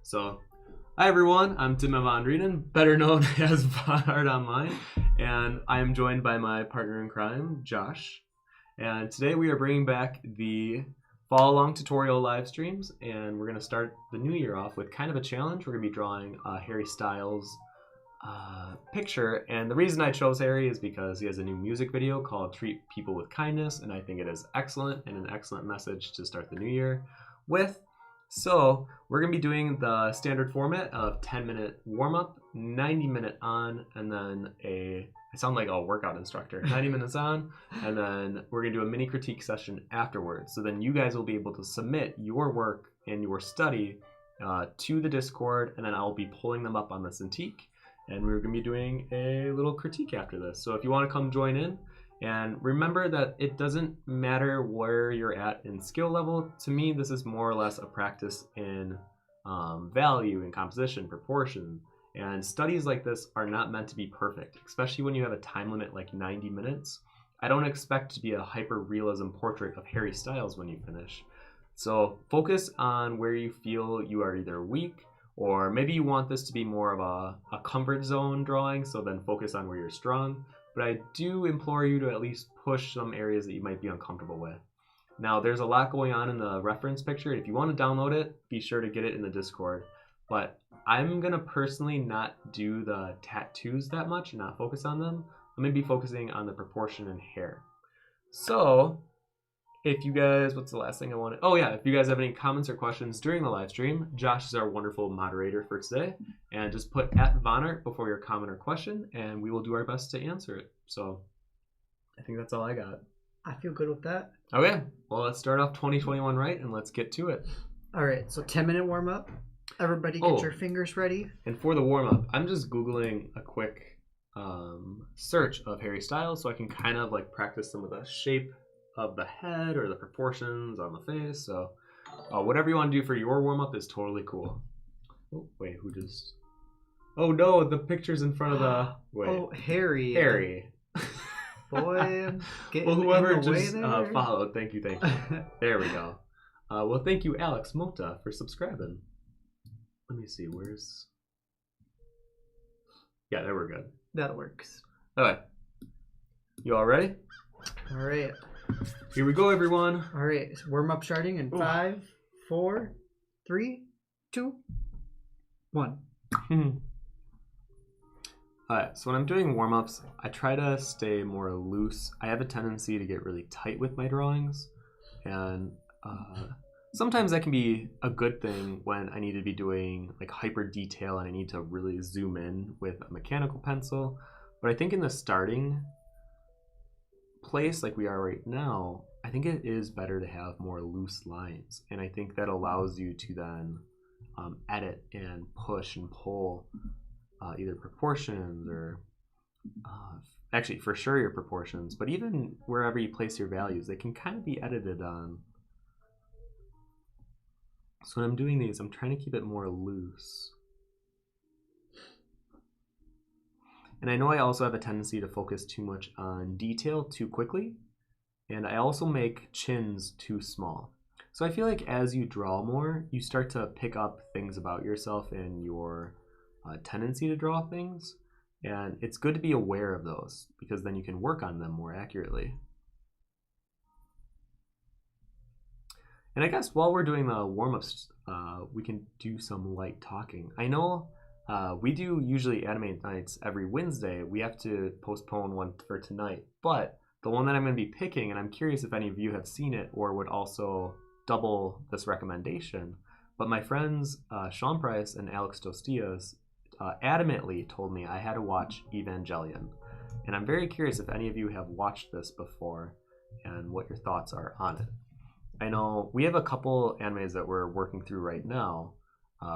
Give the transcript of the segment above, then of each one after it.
So, hi everyone, I'm Tim Van Rieden, better known as vonnart online, and I am joined by my partner in crime, Josh. And today we are bringing back the follow along tutorial live streams, and we're going to start the new year off with kind of a challenge. We're going to be drawing Harry Styles' picture, and the reason I chose Harry is because he has a new music video called Treat People with Kindness, and I think it is excellent and an excellent message to start the new year with. So we're going to be doing the standard format of 10-minute warm-up, 90-minute on, and then I sound like a workout instructor, 90 minutes on, and then we're going to do a mini critique session afterwards. So then you guys will be able to submit your work and your study to the Discord, and then I'll be pulling them up on the Cintiq, and we're going to be doing a little critique after this. So if you want to come join in, and remember that it doesn't matter where you're at in skill level. To me, this is more or less a practice in value and composition, proportion. And studies like this are not meant to be perfect, especially when you have a time limit like 90 minutes. I don't expect to be a hyper-realism portrait of Harry Styles when you finish. So focus on where you feel you are either weak, or maybe you want this to be more of a comfort zone drawing, so then focus on where you're strong. But I do implore you to at least push some areas that you might be uncomfortable with. Now, there's a lot going on in the reference picture. If you want to download it, be sure to get it in the Discord. But I'm going to personally not do the tattoos that much and not focus on them. I'm going to be focusing on the proportion and hair. So, if you guys, what's the last thing I wanted? Oh yeah, if you guys have any comments or questions during the live stream, Josh is our wonderful moderator for today. And just put @vonnart before your comment or question, and we will do our best to answer it. So I think that's all I got. I feel good with that. Okay, well, let's start off 2021 right, and let's get to it. All right, so 10-minute warm-up. Everybody get your fingers ready. And for the warm-up, I'm just Googling a quick search of Harry Styles so I can kind of like practice some of the shape of the head or the proportions on the face. So whatever you want to do for your warm-up is totally cool. Oh, wait, who just... Oh no, the picture's in front of the... Wait. Oh, Harry. Harry. Boy, well, whoever just followed, thank you. There we go. Well, thank you, Alex Mota, for subscribing. Let me see, where's... Yeah, there we're good. That works. Okay. You all ready? All right. Here we go, everyone. All right, warm up starting in 5, 4, 3, 2, 1. Alright, so when I'm doing warm-ups, I try to stay more loose. I have a tendency to get really tight with my drawings, and sometimes that can be a good thing when I need to be doing like hyper detail and I need to really zoom in with a mechanical pencil. But I think in the starting place like we are right now, I think it is better to have more loose lines, and I think that allows you to then edit and push and pull either proportions or actually for sure your proportions, but even wherever you place your values, they can kind of be edited on. So when I'm doing these, I'm trying to keep it more loose. And I know I also have a tendency to focus too much on detail too quickly, and I also make chins too small. So I feel like as you draw more, you start to pick up things about yourself and your tendency to draw things, and it's good to be aware of those because then you can work on them more accurately. And I guess while we're doing the warm-ups, we can do some light talking. I know we do usually anime nights every Wednesday. We have to postpone one for tonight, but the one that I'm going to be picking, and I'm curious if any of you have seen it or would also double this recommendation, but my friends Sean Price and Alex Tostias adamantly told me I had to watch Evangelion, and I'm very curious if any of you have watched this before and what your thoughts are on it. I know we have a couple animes that we're working through right now.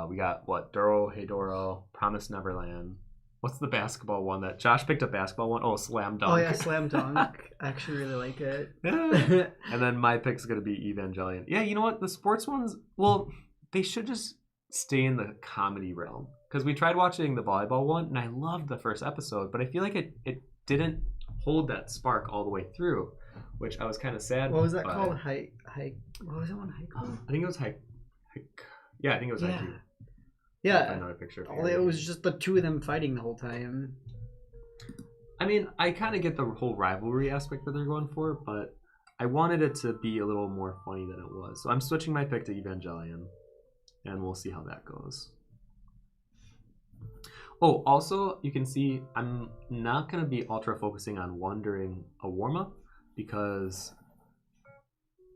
We got Doro Heidoro, Promised Neverland. What's the basketball one that Josh picked up? Basketball one? Oh, Slam Dunk. Oh yeah, Slam Dunk. I actually really like it. And then my pick's gonna be Evangelion. Yeah, you know what? The sports ones, well, they should just stay in the comedy realm. Because we tried watching the volleyball one, and I loved the first episode, but I feel like it didn't hold that spark all the way through, which I was kind of sad. What was that called? What was that one? Haiku? I think it was Haiku. Yeah, I think it was Haiku. Yeah. I'll find another picture of It was just the two of them fighting the whole time. I mean, I kind of get the whole rivalry aspect that they're going for, but I wanted it to be a little more funny than it was. So I'm switching my pick to Evangelion, and we'll see how that goes. Oh, also, you can see I'm not going to be ultra focusing on one during a warm-up because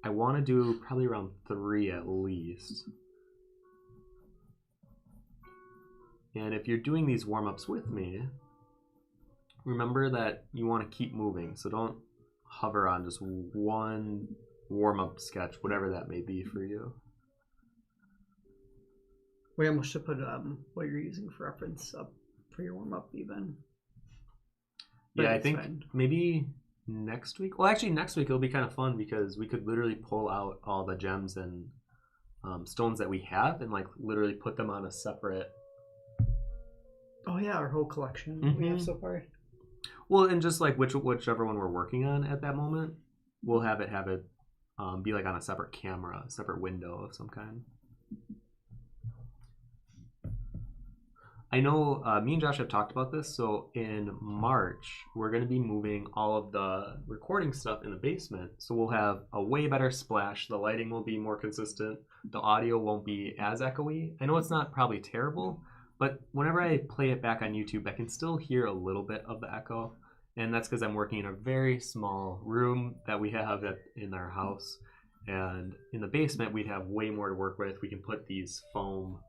I want to do probably around 3 at least. And if you're doing these warm-ups with me, remember that you want to keep moving, so don't hover on just one warm-up sketch, whatever that may be for you. We almost should put what you're using for reference up for your warm-up even. But Yeah, I think fine. maybe next week. Well, actually, next week it'll be kind of fun because we could literally pull out all the gems and stones that we have and like literally put them on a separate. Oh yeah, our whole collection we have so far. Well, and just like whichever one we're working on at that moment, we'll have it be like on a separate camera, a separate window of some kind. I know me and Josh have talked about this, so in March, we're going to be moving all of the recording stuff in the basement, so we'll have a way better splash, the lighting will be more consistent, the audio won't be as echoey. I know it's not probably terrible, but whenever I play it back on YouTube, I can still hear a little bit of the echo, and that's because I'm working in a very small room that we have in our house, and in the basement, we'd have way more to work with. We can put these foam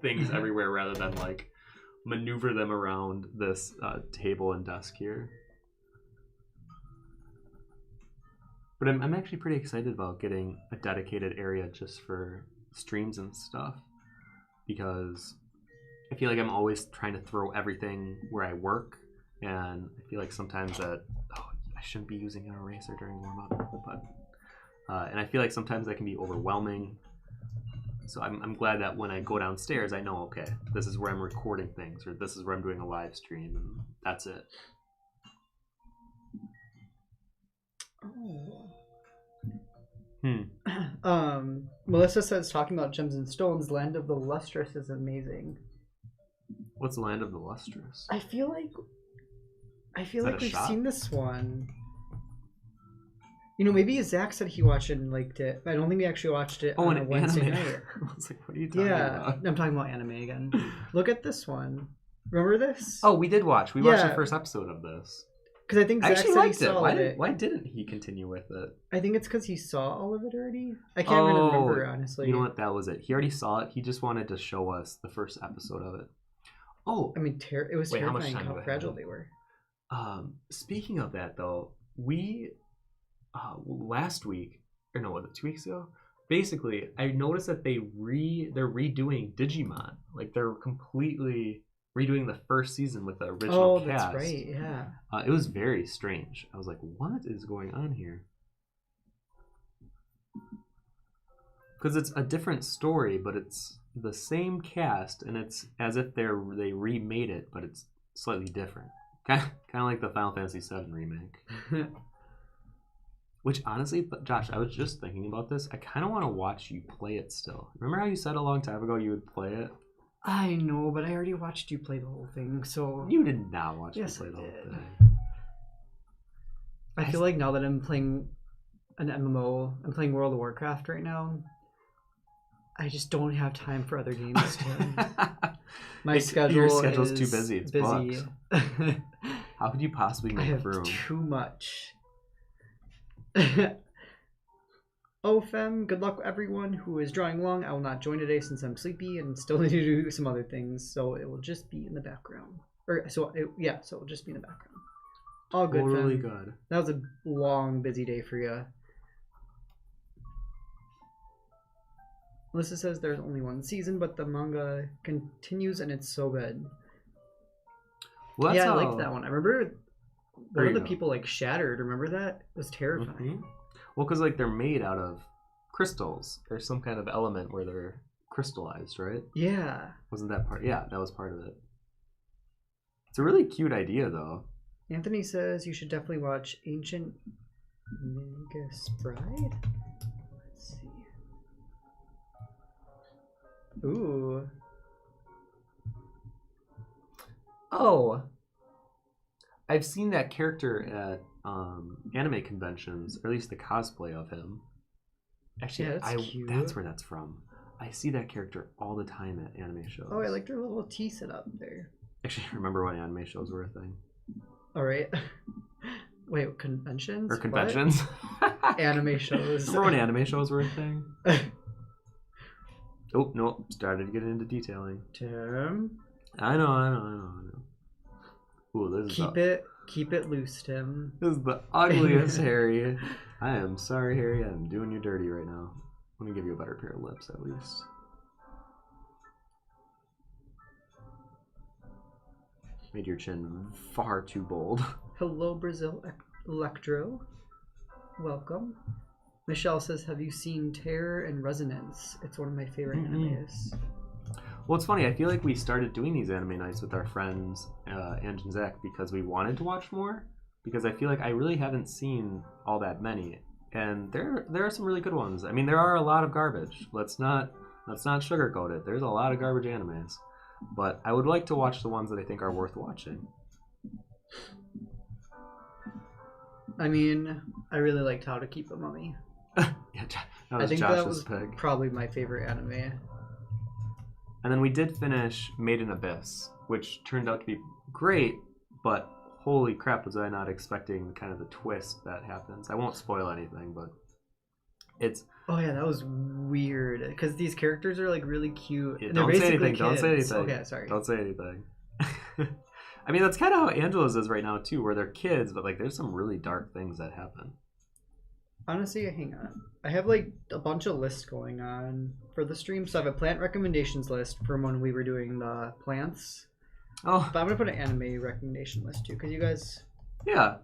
things everywhere rather than like maneuver them around this table and desk here. But I'm actually pretty excited about getting a dedicated area just for streams and stuff because I feel like I'm always trying to throw everything where I work, and I feel like sometimes I shouldn't be using an eraser during warm-up, but and I feel like sometimes that can be overwhelming. So I'm glad that when I go downstairs, I know, okay, this is where I'm recording things, or this is where I'm doing a live stream, and that's it. Melissa says, talking about gems and stones, Land of the Lustrous is amazing. What's Land of the Lustrous? I feel like we've seen this one. You know, maybe Zach said he watched it and liked it. I don't think he actually watched it on a Wednesday night. I was like, what are you talking about? I'm talking about anime again. Look at this one. Remember this? Oh, we did watch. We watched the first episode of this. Because I think Zach said he saw it. Why didn't he continue with it? I think it's because he saw all of it already. I can't even remember, honestly. You know what? That was it. He already saw it. He just wanted to show us the first episode of it. Oh. I mean, it was terrifying how fragile they were. Speaking of that, though, we... last week, or no, was it 2 weeks ago? Basically, I noticed that they're redoing Digimon. Like, they're completely redoing the first season with the original cast. Oh, that's right, yeah. It was very strange. I was like, what is going on here? Because it's a different story, but it's the same cast, and it's as if they remade it, but it's slightly different. Kind of like the Final Fantasy VII remake. Which, honestly, Josh, I was just thinking about this. I kind of want to watch you play it still. Remember how you said a long time ago you would play it? I know, but I already watched you play the whole thing, so... You did not watch me play the whole thing. I feel like now that I'm playing an MMO, I'm playing World of Warcraft right now, I just don't have time for other games. Your schedule's too busy. It's busy. How could you possibly make room? I have too much. Oh, Fem, good luck everyone who is drawing along. I will not join today since I'm sleepy and still need to do some other things, so it will just be in the background. So it will just be in the background. All good, totally Fem. Good. That was a long, busy day for you. Melissa says there's only one season, but the manga continues and it's so good. Well, I liked that one. I remember one of the people like shattered. Remember that? It was terrifying. Mm-hmm. Well, because like they're made out of crystals. There's some kind of element where they're crystallized, right? Yeah. Wasn't that part? Yeah, that was part of it. It's a really cute idea, though. Anthony says you should definitely watch Ancient Magus Bride. Let's see. Ooh. Oh, I've seen that character at anime conventions, or at least the cosplay of him. Actually, Yeah, that's cute. that's where that's from. I see that character all the time at anime shows. Oh, I like their little tea set up there. Actually, remember when anime shows were a thing? All right. Wait, conventions? Or conventions? What? Anime shows. Remember when anime shows were a thing? Oh, no. Started to get into detailing. Tim. I know. Ooh, this is Keep it loose, Tim. This is the ugliest Harry. I am sorry, Harry. I'm doing you dirty right now. I'm gonna give you a better pair of lips, at least. Made your chin far too bold. Hello, Brazil Electro. Welcome. Michelle says, have you seen Terror and Resonance? It's one of my favorite animes. Well, it's funny. I feel like we started doing these anime nights with our friends, Ange and Zach, because we wanted to watch more. Because I feel like I really haven't seen all that many, and there are some really good ones. I mean, there are a lot of garbage. Let's not sugarcoat it. There's a lot of garbage animes, but I would like to watch the ones that I think are worth watching. I mean, I really liked How to Keep a Mummy. Yeah, that was I think Josh's that was pick. probably my favorite anime. And then we did finish Made in Abyss, which turned out to be great, but holy crap, was I not expecting kind of the twist that happens. I won't spoil anything, but it's... Oh yeah, that was weird, because these characters are like really cute. Yeah, and they're don't say basically anything, don't say kids. anything. Okay, sorry. Don't say anything. I mean, that's kind of how Angela's is right now, too, where they're kids, but like there's some really dark things that happen. Honestly, hang on. I have like a bunch of lists going on for the stream. So I have a plant recommendations list from when we were doing the plants. Oh. But I'm going to put an anime recommendation list too, because you guys... Yeah.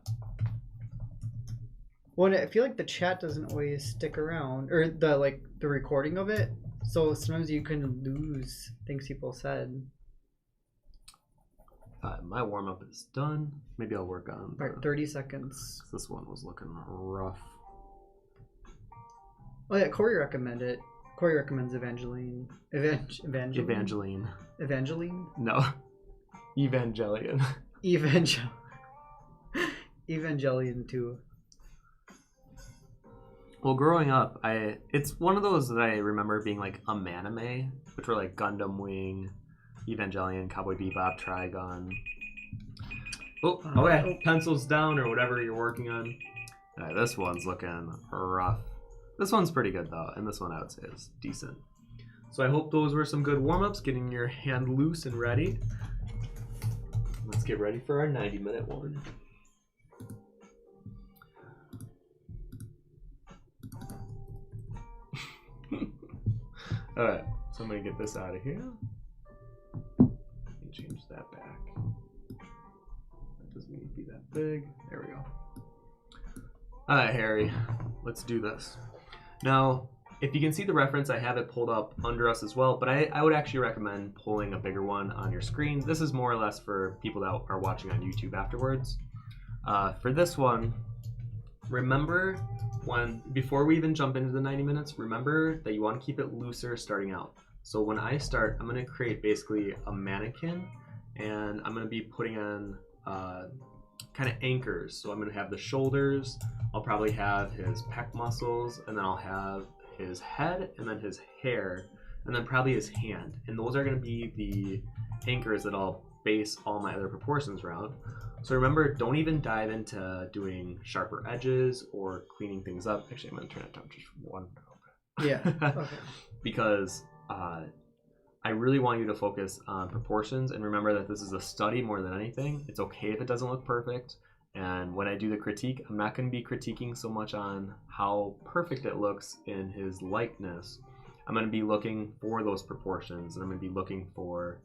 Well, I feel like the chat doesn't always stick around, or the recording of it. So sometimes you can lose things people said. My warm-up is done. Maybe I'll work on... All right, 30 seconds. This one was looking rough. Oh yeah, Corey recommended. Corey recommends Evangeline. Evangeline. Evangeline? No. Evangelion. Evangelion 2. Well, growing up, it's one of those that I remember being like a manime, which were like Gundam Wing, Evangelion, Cowboy Bebop, Trigun. Oh, okay. Pencils down or whatever you're working on. This one's looking rough. This one's pretty good though, and this one I would say is decent. So I hope those were some good warm-ups, getting your hand loose and ready. Let's get ready for our 90-minute one. Alright, so I'm going to get this out of here. Let me change that back. That doesn't need to be that big. There we go. Alright, Harry, let's do this. Now, if you can see the reference, I have it pulled up under us as well, but I would actually recommend pulling a bigger one on your screen. This is more or less for people that are watching on YouTube afterwards. For this one, remember before we even jump into the 90 minutes, remember that you want to keep it looser starting out. So when I start, I'm going to create basically a mannequin, and I'm going to be putting on kind of anchors. So I'm going to have the shoulders, I'll probably have his pec muscles, and then I'll have his head, and then his hair, and then probably his hand. And those are going to be the anchors that I'll base all my other proportions around. So remember, don't even dive into doing sharper edges or cleaning things up. Actually, I'm going to turn it down just one. Yeah, okay. Because I really want you to focus on proportions, and remember that this is a study more than anything. It's okay if it doesn't look perfect. And when I do the critique, I'm not going to be critiquing so much on how perfect it looks in his likeness. I'm going to be looking for those proportions, and I'm going to be looking for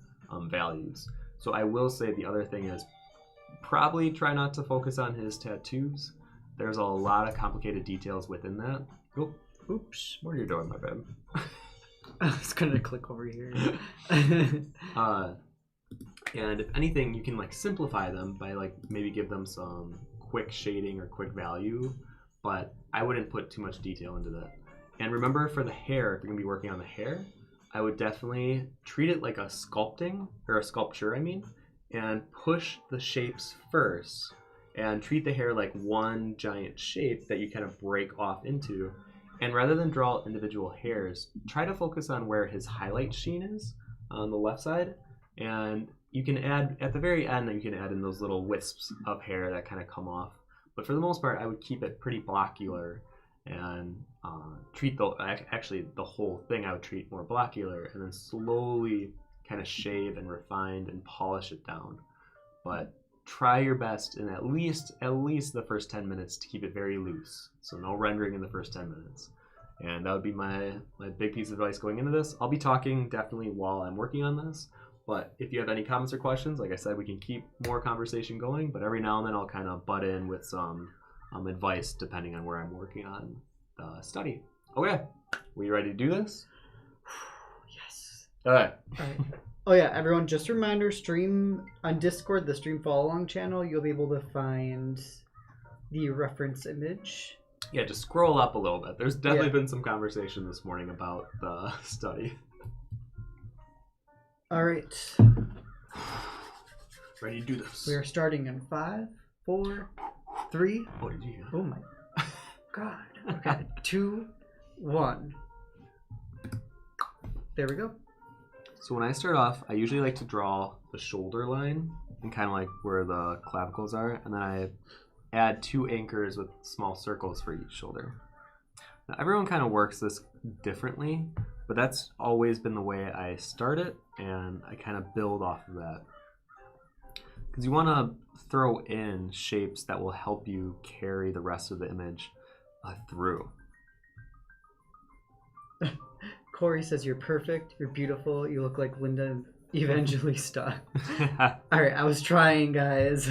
values. So I will say the other thing is probably try not to focus on his tattoos. There's a lot of complicated details within that. Oh, oops, what are you doing, my babe? I was going to click over here. And if anything, you can like simplify them by like maybe give them some quick shading or quick value, but I wouldn't put too much detail into that. And remember, for the hair, if you're gonna be working on the hair, I would definitely treat it like a sculpting, or a sculpture, I mean, and push the shapes first and treat the hair like one giant shape that you kind of break off into. And rather than draw individual hairs, try to focus on where his highlight sheen is on the left side. And you can add, at the very end, you can add in those little wisps of hair that kind of come off. But for the most part, I would keep it pretty blockular and treat the whole thing I would treat more blockular, and then slowly kind of shave and refine and polish it down. But try your best in at least the first 10 minutes to keep it very loose. So no rendering in the first 10 minutes. And that would be my big piece of advice going into this. I'll be talking definitely while I'm working on this. But if you have any comments or questions, like I said, we can keep more conversation going. But every now and then I'll kind of butt in with some advice depending on where I'm working on the study. Okay, we ready to do this? Yes. All right. Oh yeah, everyone, just a reminder, stream on Discord, the Stream Follow Along channel, you'll be able to find the reference image. Yeah, just scroll up a little bit. There's definitely been some conversation this morning about the study. All right. Ready to do this. We are starting in 5, 4, 3. Oh, did you hear that? Oh my God. Okay. 2, 1. There we go. So when I start off, I usually like to draw the shoulder line and kind of like where the clavicles are, and then I add 2 anchors with small circles for each shoulder. Now, everyone kind of works this differently, but that's always been the way I start it, and I kind of build off of that. Because you want to throw in shapes that will help you carry the rest of the image through. Corey says you're perfect, you're beautiful, you look like Linda Evangelista. Alright, I was trying, guys.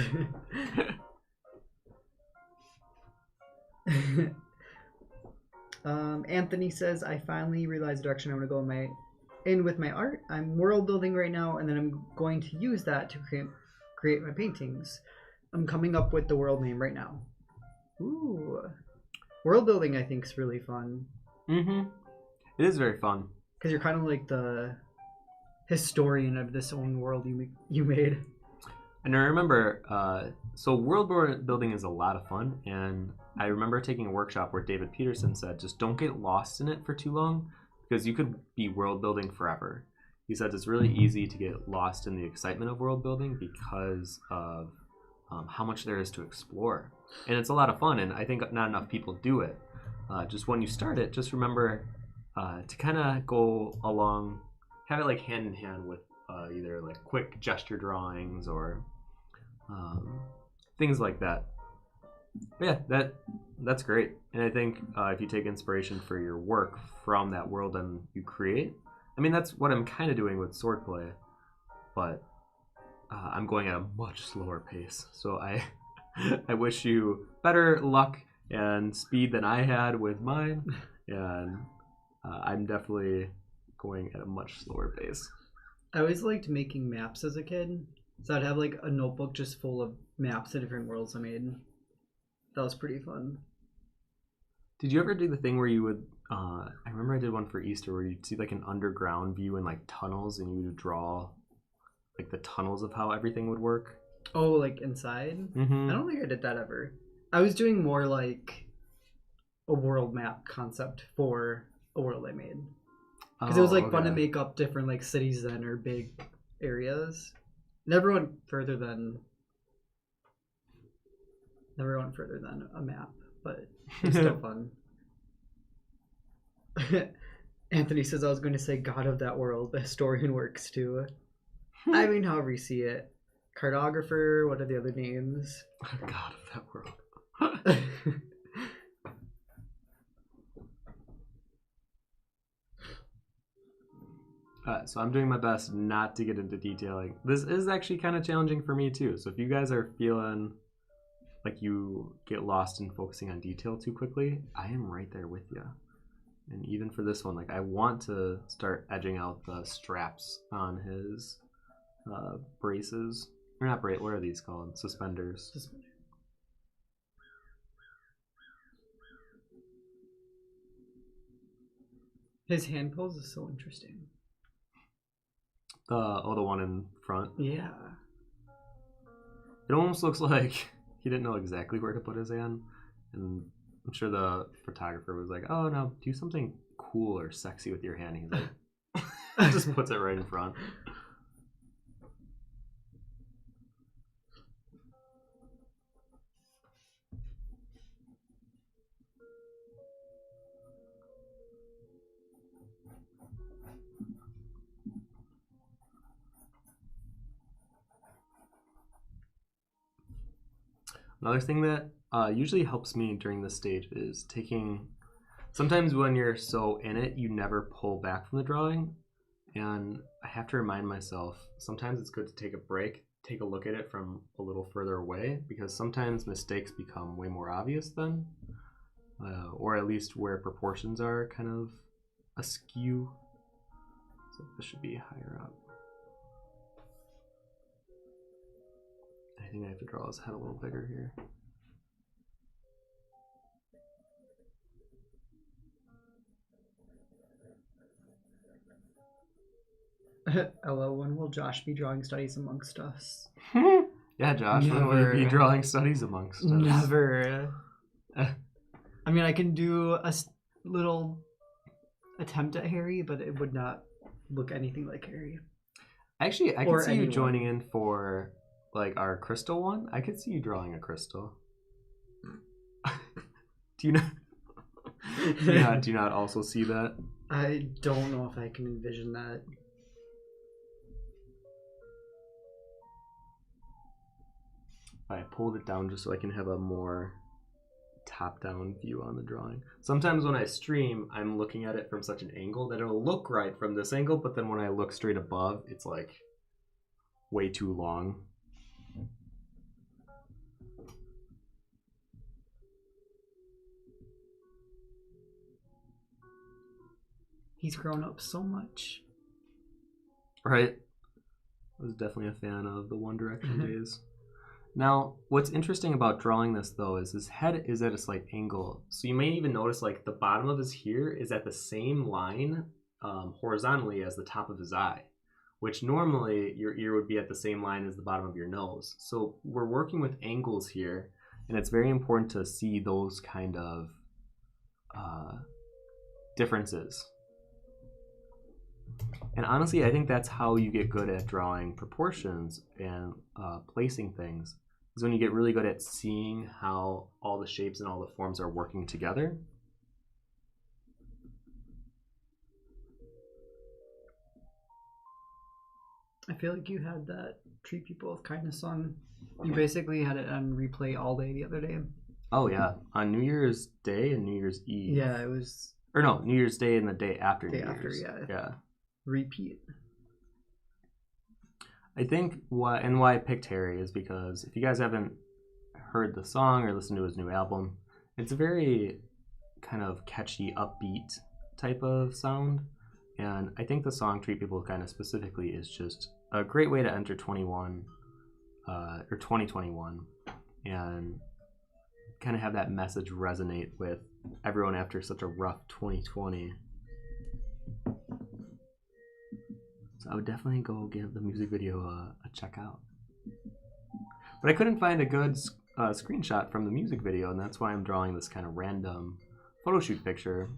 Anthony says, I finally realized the direction I want to go in with my art. I'm world building right now, and then I'm going to use that to create my paintings. I'm coming up with the world name right now. Ooh. World building, I think, is really fun. Mm-hmm. It is very fun. Because you're kind of like the historian of this own world you made. And I remember, so world building is a lot of fun, and I remember taking a workshop where David Peterson said, just don't get lost in it for too long, because you could be world building forever. He said it's really easy to get lost in the excitement of world building because of how much there is to explore. And it's a lot of fun, and I think not enough people do it. Just when you start it, just remember to kind of go along, have it like hand in hand with either like quick gesture drawings or things like that. But yeah, that's great. And I think if you take inspiration for your work from that world and you create, I mean, that's what I'm kind of doing with swordplay, but I'm going at a much slower pace. So I wish you better luck and speed than I had with mine, and I'm definitely going at a much slower pace. I always liked making maps as a kid, so I'd have like a notebook just full of maps of different worlds I made. That was pretty fun. Did you ever do the thing where you would, I remember I did one for Easter where you'd see like an underground view in like tunnels, and you would draw like the tunnels of how everything would work? Oh, like inside? Mm-hmm. I don't think I did that ever. I was doing more like a world map concept for a world I made. Because it was like fun to make up different like cities then, or big areas. Never went further than a map, but it's still fun. Anthony says I was going to say God of that world. The historian works too. I mean, however you see it. Cartographer, what are the other names? God of that world. So I'm doing my best not to get into detailing. This is actually kind of challenging for me too. So if you guys are feeling like you get lost in focusing on detail too quickly, I am right there with you. And even for this one, like I want to start edging out the straps on his braces. Or not brace, what are these called? Suspenders. His hand pose is so interesting. The one in front. Yeah. It almost looks like he didn't know exactly where to put his hand, and I'm sure the photographer was like, "Oh no, do something cool or sexy with your hand." He's like, just puts it right in front. Another thing that usually helps me during this stage is taking. Sometimes when you're so in it, you never pull back from the drawing, and I have to remind myself. Sometimes it's good to take a break, take a look at it from a little further away, because sometimes mistakes become way more obvious then, or at least where proportions are kind of askew. So this should be higher up. I think I have to draw his head a little bigger here. Hello, when will Josh be drawing studies amongst us? Yeah, Josh, when will you be drawing studies amongst us? Never. I mean, I can do a little attempt at Harry, but it would not look anything like Harry. Actually, I could see you joining in for like our crystal one. I could see you drawing a crystal. Do you not also see that? I don't know if I can envision that. I pulled it down just so I can have a more top-down view on the drawing. Sometimes when I stream, I'm looking at it from such an angle that it'll look right from this angle, but then when I look straight above, it's like way too long. He's grown up so much. Right? I was definitely a fan of the One Direction days. Now, what's interesting about drawing this, though, is his head is at a slight angle. So you may even notice, like, the bottom of his ear is at the same line horizontally as the top of his eye, which normally your ear would be at the same line as the bottom of your nose. So we're working with angles here, and it's very important to see those kind of differences. And honestly, I think that's how you get good at drawing proportions and placing things, is when you get really good at seeing how all the shapes and all the forms are working together. I feel like you had that Treat People with Kindness song. You basically had it on replay all day the other day. Oh yeah, on New Year's Day and New Year's Eve. Yeah, it was. Or no, New Year's Day and the day after Day New after, Year's. Yeah. Repeat. I think why I picked Harry is because if you guys haven't heard the song or listened to his new album, it's a very kind of catchy, upbeat type of sound. And I think the song Treat People kind of specifically is just a great way to enter 2021 and kind of have that message resonate with everyone after such a rough 2020. So I would definitely go give the music video a check out. But I couldn't find a good screenshot from the music video, and that's why I'm drawing this kind of random photo shoot picture.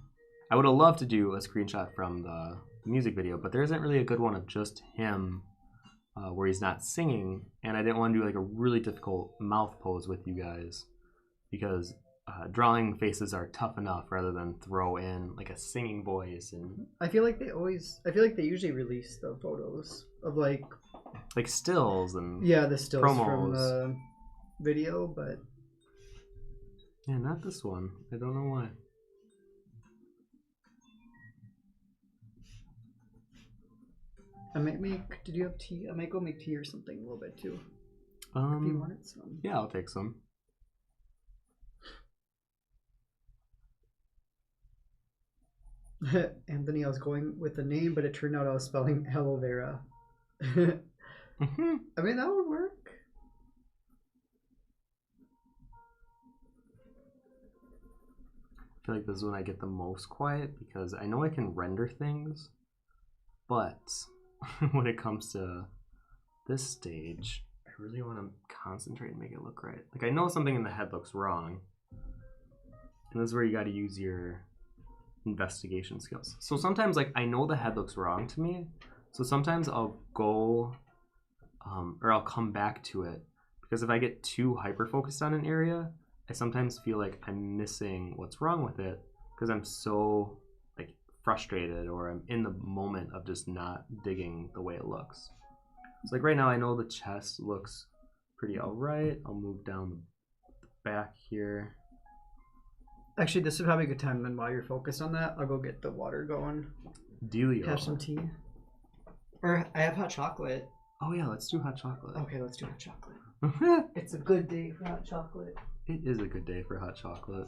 I would have loved to do a screenshot from the music video, but there isn't really a good one of just him where he's not singing, and I didn't want to do like a really difficult mouth pose with you guys because drawing faces are tough enough rather than throw in like a singing voice. And I feel like they usually release the photos of like stills and the stills promos from the video, but yeah, not this one. I don't know why. I might make. Did you have tea? I might go make tea or something a little bit too. If you wanted some. Yeah, I'll take some. Anthony, I was going with the name, but it turned out I was spelling aloe vera. I mean, that would work. I feel like this is when I get the most quiet because I know I can render things, but when it comes to this stage, really want to concentrate and make it look right. Like I know something in the head looks wrong. And this is where you got to use your investigation skills. So sometimes like I know the head looks wrong to me. So sometimes I'll go or I'll come back to it, because if I get too hyper focused on an area, I sometimes feel like I'm missing what's wrong with it because I'm so like frustrated, or I'm in the moment of just not digging the way it looks. So like right now I know the chest looks pretty alright. I'll move down the back here. Actually, this is probably a good time. Then while you're focused on that, I'll go get the water going. Dealio. Have some tea. Or I have hot chocolate. Oh yeah, let's do hot chocolate. Okay, let's do hot chocolate. It's a good day for hot chocolate. It is a good day for hot chocolate.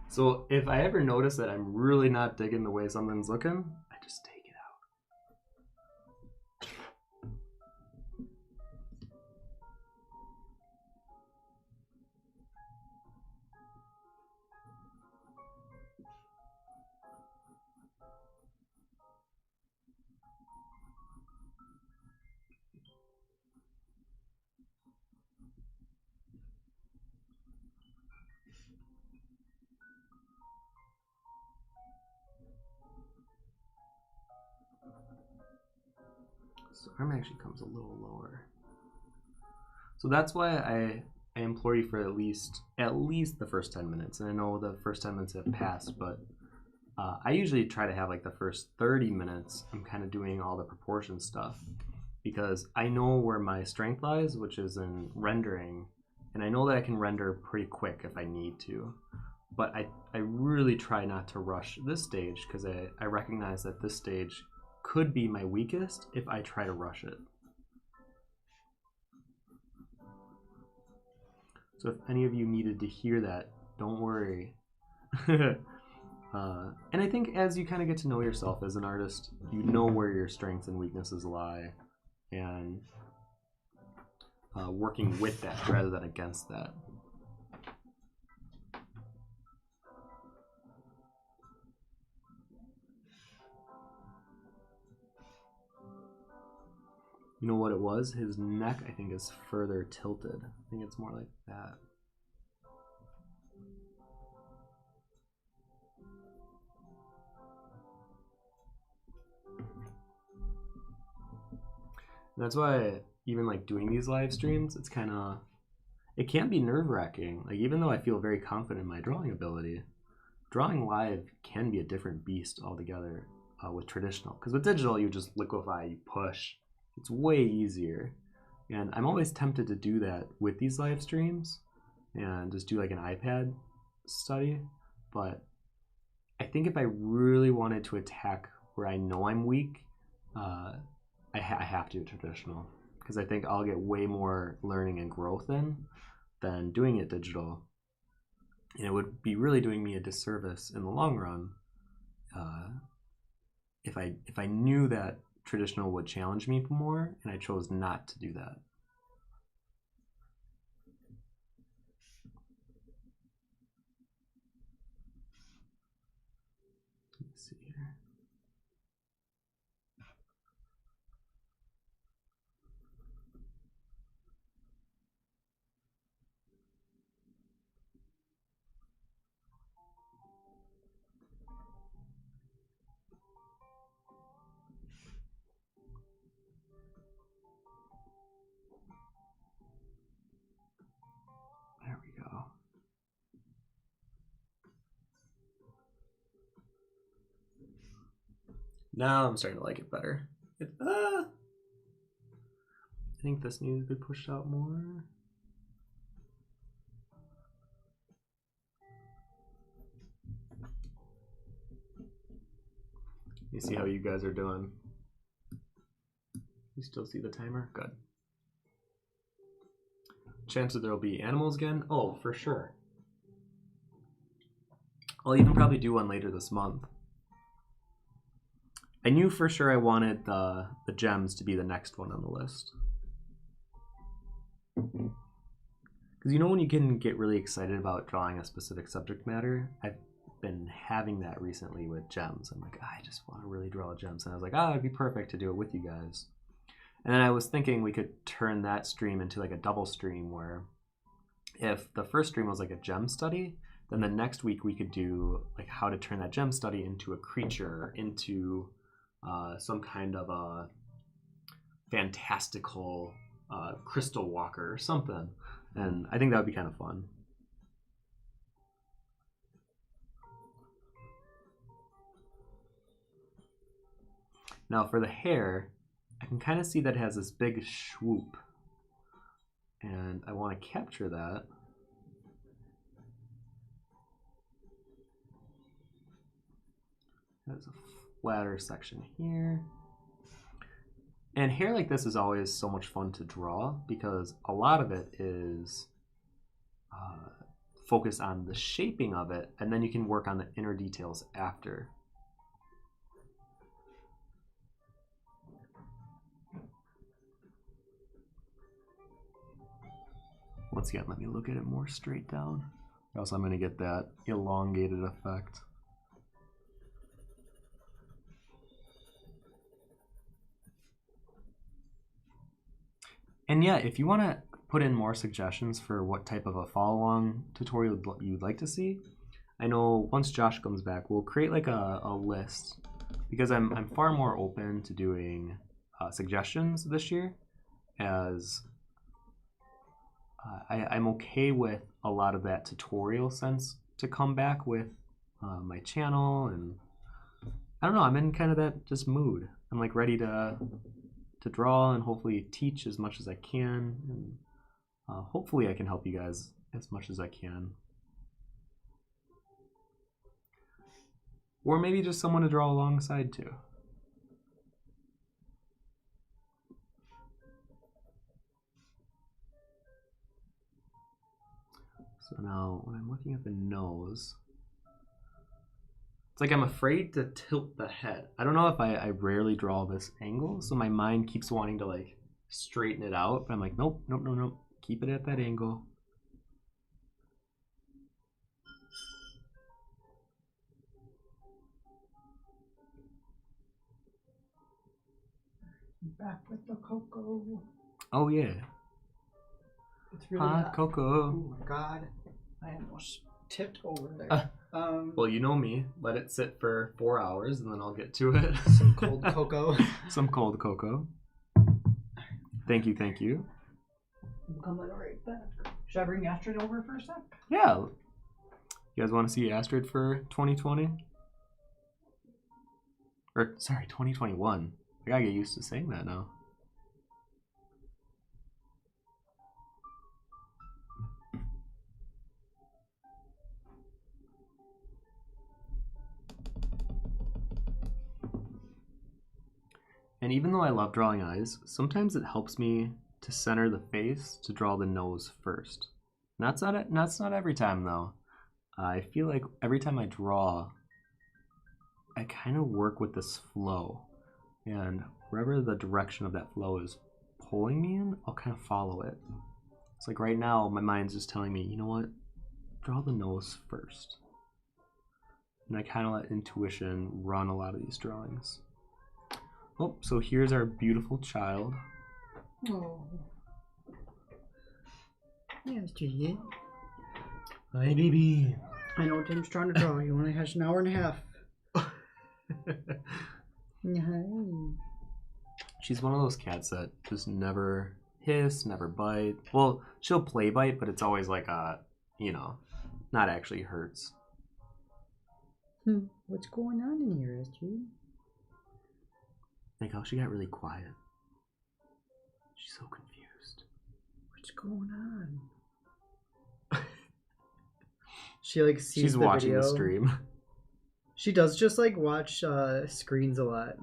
So if I ever notice that I'm really not digging the way something's looking, I just take it out. So arm actually comes a little lower. So that's why I implore you for at least the first 10 minutes. And I know the first 10 minutes have passed, but I usually try to have like the first 30 minutes I'm kind of doing all the proportion stuff, because I know where my strength lies, which is in rendering, and I know that I can render pretty quick if I need to. But I really try not to rush this stage, because I recognize that this stage could be my weakest if I try to rush it. So if any of you needed to hear that, don't worry. And I think as you kind of get to know yourself as an artist, you know where your strengths and weaknesses lie, and working with that rather than against that. You know what it was? His neck, I think, is further tilted. I think it's more like that. And that's why even like doing these live streams, it's kind of, it can be nerve-wracking. Like even though I feel very confident in my drawing ability, drawing live can be a different beast altogether with traditional. Because with digital, you just liquefy, you push. It's way easier, and I'm always tempted to do that with these live streams and just do like an iPad study, but I think if I really wanted to attack where I know I'm weak, I have to do traditional, because I think I'll get way more learning and growth in than doing it digital, and it would be really doing me a disservice in the long run if I knew that traditional would challenge me more, and I chose not to do that. Let's see here. There we go. Now I'm starting to like it better. I think this needs to be pushed out more. You see how you guys are doing? You still see the timer? Good. Chances there'll be animals again? Oh, for sure. I'll even probably do one later this month. I knew for sure I wanted the gems to be the next one on the list. Because you know when you can get really excited about drawing a specific subject matter? I've been having that recently with gems. I'm like, I just want to really draw gems. And I was like, it'd be perfect to do it with you guys. And then I was thinking we could turn that stream into like a double stream where if the first stream was like a gem study, then the next week we could do like how to turn that gem study into a creature, into some kind of a fantastical crystal walker or something. And I think that would be kind of fun. Now for the hair, I can kind of see that it has this big swoop. And I want to capture that. There's a flatter section here. And hair like this is always so much fun to draw because a lot of it is focused on the shaping of it, and then you can work on the inner details after. Once again, let me look at it more straight down. Or else I'm going to get that elongated effect. And yeah, if you want to put in more suggestions for what type of a follow-along tutorial you'd like to see, I know once Josh comes back, we'll create like a list, because I'm far more open to doing suggestions this year, as I'm okay with a lot of that tutorial sense to come back with my channel, and I don't know, I'm in kind of that just mood. I'm like ready to draw and hopefully teach as much as I can, and hopefully I can help you guys as much as I can. Or maybe just someone to draw alongside too. So now when I'm looking at the nose, it's like I'm afraid to tilt the head. I don't know if I rarely draw this angle, so my mind keeps wanting to like straighten it out, but I'm like, nope, nope, nope, nope. Keep it at that angle. Back with the cocoa. Oh yeah. It's really hot cocoa. Oh my god. I almost tipped over there. Well, you know me. Let it sit for 4 hours and then I'll get to it. Some cold cocoa. Some cold cocoa. Thank you, thank you. I'm coming right back. Should I bring Astrid over for a sec? Yeah. You guys want to see Astrid for 2020? Or, sorry, 2021. I gotta get used to saying that now. And even though I love drawing eyes, sometimes it helps me to center the face to draw the nose first. And that's not every time though. I feel like every time I draw, I kind of work with this flow. And wherever the direction of that flow is pulling me in, I'll kind of follow it. It's like right now, my mind's just telling me, you know what? Draw the nose first. And I kind of let intuition run a lot of these drawings. Oh, so here's our beautiful child. Oh. Yes, Juliet. Hi, baby. I know Tim's trying to draw. You only has an hour and a half. She's one of those cats that just never hiss, never bite. Well, she'll play bite, but it's always like you know, not actually hurts. What's going on in here, Astrid? Like how she got really quiet. She's so confused. What's going on? She like sees She's the watching video. the stream. She does just like watch screens a lot.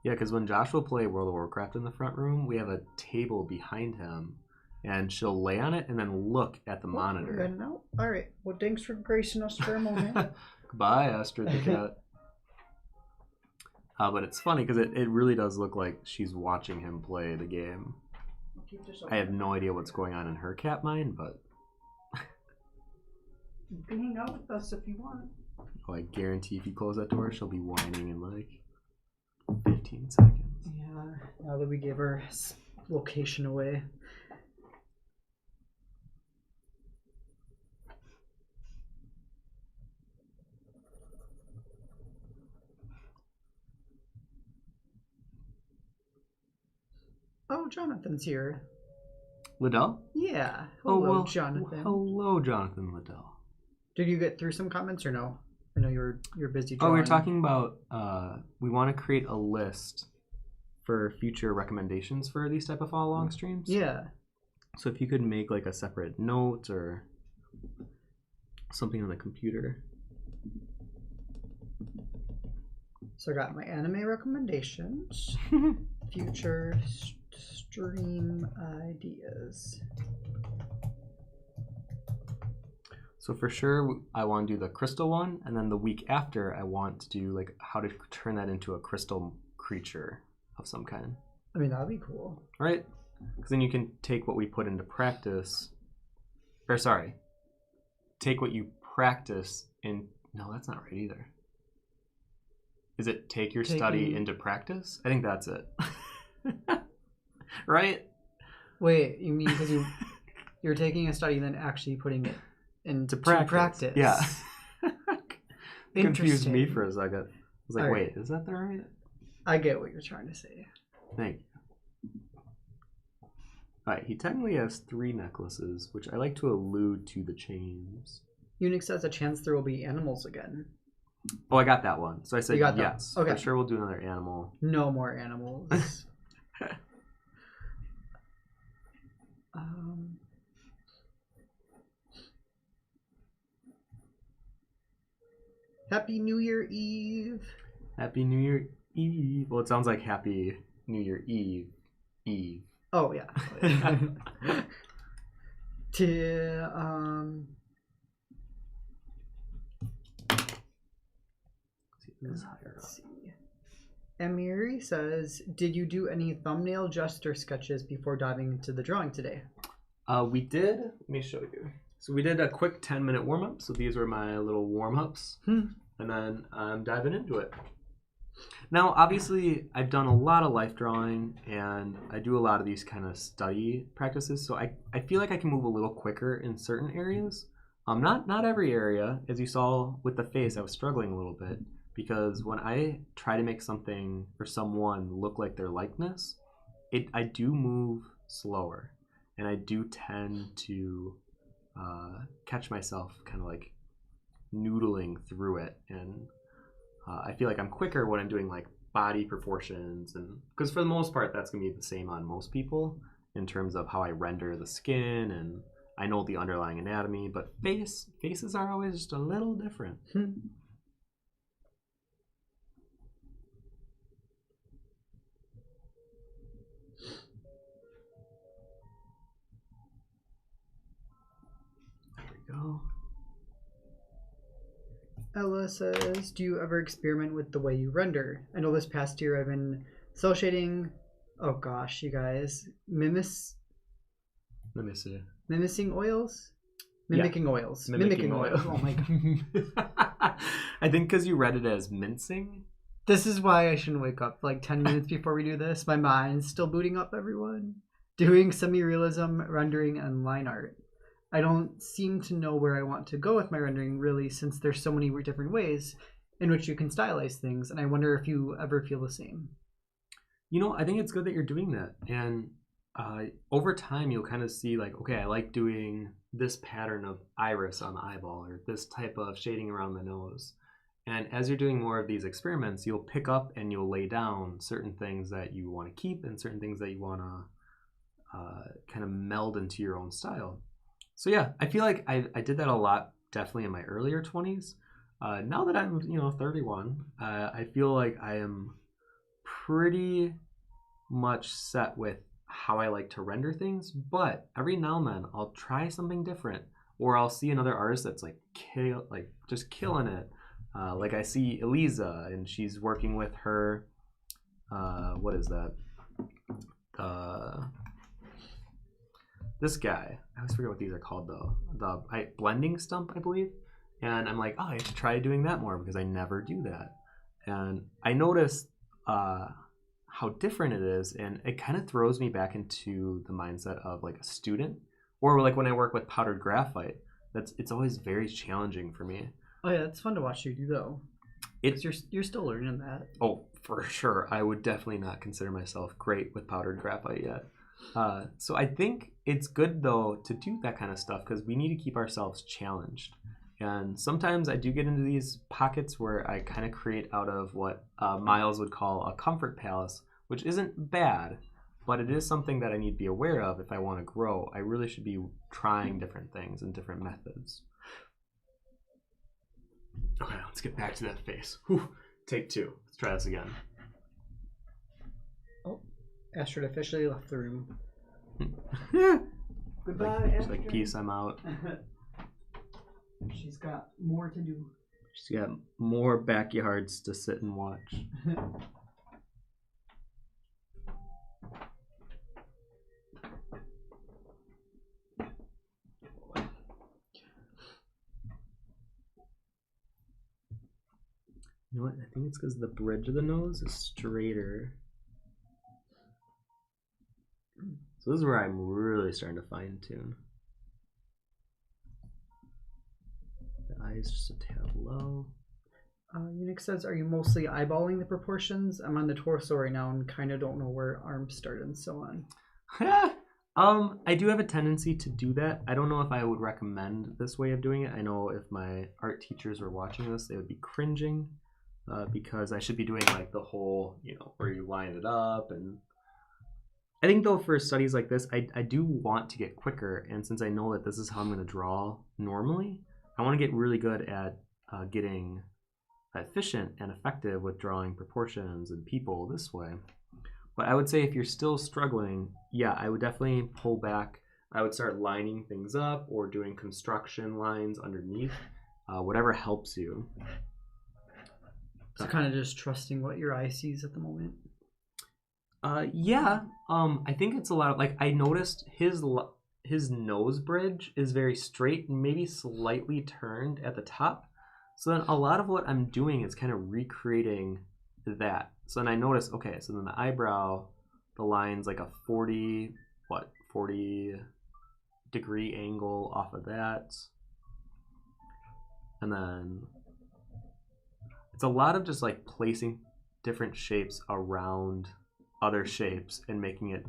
Yeah, because when Josh will play World of Warcraft in the front room, we have a table behind him, and she'll lay on it and then look at the monitor. No. All right. Well, thanks for gracing us for a moment. Goodbye, Astrid the cat. But it's funny because it really does look like she's watching him play the game. I have no idea what's going on in her cat mind, but You can hang out with us if you want. Oh, I guarantee if you close that door, she'll be whining in like 15 seconds. Yeah, now that we gave our location away. Oh, Jonathan's here. Liddell? Yeah. Hello, well, Jonathan. Hello, Jonathan Liddell. Did you get through some comments or no? I know you're busy Oh, drawing. we were talking about we want to create a list for future recommendations for these type of follow along streams. Yeah. So if you could make like a separate note or something on the computer. So I got my anime recommendations, future stream ideas. So for sure, I want to do the crystal one, and then the week after, I want to do like how to turn that into a crystal creature of some kind. I mean, that'd be cool. Right? Because then you can take what we put into practice, or sorry, take what you practice in. No, that's not right either. Is it take your study into practice? I think that's it. Right? Wait, you mean because you're taking a study and then actually putting it into practice? Yeah. Interesting. Confused me for a second. I was like, All wait, is that the right? I get what you're trying to say. Thank you. Alright, he technically has 3 necklaces, which I like to allude to the chains. Unix says a chance there will be animals again. Oh, I got that one. So I said yes. Okay. For sure we'll do another animal. No more animals. Happy New Year Eve. Happy New Year Eve. Well, it sounds like Happy New Year Eve. Eve. Oh, yeah. Let's see. Amiri says, did you do any thumbnail gesture sketches before diving into the drawing today? We did. Let me show you. So we did a quick 10-minute warm-up. So these were my little warm-ups. And then I'm diving into it. Now, obviously, I've done a lot of life drawing, and I do a lot of these kind of study practices. So I feel like I can move a little quicker in certain areas. Not every area. As you saw with the face, I was struggling a little bit. Because when I try to make something or someone look like their likeness, I do move slower, and I do tend to catch myself kind of like noodling through it, and I feel like I'm quicker when I'm doing like body proportions, and because for the most part that's gonna be the same on most people in terms of how I render the skin, and I know the underlying anatomy, but faces are always just a little different. Go. Ella says, do you ever experiment with the way you render? I know this past year I've been cell shading. Oh gosh, you guys. Mimicing oils? Mimicking oils. Mimicking oils. Oh my god. I think because you read it as mincing. This is why I shouldn't wake up like 10 minutes before we do this. My mind's still booting up, everyone. Doing semi-realism, rendering, and line art. I don't seem to know where I want to go with my rendering, really, since there's so many different ways in which you can stylize things, and I wonder if you ever feel the same. You know, I think it's good that you're doing that, and over time you'll kind of see like, okay, I like doing this pattern of iris on the eyeball, or this type of shading around the nose. And as you're doing more of these experiments, you'll pick up and you'll lay down certain things that you want to keep and certain things that you want to kind of meld into your own style. So yeah, I feel like I did that a lot, definitely in my earlier 20s. Now that I'm 31, I feel like I am pretty much set with how I like to render things. But every now and then, I'll try something different, or I'll see another artist that's just killing it. Like I see Eliza, and she's working with her. What is that? This guy, I always forget what these are called though. The blending stump, I believe. And I'm like, oh, I should try doing that more because I never do that. And I noticed how different it is, and it kind of throws me back into the mindset of like a student, or like when I work with powdered graphite. It's always very challenging for me. Oh yeah, it's fun to watch you do though. You're still learning that. Oh, for sure. I would definitely not consider myself great with powdered graphite yet. So I think it's good though to do that kind of stuff because we need to keep ourselves challenged. And sometimes I do get into these pockets where I kind of create out of what Miles would call a comfort palace, which isn't bad, but it is something that I need to be aware of if I want to grow. I really should be trying different things and different methods. Okay, let's get back to that face. Whew. Take 2. Let's try this again. Oh, Astrid officially left the room. Goodbye, Astrid. Like, peace, I'm out. She's got more to do. She's got more backyards to sit and watch. You know what? I think it's because the bridge of the nose is straighter. So this is where I'm really starting to fine tune. The eyes just a tad low. Unix says, are you mostly eyeballing the proportions? I'm on the torso right now and kind of don't know where arms start and so on. I do have a tendency to do that. I don't know if I would recommend this way of doing it. I know if my art teachers were watching this, they would be cringing because I should be doing like the whole, where you line it up. And I think though for studies like this, I do want to get quicker. And since I know that this is how I'm going to draw normally, I want to get really good at getting efficient and effective with drawing proportions and people this way. But I would say if you're still struggling, yeah, I would definitely pull back. I would start lining things up or doing construction lines underneath, whatever helps you. So kind of just trusting what your eye sees at the moment. Yeah, I think it's a lot of, like, I noticed his nose bridge is very straight and maybe slightly turned at the top. So then a lot of what I'm doing is kind of recreating that. So then I notice, okay, so then the eyebrow, the line's like a 40 degree angle off of that. And then it's a lot of just like placing different shapes around other shapes and making it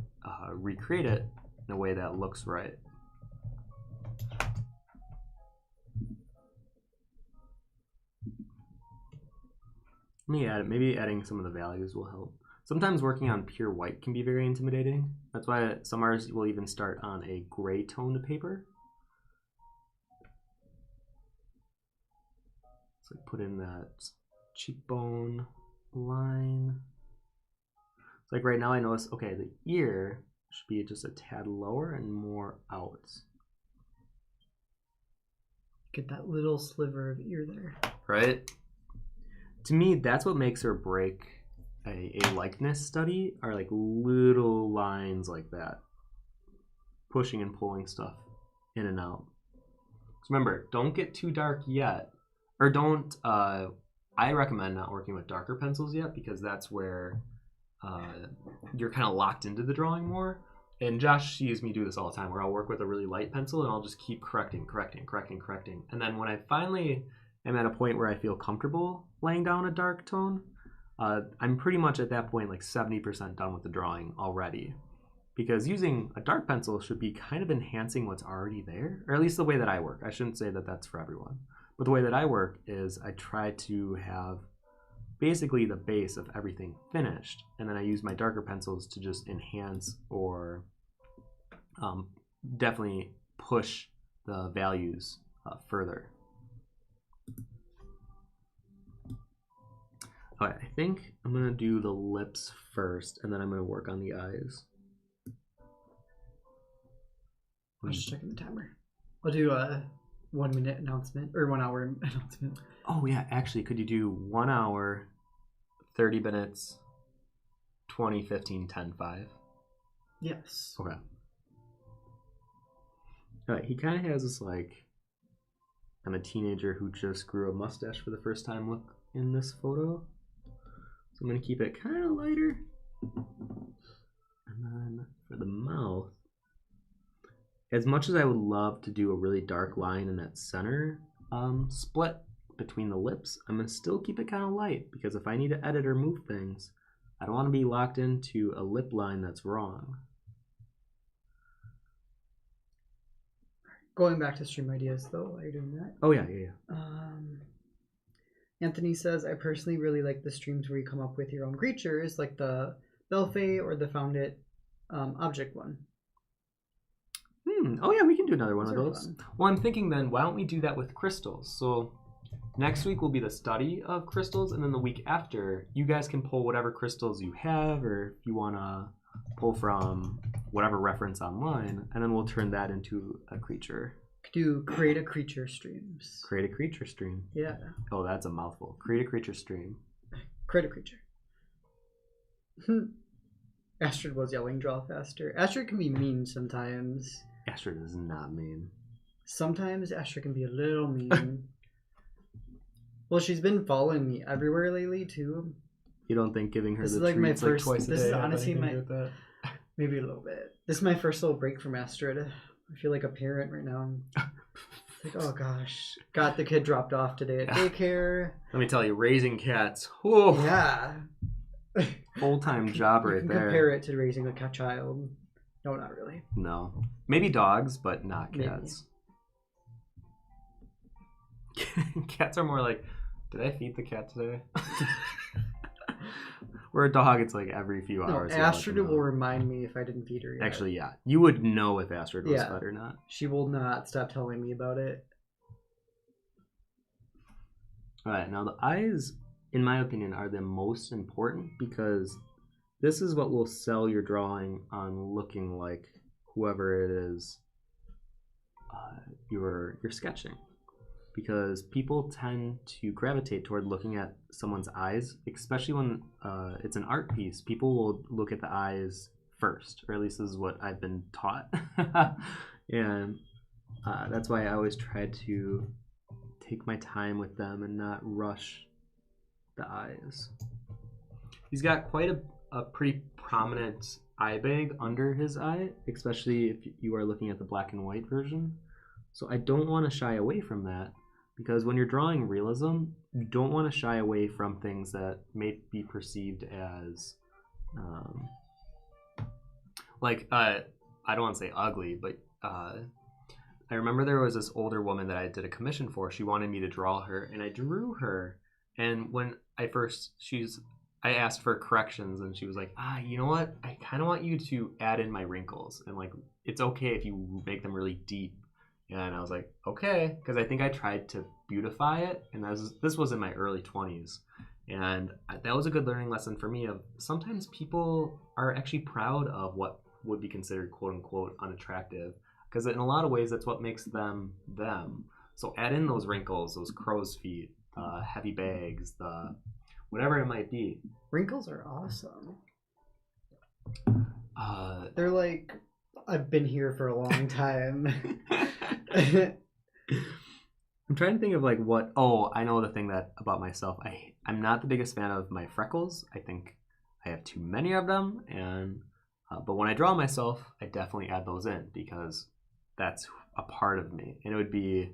recreate it in a way that looks right. Maybe adding some of the values will help. Sometimes working on pure white can be very intimidating. That's why some artists will even start on a gray toned paper. So put in that cheekbone line. So like right now I notice, okay, the ear should be just a tad lower and more out. Get that little sliver of ear there. Right? To me, that's what makes or break a likeness study, are like little lines like that. Pushing and pulling stuff in and out. So remember, don't get too dark yet. Or don't, I recommend not working with darker pencils yet because that's where you're kind of locked into the drawing more. And Josh sees me do this all the time where I'll work with a really light pencil and I'll just keep correcting. And then when I finally am at a point where I feel comfortable laying down a dark tone, I'm pretty much at that point like 70% done with the drawing already. Because using a dark pencil should be kind of enhancing what's already there, or at least the way that I work. I shouldn't say that that's for everyone. But the way that I work is I try to have basically the base of everything finished, and then I use my darker pencils to just enhance or definitely push the values further. All right, I think I'm gonna do the lips first, and then I'm gonna work on the eyes. I'm just checking the timer. I'll do a 1 minute announcement, or 1 hour announcement. Oh yeah, actually, could you do 1 hour, 30 minutes, 20, 15, 10, 5? Yes. Okay. All right, he kind of has this like I'm a teenager who just grew a mustache for the first time. Look in this photo. So I'm going to keep it kind of lighter. And then for the mouth, as much as I would love to do a really dark line in that center split between the lips, I'm going to still keep it kind of light, because if I need to edit or move things, I don't want to be locked into a lip line that's wrong. Going back to stream ideas, though, are you doing that? Oh, yeah. Anthony says, I personally really like the streams where you come up with your own creatures, like the Belfay or the Found It object one. Oh, yeah, we can do another one of Those are those. fun. Well, I'm thinking then, why don't we do that with crystals? So next week will be the study of crystals, and then the week after, you guys can pull whatever crystals you have, or if you want to pull from whatever reference online, and then we'll turn that into a creature. Do create a creature streams. Create a creature stream. Yeah. Oh, that's a mouthful. Create a creature stream. Create a creature. Astrid was yelling, draw faster. Astrid can be mean sometimes. Astrid is not mean. Sometimes Astrid can be a little mean. Well, she's been following me everywhere lately, too. You don't think giving her This the is like my treats first. like twice a This day is have honestly anything to my. do with that? Maybe a little bit. This is my first little break from Astrid. I feel like a parent right now. It's like, oh gosh, got the kid dropped off today at daycare. Let me tell you, raising cats. Whoa. Yeah. Full-time job right You can there. compare it to raising a cat child. No, not really. No. Maybe dogs, but not Maybe. cats. Cats are more like, did I feed the cat today? Where a dog, it's like every few No, hours. Astrid will remind me if I didn't feed her yet. Actually, yeah. You would know if Astrid was Yeah. fed or not. She will not stop telling me about it. Alright, now the eyes, in my opinion, are the most important, because this is what will sell your drawing on looking like whoever it is you're sketching. Because people tend to gravitate toward looking at someone's eyes, especially when it's an art piece. People will look at the eyes first, or at least this is what I've been taught. And that's why I always try to take my time with them and not rush the eyes. He's got quite a pretty prominent eye bag under his eye, especially if you are looking at the black and white version. So I don't want to shy away from that, because when you're drawing realism, you don't want to shy away from things that may be perceived as I don't want to say ugly, but I remember there was this older woman that I did a commission for. She wanted me to draw her, and I drew her. And when I asked for corrections, and she was like, you know what? I kind of want you to add in my wrinkles, and like, it's okay if you make them really deep. And I was like, okay, because I think I tried to beautify it, and this was in my early 20s. And that was a good learning lesson for me of sometimes people are actually proud of what would be considered quote-unquote unattractive, because in a lot of ways that's what makes them them. So add in those wrinkles, those crow's feet, heavy bags, the whatever it might be. Wrinkles are awesome. Uh, They're like, I've been here for a long time. I'm trying to think of like what. Oh, I know the thing that about myself. I'm not the biggest fan of my freckles. I think I have too many of them, and but when I draw myself, I definitely add those in, because that's a part of me, and it would be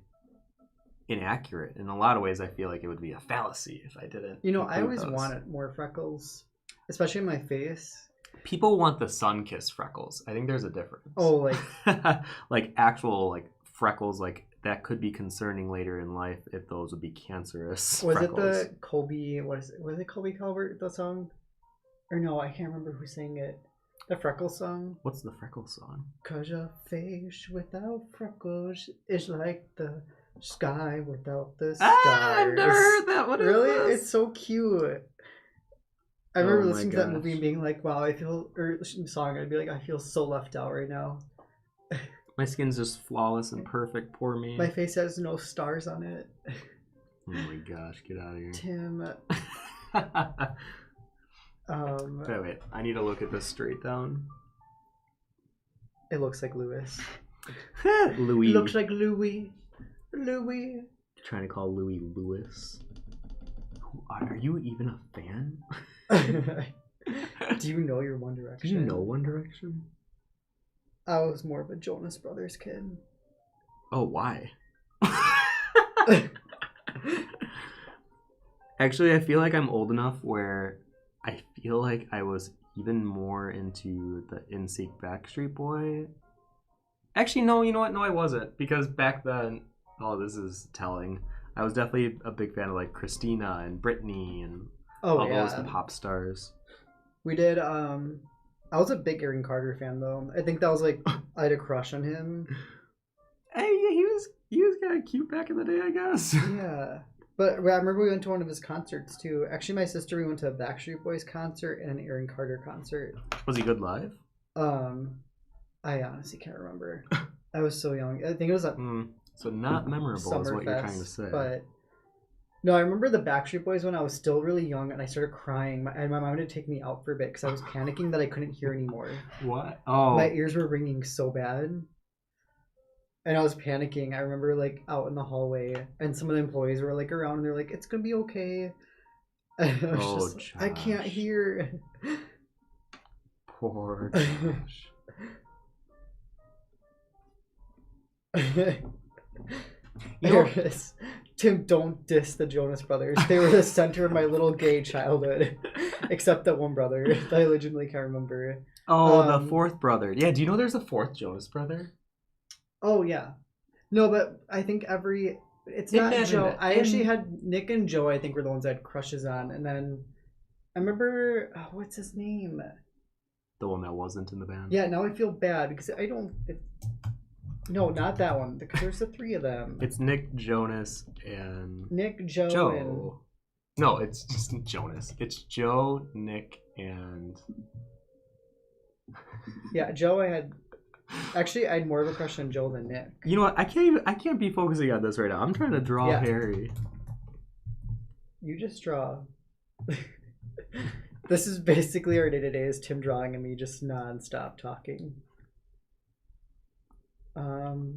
inaccurate in a lot of ways. I feel like it would be a fallacy if I didn't. You know, I include always those. wanted more freckles, especially in my face. People want the sun-kissed freckles. I think there's a difference. Oh, like like actual like freckles, like that could be concerning later in life if those would be cancerous. was freckles. it the Colby? What is it? Was it Colby Calvert, the song? Or no, I can't remember who sang it. The freckles song. What's the freckle song? 'Cause your face without freckles is like the sky without the stars. I've never heard that. What is Really? this? It's so cute. I remember Oh my listening to that gosh. movie and being like, wow, I feel, or listening to the song, I'd be like, I feel so left out right now. My skin's just flawless and perfect. Poor me. My face has no stars on it. Oh my gosh, get out of here. Tim, Wait, I need to look at this straight down. it looks like Louis. Louis. It looks like Louis. Louis. Trying to call Louis Lewis. Are you even a fan? Do you know your One Direction? Do you know One Direction? I was more of a Jonas Brothers kid. Oh, why? Actually, I feel like I'm old enough where I feel like I was even more into the NSYNC Backstreet Boy. Actually, no, you know what? No, I wasn't. Because back then, oh, this is telling. I was definitely a big fan of like Christina and Britney and all those the pop stars. We did. I was a big Aaron Carter fan though. I think that was like I had a crush on him. Hey, he was kind of cute back in the day, I guess. Yeah, but I remember we went to one of his concerts too. Actually, my sister, we went to a Backstreet Boys concert and an Aaron Carter concert. Was he good live? I honestly can't remember. I was so young. I think it was a so not memorable is what Summerfest, you're trying to say. But no, I remember the Backstreet Boys when I was still really young and I started crying. And my mom had to take me out for a bit because I was panicking that I couldn't hear anymore. What? Oh. My ears were ringing so bad. And I was panicking. I remember like out in the hallway and some of the employees were like around and they're like, it's going to be okay. And I was just, I can't hear. Poor Josh. Tim, don't diss the Jonas Brothers. They were the center of my little gay childhood. Except that one brother that I legitimately can't remember. Oh, the fourth brother. Yeah, do you know there's a fourth Jonas brother? Oh, yeah. No, but I think it's not Joe. I actually had Nick and Joe, I think, were the ones I had crushes on. And then I remember, what's his name? The one that wasn't in the band? Yeah, now I feel bad because I don't... No, not that one. Because there's the three of them. It's Nick, Jonas, and... Nick, Joe, and... No, it's just Jonas. It's Joe, Nick, and... Yeah, Joe I had... Actually, I had more of a crush on Joe than Nick. You know what? I can't be focusing on this right now. I'm trying to draw Harry. You just draw. This is basically our day-to-day is Tim drawing and me just non-stop talking.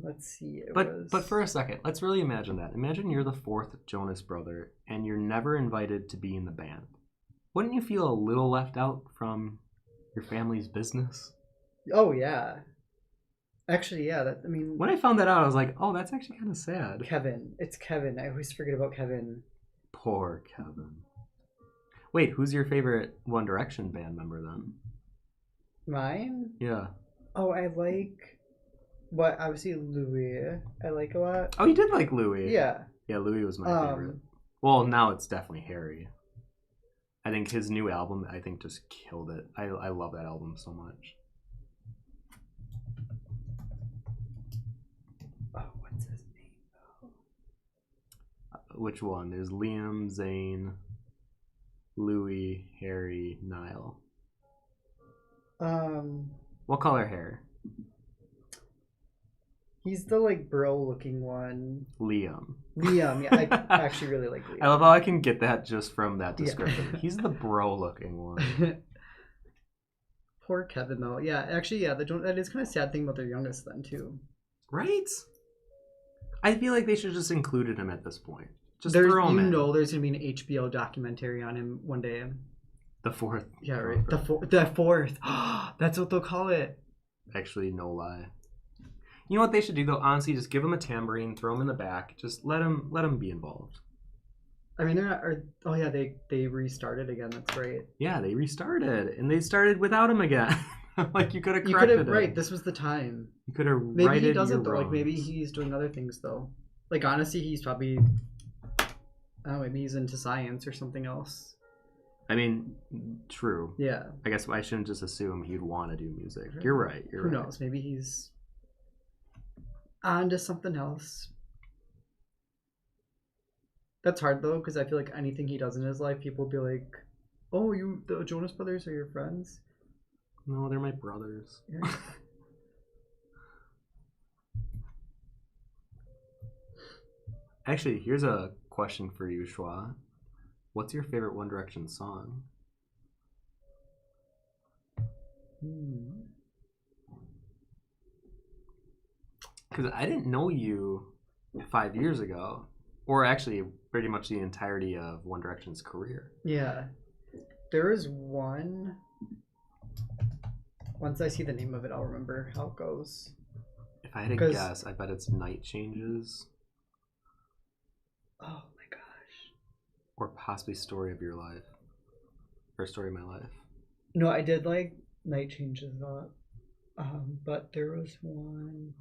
Let's see. But for a second, let's really imagine that. Imagine you're the fourth Jonas brother and you're never invited to be in the band. Wouldn't you feel a little left out from your family's business? Oh yeah. Actually, yeah. When I found that out, I was like, oh, that's actually kind of sad. Kevin. It's Kevin. I always forget about Kevin. Poor Kevin. Wait, who's your favorite One Direction band member then? Mine? Yeah. Oh, I like... But obviously Louis, I like a lot. Oh, you did like Louis. Yeah. Yeah, Louis was my favorite. Well, now it's definitely Harry. I think his new album, just killed it. I love that album so much. Oh, what's his name though? Which one? There's Liam, Zayn, Louis, Harry, Niall. What color hair? He's the like bro looking one. Liam, yeah, I actually really like Liam. I love how I can get that just from that description. Yeah. He's the bro looking one. Poor Kevin though. Yeah, actually, yeah, that is kind of sad thing about their youngest then too. Right? I feel like they should have just included him at this point. Just throw him in. There's gonna be an HBO documentary on him one day. The fourth. Yeah, right. The fourth. That's what they'll call it. Actually, no lie. You know what they should do though? Honestly, just give him a tambourine, throw him in the back, just let him be involved. I mean, they're not. Oh yeah, they restarted again. That's right. Yeah, they restarted, and they started without him again. Like you could have corrected it. Right. This was the time. You could have. Maybe he doesn't though. Like maybe he's doing other things though. Like honestly, he's probably. I don't know. Maybe he's into science or something else. I mean, true. Yeah. I guess I shouldn't just assume he'd want to do music. You're right. Who knows? Maybe he's on to something else. That's hard though, because I feel like anything he does in his life, people will be like, "Oh, the Jonas Brothers are your friends?" No, they're my brothers. Yeah. Actually, here's a question for you, Schwa. What's your favorite One Direction song? Because I didn't know you 5 years ago. or actually pretty much the entirety of One Direction's career. Yeah. There is one. Once I see the name of it, I'll remember how it goes. If I had to guess, I bet it's Night Changes. Oh my gosh. Or possibly Story of Your Life. Or Story of My Life. No, I did like Night Changes a lot. But there was one.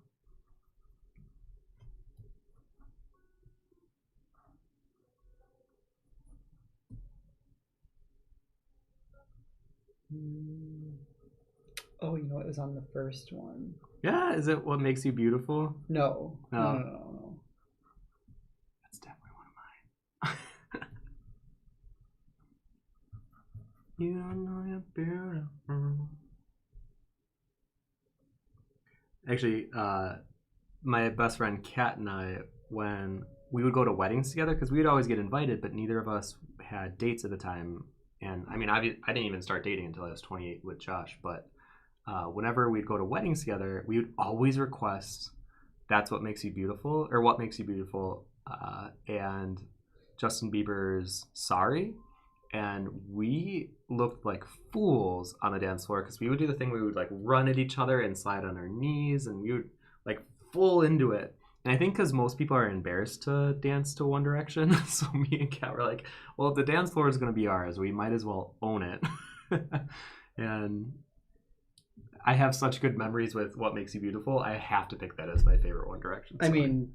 Oh, you know, it was on the first one. Yeah, is it What Makes You Beautiful? No. No. No. That's definitely one of mine. You don't know you're beautiful. Actually, my best friend Kat and I, when we would go to weddings together, because we would always get invited, but neither of us had dates at the time. And I mean, I didn't even start dating until I was 28 with Josh, but whenever we'd go to weddings together, we would always request That's What Makes You Beautiful, or What Makes You Beautiful, and Justin Bieber's Sorry. And we looked like fools on the dance floor because we would do the thing where we would like run at each other and slide on our knees, and we would like full into it. And I think because most people are embarrassed to dance to One Direction, so me and Kat were like, well, if the dance floor is going to be ours, we might as well own it. And I have such good memories with What Makes You Beautiful. I have to pick that as my favorite One Direction song. I mean,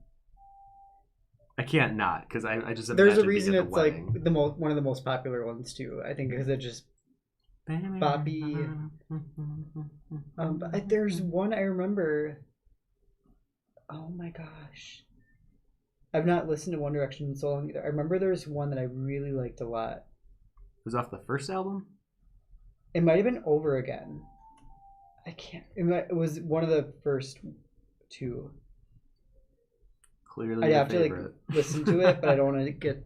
I can't not, because I just there's a reason it's like one of the most popular ones too. I think because it just boppy. But there's one I remember. Oh my gosh, I've not listened to One Direction in so long either. I remember there's one that I really liked a lot. It was off the first album. It might have been Over Again. I can't. It was one of the first two. Clearly, I'd have favorite. to like listen to it, but I don't want to get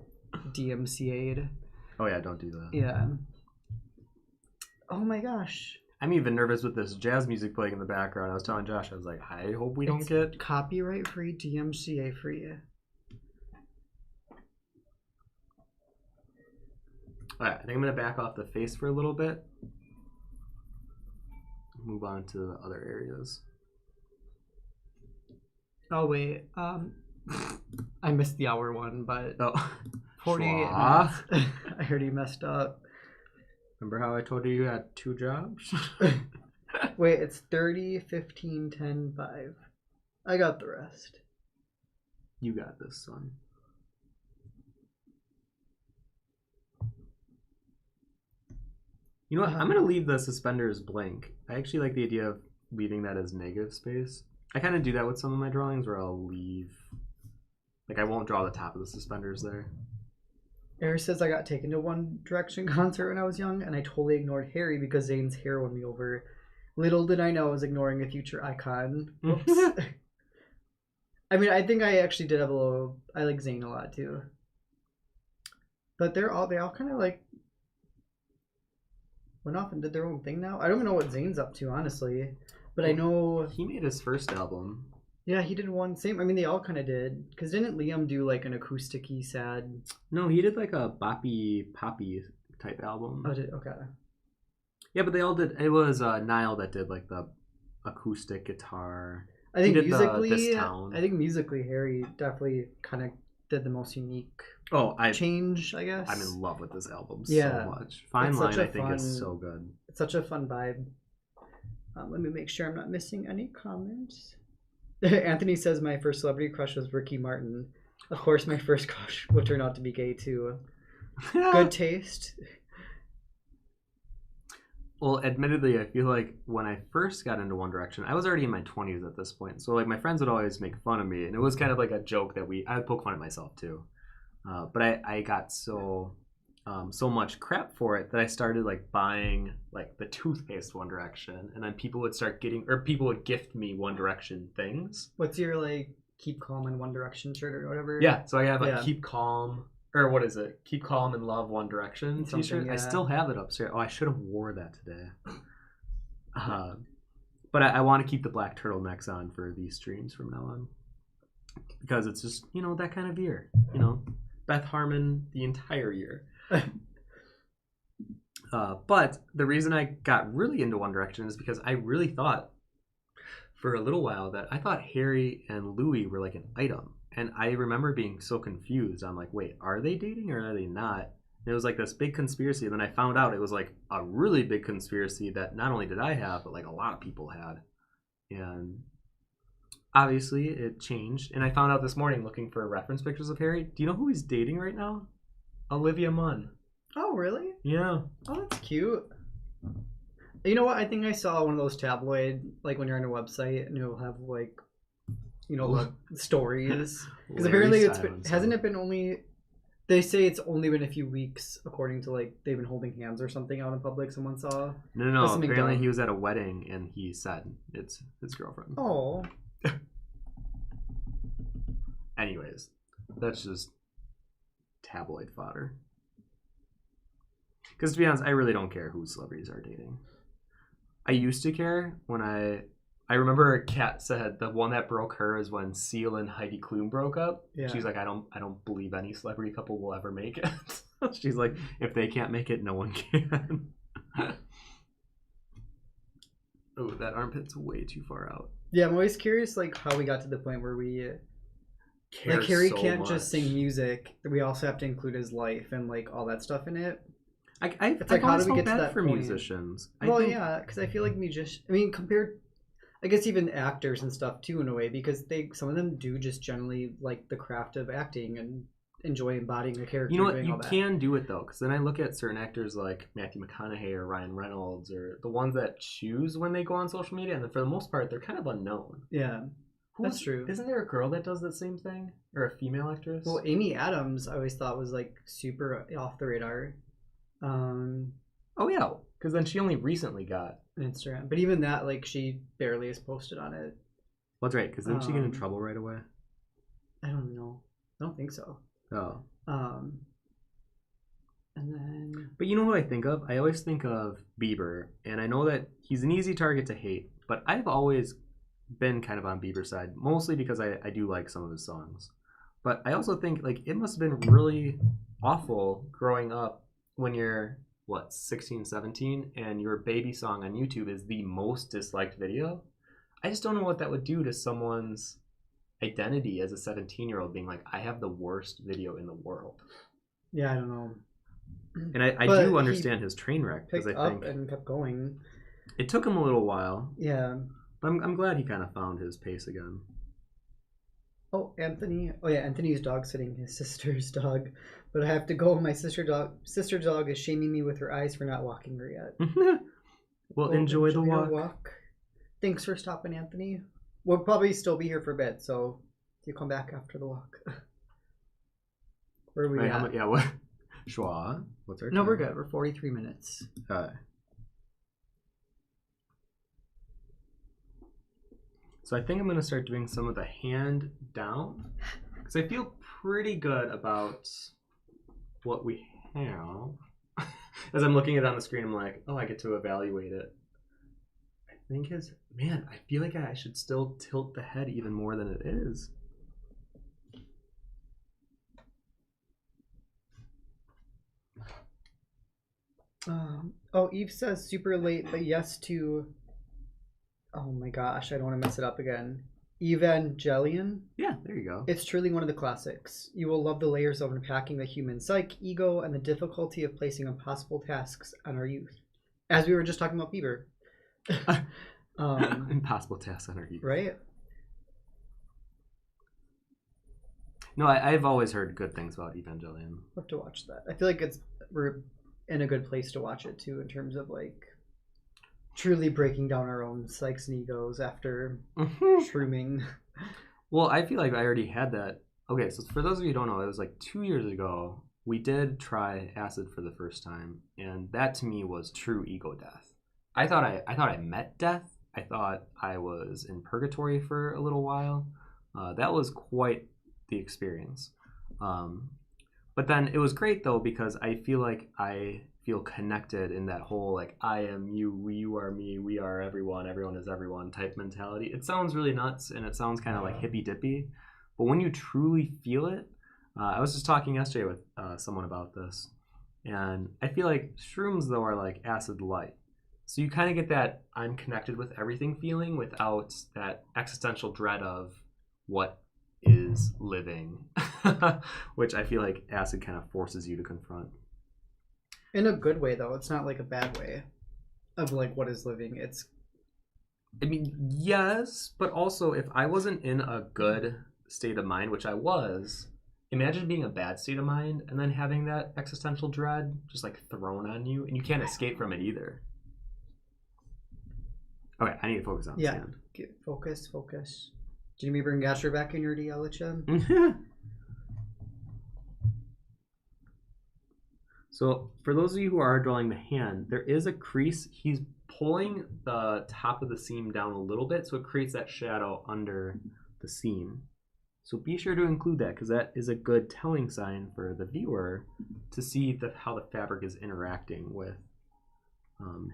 DMCA'd. Oh yeah, don't do that. Yeah. Oh my gosh. I'm even nervous with this jazz music playing in the background. I was telling Josh, I was like, I hope we don't get copyright free, DMCA free. Alright, I think I'm gonna back off the face for a little bit. Move on to the other areas. Oh wait, I missed the hour one, but 48 minutes. I already messed up. Remember how I told you had 2 jobs? Wait, it's 30, 15, 10, 5. I got the rest. You got this, son. You know what? I'm going to leave the suspenders blank. I actually like the idea of leaving that as negative space. I kind of do that with some of my drawings where I'll leave... Like, I won't draw the top of the suspenders there. Eric says I got taken to One Direction concert when I was young, and I totally ignored Harry because Zayn's hair won me over. Little did I know I was ignoring a future icon. Whoops. I mean, I think I actually did have a little... I like Zayn a lot, too. But they all kind of, like... went off and did their own thing now. I don't even know what Zayn's up to, honestly. But I know... He made his first album. Yeah, he did one. Same. I mean, they all kind of did. Because didn't Liam do, like, an acoustic-y, sad... No, he did, like, a boppy, poppy type album. Oh, did... Okay. Yeah, but they all did... It was Niall that did, like, the acoustic guitar. I think musically, Harry definitely kind of did the most unique change, I guess. I'm in love with this album so much. Fine Line, I think, is so good. It's such a fun vibe. Let me make sure I'm not missing any comments. Anthony says my first celebrity crush was Ricky Martin. Of course, my first crush will turn out to be gay, too. Good taste. Well, admittedly, I feel like when I first got into One Direction, I was already in my 20s at this point. So, like, my friends would always make fun of me. And it was kind of like a joke that I would poke fun at myself, too. But I got so much crap for it that I started, like, buying, like, the toothpaste One Direction. And then people would gift me One Direction things. What's your, like, Keep Calm in One Direction shirt or whatever? Yeah, so I have, like, Keep Calm... Or what is it? Keep Calm and Love One Direction t-shirt. Yeah. I still have it upstairs. Oh, I should have wore that today. But I want to keep the black turtlenecks on for these streams from now on. because it's just, that kind of year. Beth Harmon the entire year. But the reason I got really into One Direction is because I really thought for a little while that I thought Harry and Louis were like an item. And I remember being so confused. I'm like, wait, are they dating or are they not? And it was like this big conspiracy. And then I found out it was like a really big conspiracy that not only did I have, but like a lot of people had. And obviously it changed. And I found out this morning looking for reference pictures of Harry. Do you know who he's dating right now? Olivia Munn. Oh, really? Yeah. Oh, that's cute. You know what? I think I saw one of those tabloid, like when you're on a website and it'll have like, the stories. Because apparently hasn't it been only, they say it's only been a few weeks according to like, they've been holding hands or something out in public. Someone saw. No. Apparently he was at a wedding and he said it's his girlfriend. Oh. Anyways, that's just tabloid fodder. Because to be honest, I really don't care who celebrities are dating. I used to care when I remember Kat said the one that broke her is when Seal and Heidi Klum broke up. Yeah. She's like, I don't believe any celebrity couple will ever make it. She's like, if they can't make it, no one can. Oh, that armpit's way too far out. Yeah, I'm always curious like how we got to the point where we like Harry so can't just sing music. We also have to include his life and like all that stuff in it. It's like, how do we get to that for point? Musicians? Yeah, because I feel like compared, I guess even actors and stuff too in a way, because some of them do just generally like the craft of acting and enjoy embodying a character. You know what? You can do it though, because then I look at certain actors like Matthew McConaughey or Ryan Reynolds or the ones that choose when they go on social media, and for the most part, they're kind of unknown. Yeah, that's true. Isn't there a girl that does the same thing, or a female actress? Well, Amy Adams, I always thought was like super off the radar. Oh yeah, because then she only recently got Instagram, but even that, like, she barely is posted on it. Well, that's right, because didn't she get in trouble right away? I don't know. I don't think so. Oh. And then. But you know who I think of? I always think of Bieber, and I know that he's an easy target to hate, but I've always been kind of on Bieber's side, mostly because I do like some of his songs. But I also think like it must have been really awful growing up when you're 16, 17 and your baby song on YouTube is the most disliked video. I just don't know what that would do to someone's identity as a 17-year-old being like, I have the worst video in the world. Yeah, I don't know. And I do understand his train wreck because I think and kept going. It took him a little while. Yeah. But I'm glad he kind of found his pace again. Oh, Anthony. Oh, yeah, Anthony's dog sitting his sister's dog. But I have to go. My sister's dog is shaming me with her eyes for not walking her yet. Well, enjoy the walk. Thanks for stopping, Anthony. We'll probably still be here for a bit, so you come back after the walk. Where are we at? Yeah, what? Schwa? What's our time? No, we're good. We're 43 minutes. So I think I'm going to start doing some of the hand down because I feel pretty good about what we have. As I'm looking at it on the screen, I'm like, oh, I get to evaluate it. I think I feel like I should still tilt the head even more than it is. Eve says super late, but yes to. Oh my gosh, I don't want to mess it up again. Evangelion? Yeah, there you go. It's truly one of the classics. You will love the layers of unpacking the human psyche, ego, and the difficulty of placing impossible tasks on our youth. As we were just talking about Bieber. Impossible tasks on our youth. Right? No, I've always heard good things about Evangelion. I'll have to watch that. I feel like we're in a good place to watch it too in terms of like truly breaking down our own psyches and egos after shrooming. Well, I feel like I already had that. Okay, so for those of you who don't know, it was like 2 years ago. We did try acid for the first time, and that to me was true ego death. I thought I met death. I thought I was in purgatory for a little while. That was quite the experience. But then it was great though because I feel like I feel connected in that whole like I am you, you are me, we are everyone is everyone type mentality. It sounds really nuts and it sounds kind of like hippy dippy, But when you truly feel it, I was just talking yesterday with someone about this, and I feel like shrooms though are like acid light. So you kind of get that I'm connected with everything feeling without that existential dread of what is living, which I feel like acid kind of forces you to confront. In a good way, though. It's not like a bad way of like what is living. It's, I mean, yes, but also if I wasn't in a good state of mind, which I was, imagine being a bad state of mind and then having that existential dread just like thrown on you, and you can't escape from it either. Okay, I need to focus on the sand. Focus. Do you need me to bring Gasher back in your DLHM? So for those of you who are drawing the hand, there is a crease. He's pulling the top of the seam down a little bit, so it creates that shadow under the seam. So be sure to include that, because that is a good telling sign for the viewer to see how the fabric is interacting with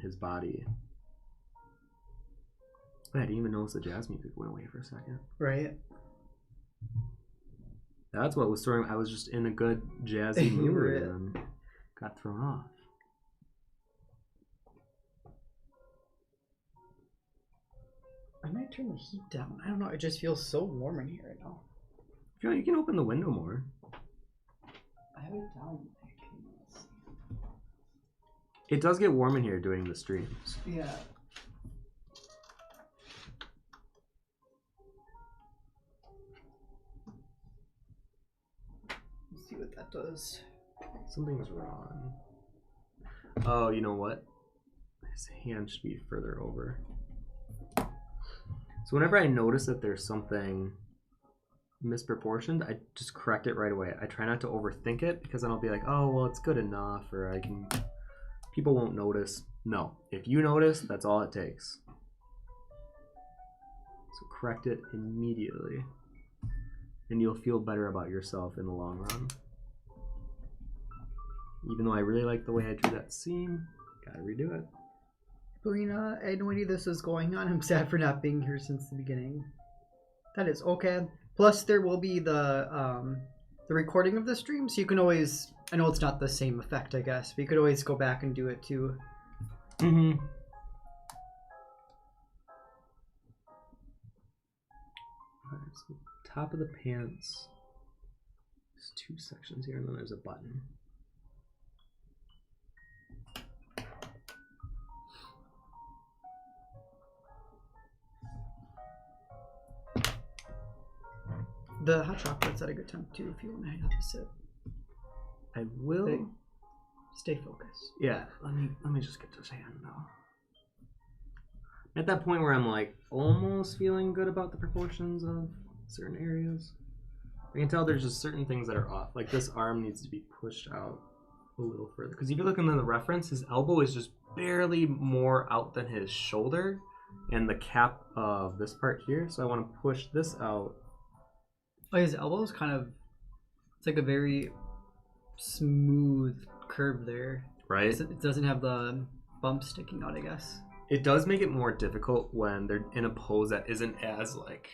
his body. I didn't even notice the jazz music went away for a second. Right. That's what was throwing. I was just in a good jazzy mood and then got thrown off. I might turn the heat down. I don't know. It just feels so warm in here right now. You can open the window more. I have it down. It does get warm in here doing the streams. Yeah. Let's see what that does. Something's wrong. Oh, you know what? His hand should be further over. So whenever I notice that there's something misproportioned, I just correct it right away. I try not to overthink it, because then I'll be like, oh, well, it's good enough, or people won't notice. No, if you notice, that's all it takes. So correct it immediately, and you'll feel better about yourself in the long run. Even though I really like the way I drew that seam, gotta redo it. Polina, I had no idea this was going on. I'm sad for not being here since the beginning. That is okay. Plus, there will be the recording of the stream, so you can always. I know it's not the same effect, I guess, but you could always go back and do it too. Mm-hmm. Alright, so top of the pants. There's two sections here, and then there's a button. The hot chocolate's at a good time too if you want to hang out to sit. I will stay focused. Yeah, let me just get this hand though. At that point where I'm like almost feeling good about the proportions of certain areas. I can tell there's just certain things that are off. Like this arm needs to be pushed out a little further. Because if you're looking at the reference, his elbow is just barely more out than his shoulder and the cap of this part here. So I want to push this out. Oh, his elbow is kind of, it's like a very smooth curve there. Right? It doesn't have the bump sticking out, I guess. It does make it more difficult when they're in a pose that isn't as like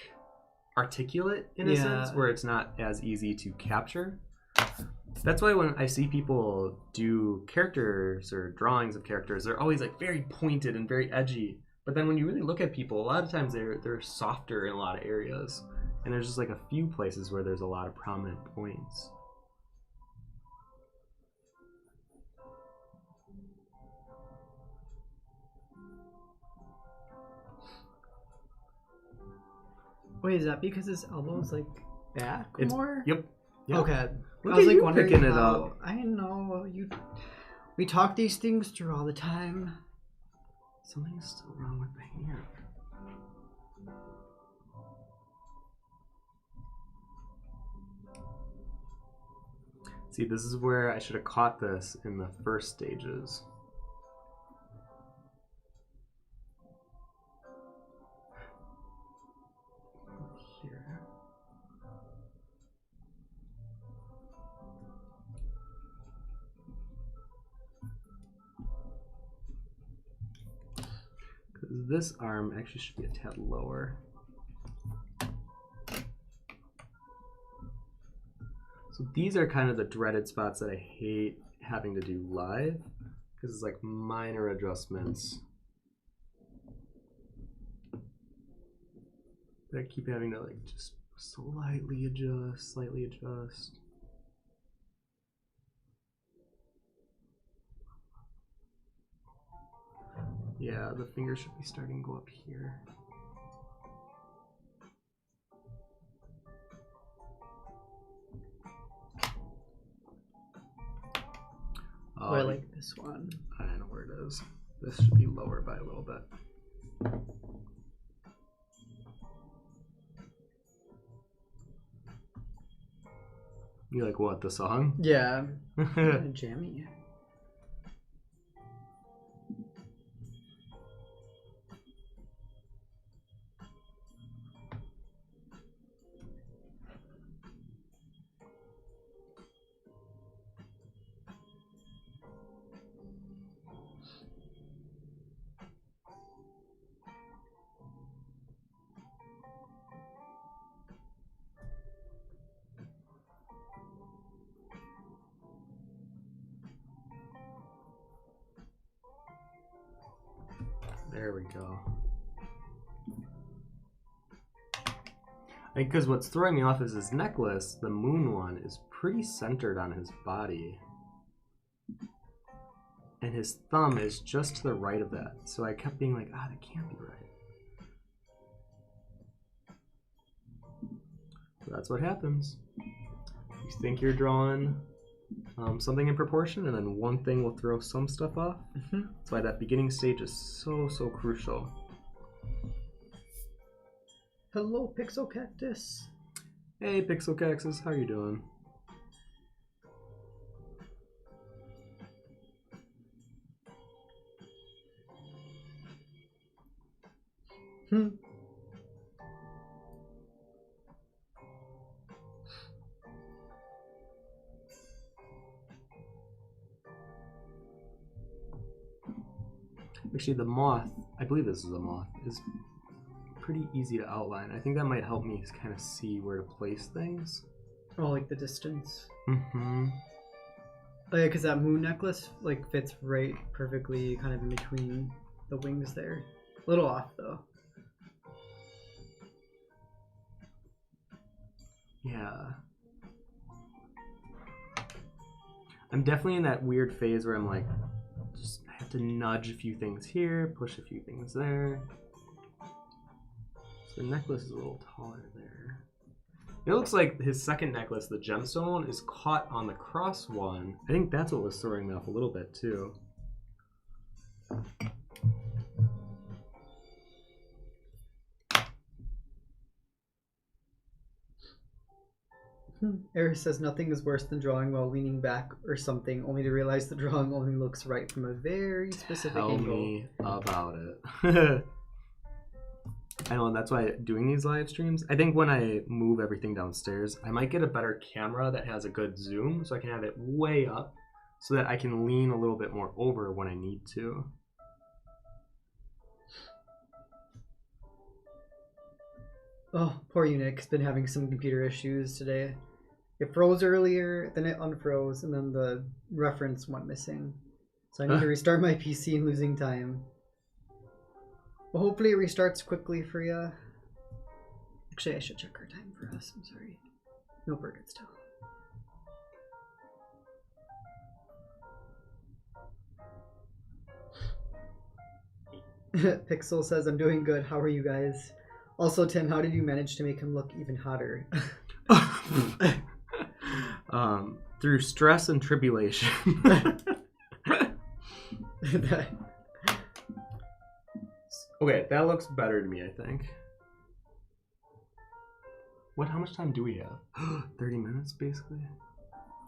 articulate in a sense, where it's not as easy to capture. That's why when I see people do characters or drawings of characters, they're always like very pointed and very edgy. But then when you really look at people, a lot of times they're softer in a lot of areas. And there's just like a few places where there's a lot of prominent points. Wait, is that because his elbow is like back more? Yep. Okay. Look I was at like you wondering picking it how, up. I know we talk these things through all the time. Something's still wrong with the hand. See, this is where I should have caught this in the first stages. Here. Because this arm actually should be a tad lower. So these are kind of the dreaded spots that I hate having to do live, because it's like minor adjustments that I keep having to like just slightly adjust. Yeah, the finger should be starting to go up here. Oh, I like this one. I don't know where it is. This should be lower by a little bit. You like what, the song? Yeah. Kind of jammy. There we go. I think because what's throwing me off is his necklace, the moon one, is pretty centered on his body. And his thumb is just to the right of that. So I kept being like, that can't be right. So that's what happens. You think you're drawing something in proportion, and then one thing will throw some stuff off. That's why that beginning stage is so crucial. Hello, Pixel Cactus. Hey, Pixel Cactus, how you doing? Actually, the moth, I believe this is a moth, is pretty easy to outline. I think that might help me kind of see where to place things. Oh, like the distance. Mm-hmm. Oh yeah, because that moon necklace like fits right perfectly kind of in between the wings there. A little off though. Yeah. I'm definitely in that weird phase where I'm like, just I have to nudge a few things here, push a few things there. So the necklace is a little taller there. It looks like his second necklace, the gemstone one, is caught on the cross one. I think that's what was throwing me off a little bit too. Eris says nothing is worse than drawing while leaning back or something, only to realize the drawing only looks right from a very specific angle. Tell me about it. I know, and that's why doing these live streams, I think when I move everything downstairs, I might get a better camera that has a good zoom, so I can have it way up, so that I can lean a little bit more over when I need to. Oh, poor Unique's been having some computer issues today. It froze earlier, then it unfroze, and then the reference went missing. So I need to restart my PC and losing time. Well, hopefully it restarts quickly for you. Actually, I should check our time for us. I'm sorry. No, we're good still. Pixel says, I'm doing good. How are you guys? Also, Tim, how did you manage to make him look even hotter? Through stress and tribulation. Okay, that looks better to me, I think. How much time do we have? 30 minutes, basically?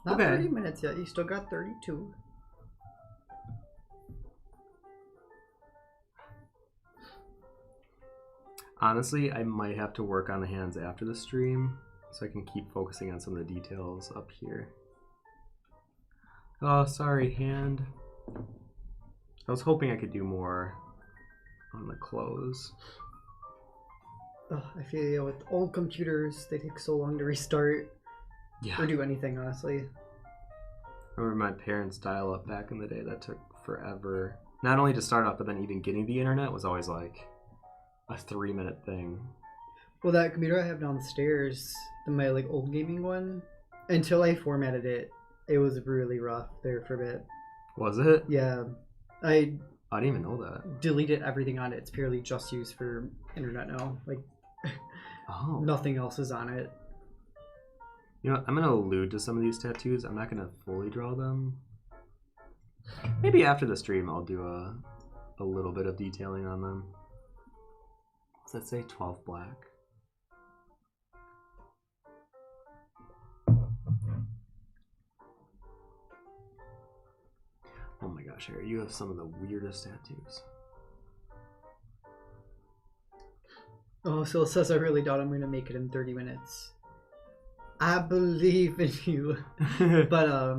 Not 30 minutes yet. You still got 32. Honestly, I might have to work on the hands after the stream, so I can keep focusing on some of the details up here. Oh, sorry, hand. I was hoping I could do more on the clothes. Oh, I feel with old computers, they take so long to restart. Yeah. or do anything, honestly. I remember my parents' dial-up back in the day. That took forever. Not only to start off, but then even getting the internet was always like a 3-minute thing. Well, that computer I have downstairs, my like old gaming one, until I formatted it, it was really rough there for a bit. Was it? Yeah, I didn't even know that. deleted everything on it. It's purely just used for internet now. Like, Oh. nothing else is on it. You know, I'm gonna allude to some of these tattoos. I'm not gonna fully draw them. Maybe after the stream, I'll do a little bit of detailing on them. Does that say 12 black? Oh my gosh, Harry, you have some of the weirdest tattoos. Oh, so it says I really doubt I'm going to make it in 30 minutes. I believe in you. But, I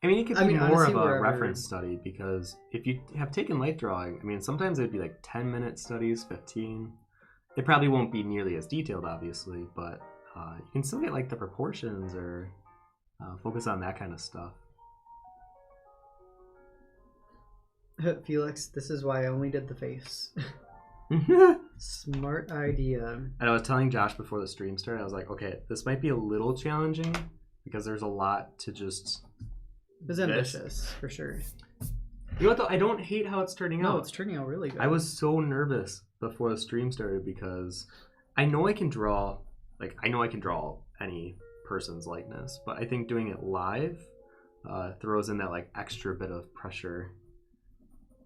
mean, it could be more honestly, of a wherever... reference study, because if you have taken life drawing, I mean, sometimes it'd be like 10-minute studies, 15. It probably won't be nearly as detailed, obviously, but you can still get like the proportions or focus on that kind of stuff. Felix, this is why I only did the face. Smart idea. And I was telling Josh before the stream started, I was like, okay, this might be a little challenging because there's a lot to just... It was ambitious, for sure. You know what, though? I don't hate how it's turning out. No, it's turning out really good. I was so nervous before the stream started because I know I can draw, any person's likeness, but I think doing it live throws in that like extra bit of pressure.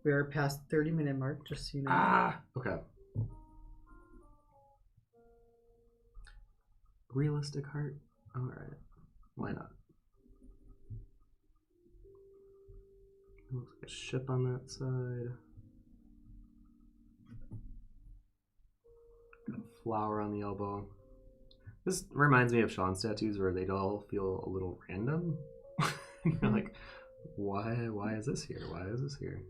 We are past the 30-minute mark, just so you know. Okay. Realistic heart? Alright. Why not? Looks like a ship on that side. Got a flower on the elbow. This reminds me of Sean's tattoos where they all feel a little random. You're like, why is this here? Why is this here?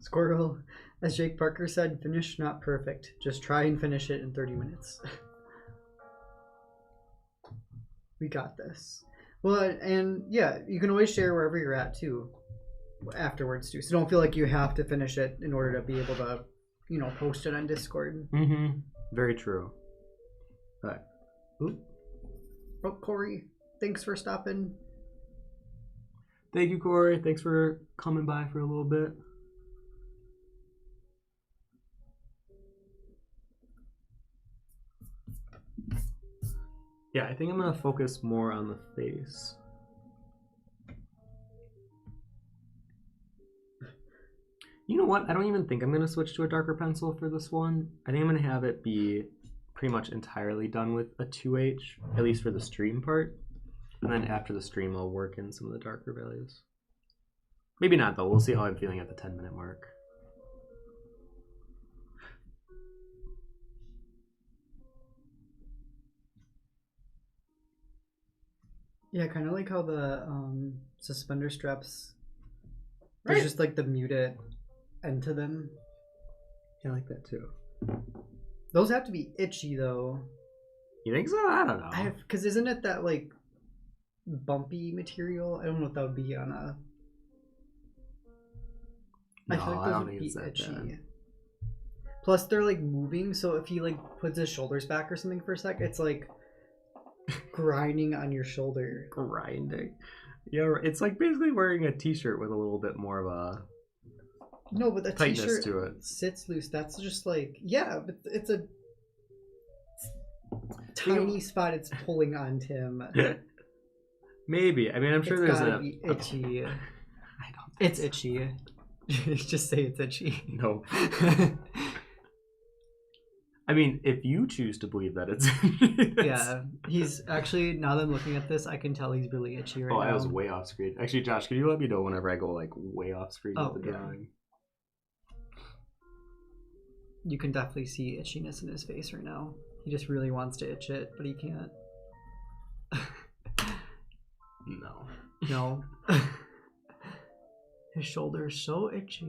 Squirrel, as Jake Parker said, finish not perfect. Just try and finish it in 30 minutes. We got this. Well, and yeah, you can always share wherever you're at too afterwards too. So don't feel like you have to finish it in order to be able to, you know, post it on Discord. Mm-hmm. Very true. All right. Oop. Oh, Corey, thanks for stopping. Thank you, Corey. Thanks for coming by for a little bit. Yeah, I think I'm gonna focus more on the face. You know what? I don't even think I'm gonna switch to a darker pencil for this one. I think I'm gonna have it be pretty much entirely done with a 2H, at least for the stream part. And then after the stream, I'll work in some of the darker values. Maybe not though. We'll see how I'm feeling at the 10-minute mark. Yeah, kind of like how the suspender straps, there's just like the muted end to them. Yeah, I like that too. Those have to be itchy though. You think so? I don't know. Because isn't it that like bumpy material? I don't know if that would be on a... No, I feel like I those don't would think be it's that itchy. bad. Plus they're like moving, so if he like puts his shoulders back or something for a sec, it's like grinding on your shoulder. Grinding. Yeah, it's like basically wearing a t-shirt with a little bit more of a No, but the tightness t-shirt to it. sits loose. That's just like, yeah, but it's a tiny spot it's pulling on him. Maybe. I mean, I'm sure It's there's gotta be itchy. I don't think It's so. itchy. Just say it's itchy. No. I mean, if you choose to believe that it's... Yeah, he's actually, now that I'm looking at this, I can tell he's really itchy right now. Oh, I was way off screen. Actually, Josh, can you let me know whenever I go like way off screen with the yeah. drawing? You can definitely see itchiness in his face right now. He just really wants to itch it, but he can't. No. No. His shoulder's so itchy.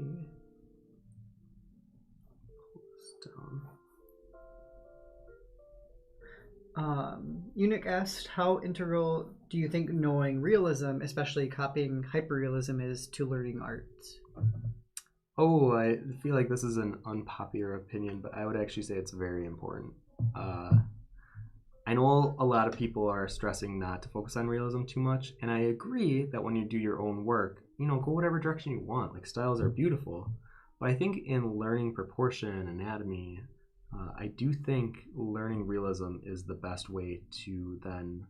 Down. Eunuch asked, how integral do you think knowing realism, especially copying hyperrealism, is to learning art? Oh, I feel like this is an unpopular opinion, but I would actually say it's very important. I know a lot of people are stressing not to focus on realism too much, and I agree that when you do your own work, go whatever direction you want. Like, styles are beautiful, but I think in learning proportion and anatomy, I do think learning realism is the best way to then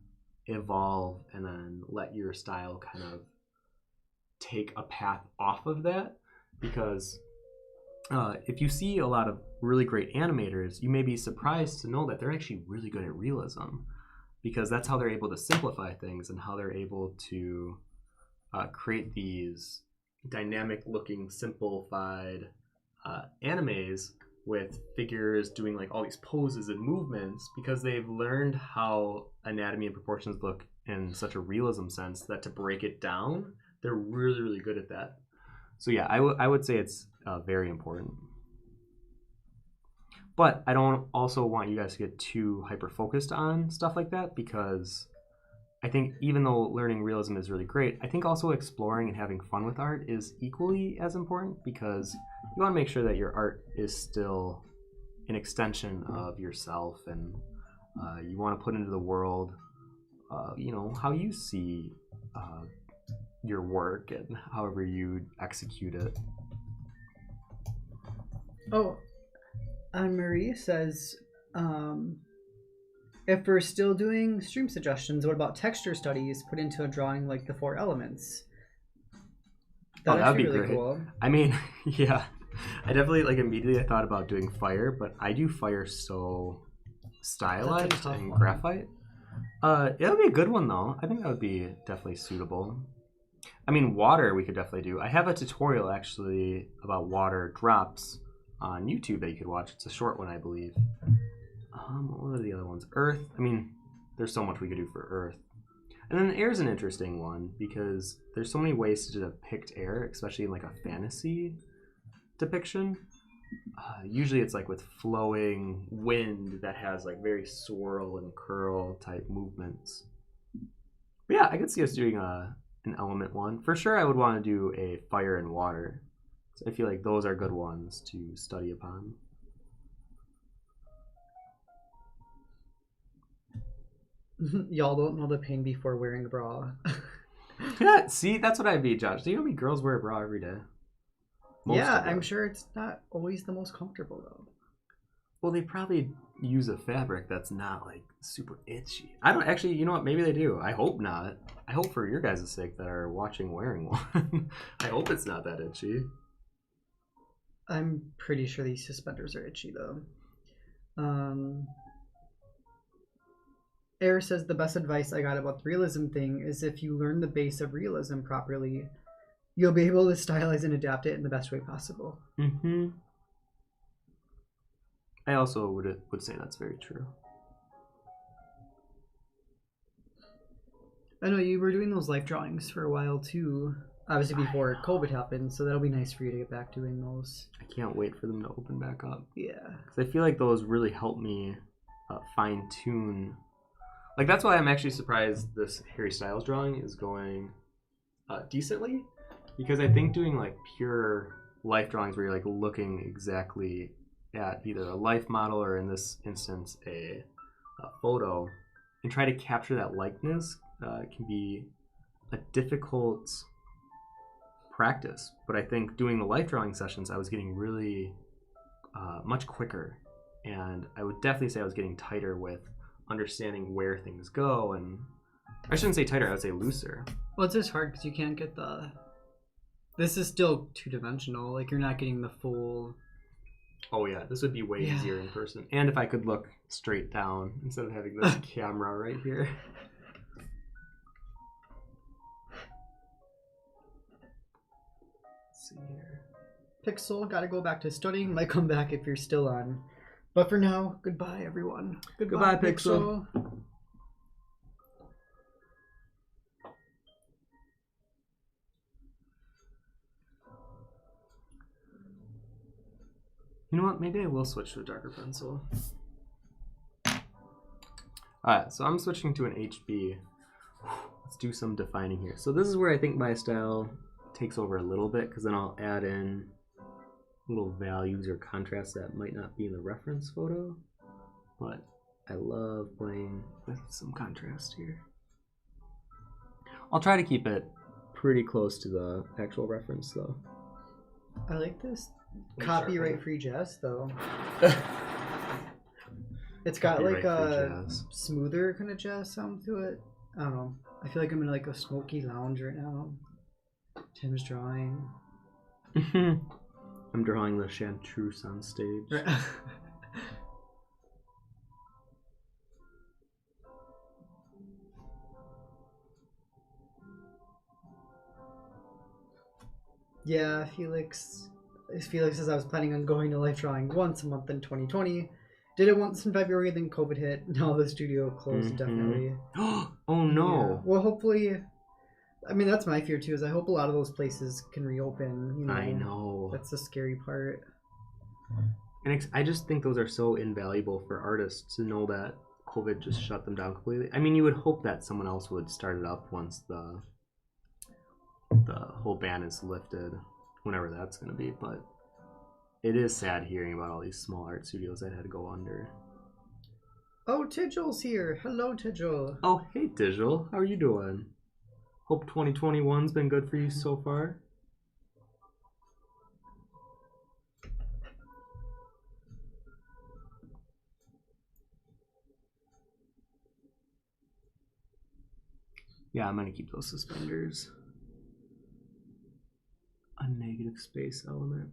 evolve and then let your style kind of take a path off of that. Because if you see a lot of really great animators, you may be surprised to know that they're actually really good at realism, because that's how they're able to simplify things and how they're able to create these dynamic looking simplified animes with figures doing like all these poses and movements, because they've learned how anatomy and proportions look in such a realism sense that to break it down, they're really, really good at that. So yeah, I would say it's very important. But I don't also want you guys to get too hyper-focused on stuff like that, because I think even though learning realism is really great, I think also exploring and having fun with art is equally as important, because you want to make sure that your art is still an extension of yourself, and you want to put into the world, how you see your work and however you execute it. Oh, Anne-Marie says, if we're still doing stream suggestions, what about texture studies put into a drawing like the 4 elements? That'd be really great. Cool. I mean, yeah, I definitely immediately I thought about doing fire, but I do fire so stylized and graphite. It would be a good one though. I think that would be definitely suitable. I mean, water we could definitely do. I have a tutorial actually about water drops on YouTube that you could watch. It's a short one, I believe. What are the other ones? Earth. I mean, there's so much we could do for Earth. And then air is an interesting one, because there's so many ways to depict air, especially in like a fantasy depiction. Usually it's like with flowing wind that has like very swirl and curl type movements. But yeah, I could see us doing an element one. For sure I would want to do a fire and water. So I feel like those are good ones to study upon. Y'all don't know the pain before wearing a bra. Yeah, see, that's what I'd be, Josh. Do you know how many girls wear a bra every day? Yeah, I'm sure it's not always the most comfortable though. Well, they probably use a fabric that's not like super itchy. I don't actually, you know what? Maybe they do. I hope not. I hope for your guys' sake that are watching wearing one. I hope it's not that itchy. I'm pretty sure these suspenders are itchy though. Air says the best advice I got about the realism thing is if you learn the base of realism properly, you'll be able to stylize and adapt it in the best way possible. Mm-hmm. I also would say that's very true. I know you were doing those life drawings for a while too, obviously before COVID happened, so that'll be nice for you to get back doing those. I can't wait for them to open back up. Yeah. Because I feel like those really help me fine-tune. Like, that's why I'm actually surprised this Harry Styles drawing is going decently, because I think doing like pure life drawings where you're like looking exactly at either a life model or in this instance a photo and try to capture that likeness can be a difficult practice. But I think doing the life drawing sessions, I was getting really much quicker, and I would definitely say I was getting tighter with understanding where things go. And I shouldn't say tighter, I would say looser. Well, it's just hard because you can't get this is still two-dimensional, like you're not getting the full. Oh yeah, this would be way easier in person. And if I could look straight down instead of having this camera right here. Let's see here. Pixel, gotta go back to studying. Might come back if you're still on. But for now, goodbye everyone. Goodbye, Pixel. You know what? Maybe I will switch to a darker pencil. Alright, so I'm switching to an HB. Let's do some defining here. So this is where I think my style takes over a little bit, because then I'll add in little values or contrasts that might not be in the reference photo. But I love playing with some contrast here. I'll try to keep it pretty close to the actual reference though. I like this copyright-free jazz though. It's got like a smoother kind of jazz sound to it. I don't know. I feel like I'm in like a smoky lounge right now. Tim's drawing. I'm drawing the Chartreuse on stage. Right. Yeah, Felix says I was planning on going to live drawing once a month in 2020. Did it once in February, then COVID hit. Now the studio closed indefinitely. Oh no. Yeah. Well, hopefully, I mean, that's my fear too, is I hope a lot of those places can reopen. You know, I know. That's the scary part. And I just think those are so invaluable for artists to know that COVID just shut them down completely. I mean, you would hope that someone else would start it up once the whole ban is lifted, whenever that's going to be, but it is sad hearing about all these small art studios that had to go under. Oh, Tigil's here. Hello, Tigil. Oh, hey, Tigil. How are you doing? Hope 2021's been good for you so far. Yeah, I'm going to keep those suspenders. A negative space element.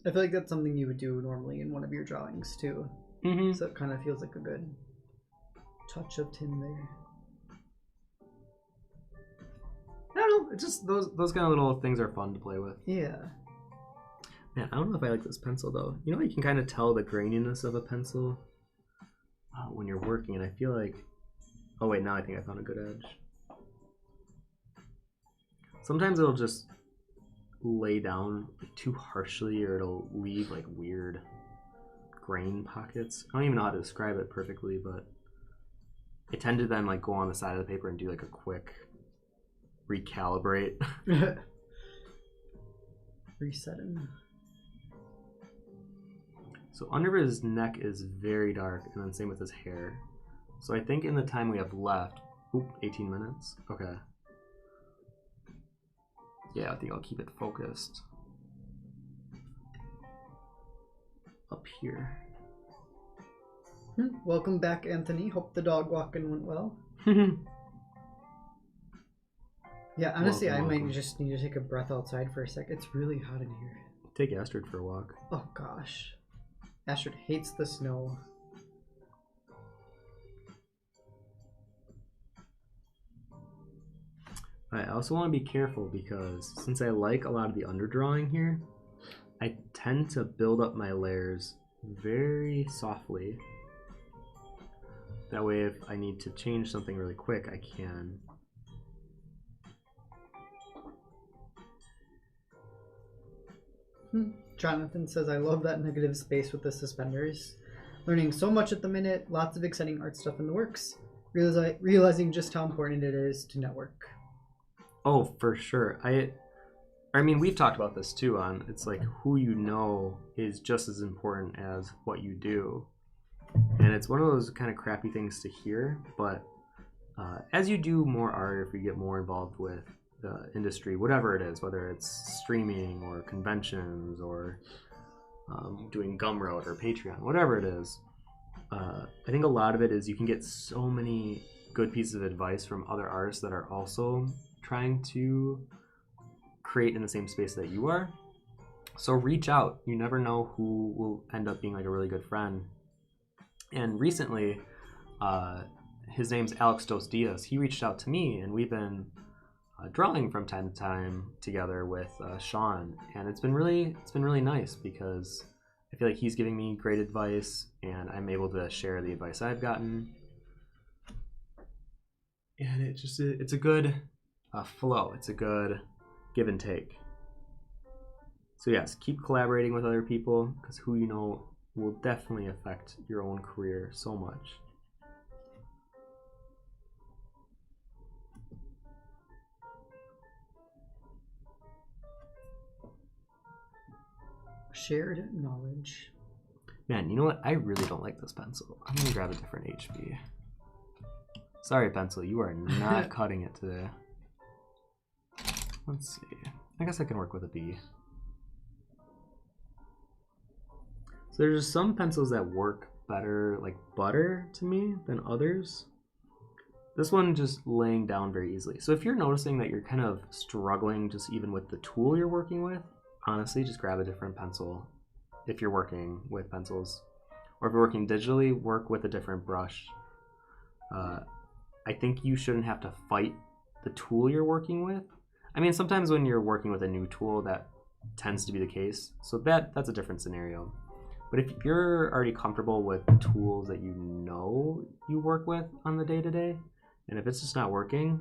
I feel like that's something you would do normally in one of your drawings too. Mm-hmm. So it kind of feels like a good touch of Tim there. I don't know. It's just those kind of little things are fun to play with. Yeah. Man, I don't know if I like this pencil though. You know, you can kind of tell the graininess of a pencil when you're working, and I feel like. Oh wait, now I think I found a good edge. Sometimes it'll just lay down too harshly, or it'll leave like weird grain pockets. I don't even know how to describe it perfectly, but I tend to then like go on the side of the paper and do like a quick recalibrate. Resetting. So under his neck is very dark, and then same with his hair. So I think in the time we have left, 18 minutes. Okay. Yeah, I think I'll keep it focused up here. Welcome back, Anthony. Hope the dog walking went well. Yeah, honestly, I might just need to take a breath outside for a sec. It's really hot in here. Take Astrid for a walk. Oh gosh. Astrid hates the snow. I also want to be careful because since I like a lot of the underdrawing here, I tend to build up my layers very softly. That way if I need to change something really quick, I can. Jonathan says, I love that negative space with the suspenders. Learning so much at the minute, lots of exciting art stuff in the works. Realizing just how important it is to network. Oh, for sure. I mean, we've talked about this too. It's like who you know is just as important as what you do, and it's one of those kind of crappy things to hear. But as you do more art, if you get more involved with the industry, whatever it is, whether it's streaming or conventions or doing Gumroad or Patreon, whatever it is, I think a lot of it is you can get so many good pieces of advice from other artists that are also trying to create in the same space that you are. So reach out. You never know who will end up being like a really good friend. And recently, his name's Alex Dos Diaz. He reached out to me, and we've been drawing from time to time together with Sean, and it's been really nice because I feel like he's giving me great advice, and I'm able to share the advice I've gotten. And it's a good flow. It's a good give and take. So yes, keep collaborating with other people, because who you know will definitely affect your own career so much. Shared knowledge. Man, you know what? I really don't like this pencil. I'm gonna grab a different HB. Sorry, pencil, you are not cutting it today. Let's see. I guess I can work with a B. So there's some pencils that work better, like butter to me, than others. This one just laying down very easily. So if you're noticing that you're kind of struggling just even with the tool you're working with, honestly, just grab a different pencil if you're working with pencils. Or if you're working digitally, work with a different brush. I think you shouldn't have to fight the tool you're working with. I mean, sometimes when you're working with a new tool, that tends to be the case. So that's a different scenario. But if you're already comfortable with the tools that you know you work with on the day-to-day, and if it's just not working,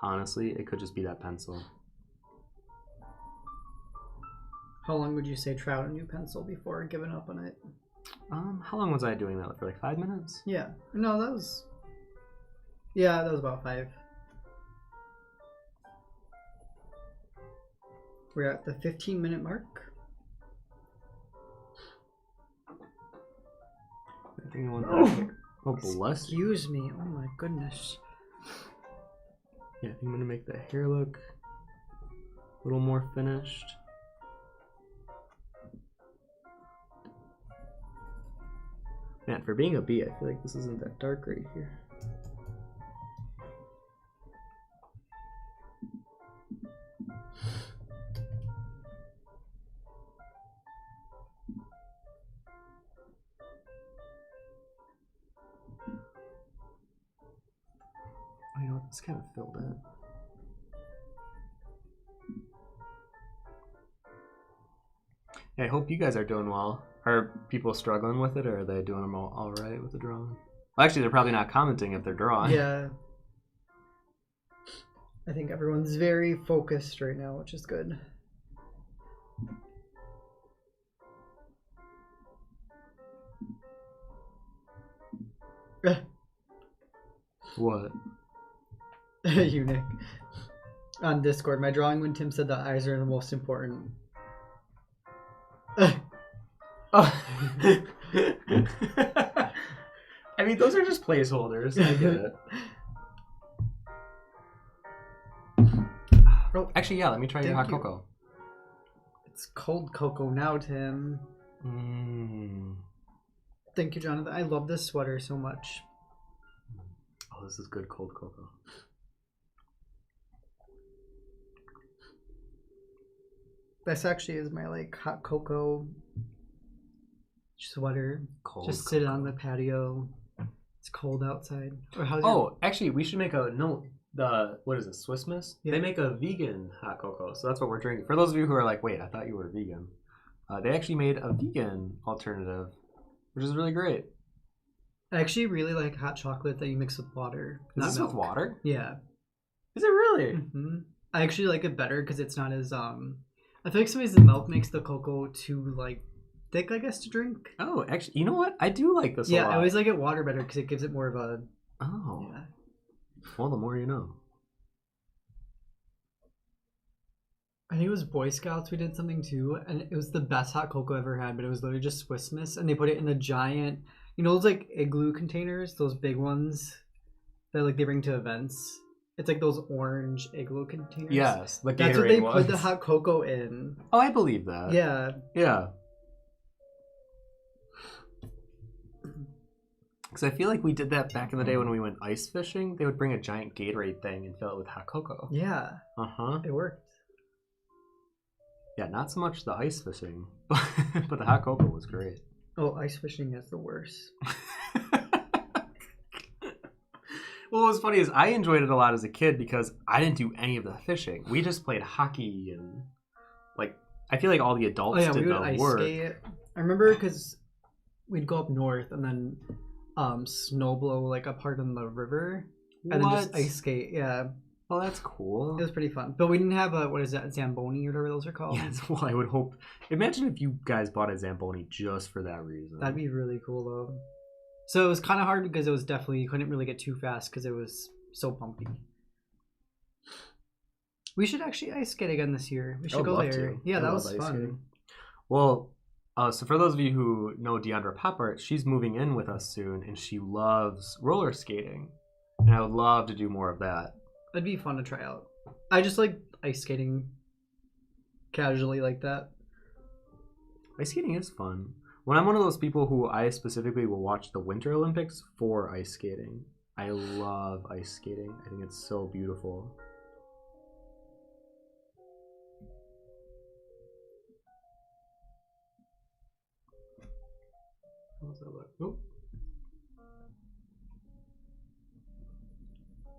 honestly, it could just be that pencil. How long would you say try out a new pencil before giving up on it? How long was I doing that for? Like 5 minutes? Yeah. No, that was... Yeah, that was about 5. We're at the 15-minute mark. I think I want that. Oh, bless you. Excuse me. Oh my goodness. Yeah, I think I'm gonna make the hair look a little more finished. Man, for being a B, I feel like this isn't that dark right here. Oh, you know what? This kind of filled in. Yeah, I hope you guys are doing well. Are people struggling with it, or are they doing them all right with the drawing? Well, actually, they're probably not commenting if they're drawing. Yeah. I think everyone's very focused right now, which is good. What? Eunuch. On Discord, my drawing when Tim said the eyes are the most important. Oh. I mean, those are just placeholders. I get it. Oh, actually, yeah, let me try your hot cocoa. It's cold cocoa now, Tim. Mm. Thank you, Jonathan. I love this sweater so much. Oh, this is good cold cocoa. This actually is my like hot cocoa sweater. Cold Just cocoa. sit on the patio. It's cold outside. Or how's actually, we should make a note. What is it, Swiss Miss? Yeah. They make a vegan hot cocoa, so that's what we're drinking. For those of you who are like, wait, I thought you were vegan. They actually made a vegan alternative, which is really great. I actually really like hot chocolate that you mix with water. Is this with water? Yeah. Is it really? Mm-hmm. I actually like it better because it's not as I feel like sometimes the milk makes the cocoa too like thick, I guess, to drink. Oh, actually, you know what? I do like this a lot. I always like it water better because it gives it more of a... Oh. Yeah. Well, the more you know. I think it was Boy Scouts we did something too, and it was the best hot cocoa I ever had, but it was literally just Swiss Miss, and they put it in the giant, you know those like igloo containers, those big ones that like they bring to events? It's like those orange igloo containers. Yes, the Gatorade That's what they ones. put the hot cocoa in. Oh, I believe that. Yeah. Yeah. Because I feel like we did that back in the day when we went ice fishing. They would bring a giant Gatorade thing and fill it with hot cocoa. Yeah. Uh-huh. It worked. Yeah, not so much the ice fishing, but the hot cocoa was great. Oh, ice fishing is the worst. Well, what's funny is I enjoyed it a lot as a kid because I didn't do any of the fishing. We just played hockey and, like, I feel like all the adults did we would the ice work. skate. I remember because we'd go up north and then snow blow like a part in the river and then just ice skate. Yeah. Oh, that's cool. It was pretty fun. But we didn't have a, what is that, Zamboni or whatever those are called? Yes, well, I would hope. Imagine if you guys bought a Zamboni just for that reason. That'd be really cool, though. So it was kind of hard because it was definitely, you couldn't really get too fast because it was so bumpy. We should actually ice skate again this year. We should go there. To. Yeah, I that was ice fun. skating. Well, so for those of you who know Deandra Poppart, she's moving in with us soon, and she loves roller skating. And I would love to do more of that. It'd be fun to try out. I just like ice skating casually like that. Ice skating is fun. When I'm one of those people who I specifically will watch the Winter Olympics for ice skating. I love ice skating. I think it's so beautiful. How's that look? Oh.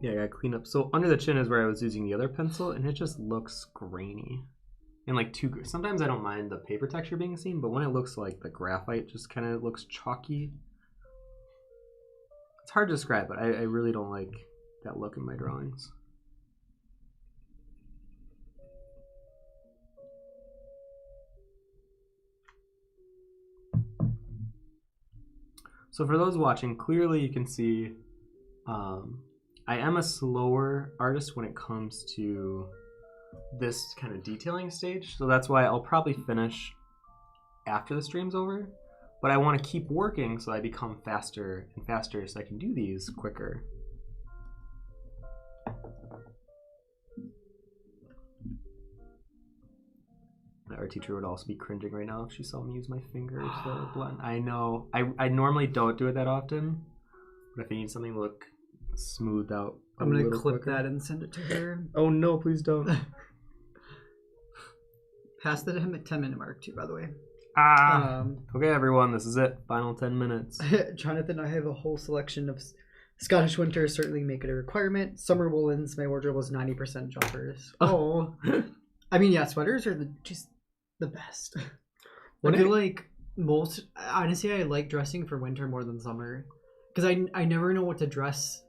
Yeah, I gotta clean up. So under the chin is where I was using the other pencil, and it just looks grainy. And like sometimes I don't mind the paper texture being seen, but when it looks like the graphite just kind of looks chalky, it's hard to describe, but I really don't like that look in my drawings. So for those watching, clearly you can see I am a slower artist when it comes to this kind of detailing stage, so that's why I'll probably finish after the stream's over, but I want to keep working so I become faster and faster so I can do these quicker. My art teacher would also be cringing right now if she saw me use my finger to blend. I know. I normally don't do it that often, but if I need something to look smoothed out I'm gonna clip that and send it to her. Oh no, please don't. Past the 10-minute mark too, by the way. Okay, everyone, this is it. Final 10 minutes. Jonathan, I have a whole selection of Scottish winters. Certainly make it a requirement. Summer woolens. My wardrobe was 90% jumpers. Oh, I mean, yeah, sweaters are just the best. I feel like most. Honestly, I like dressing for winter more than summer because I never know what to dress.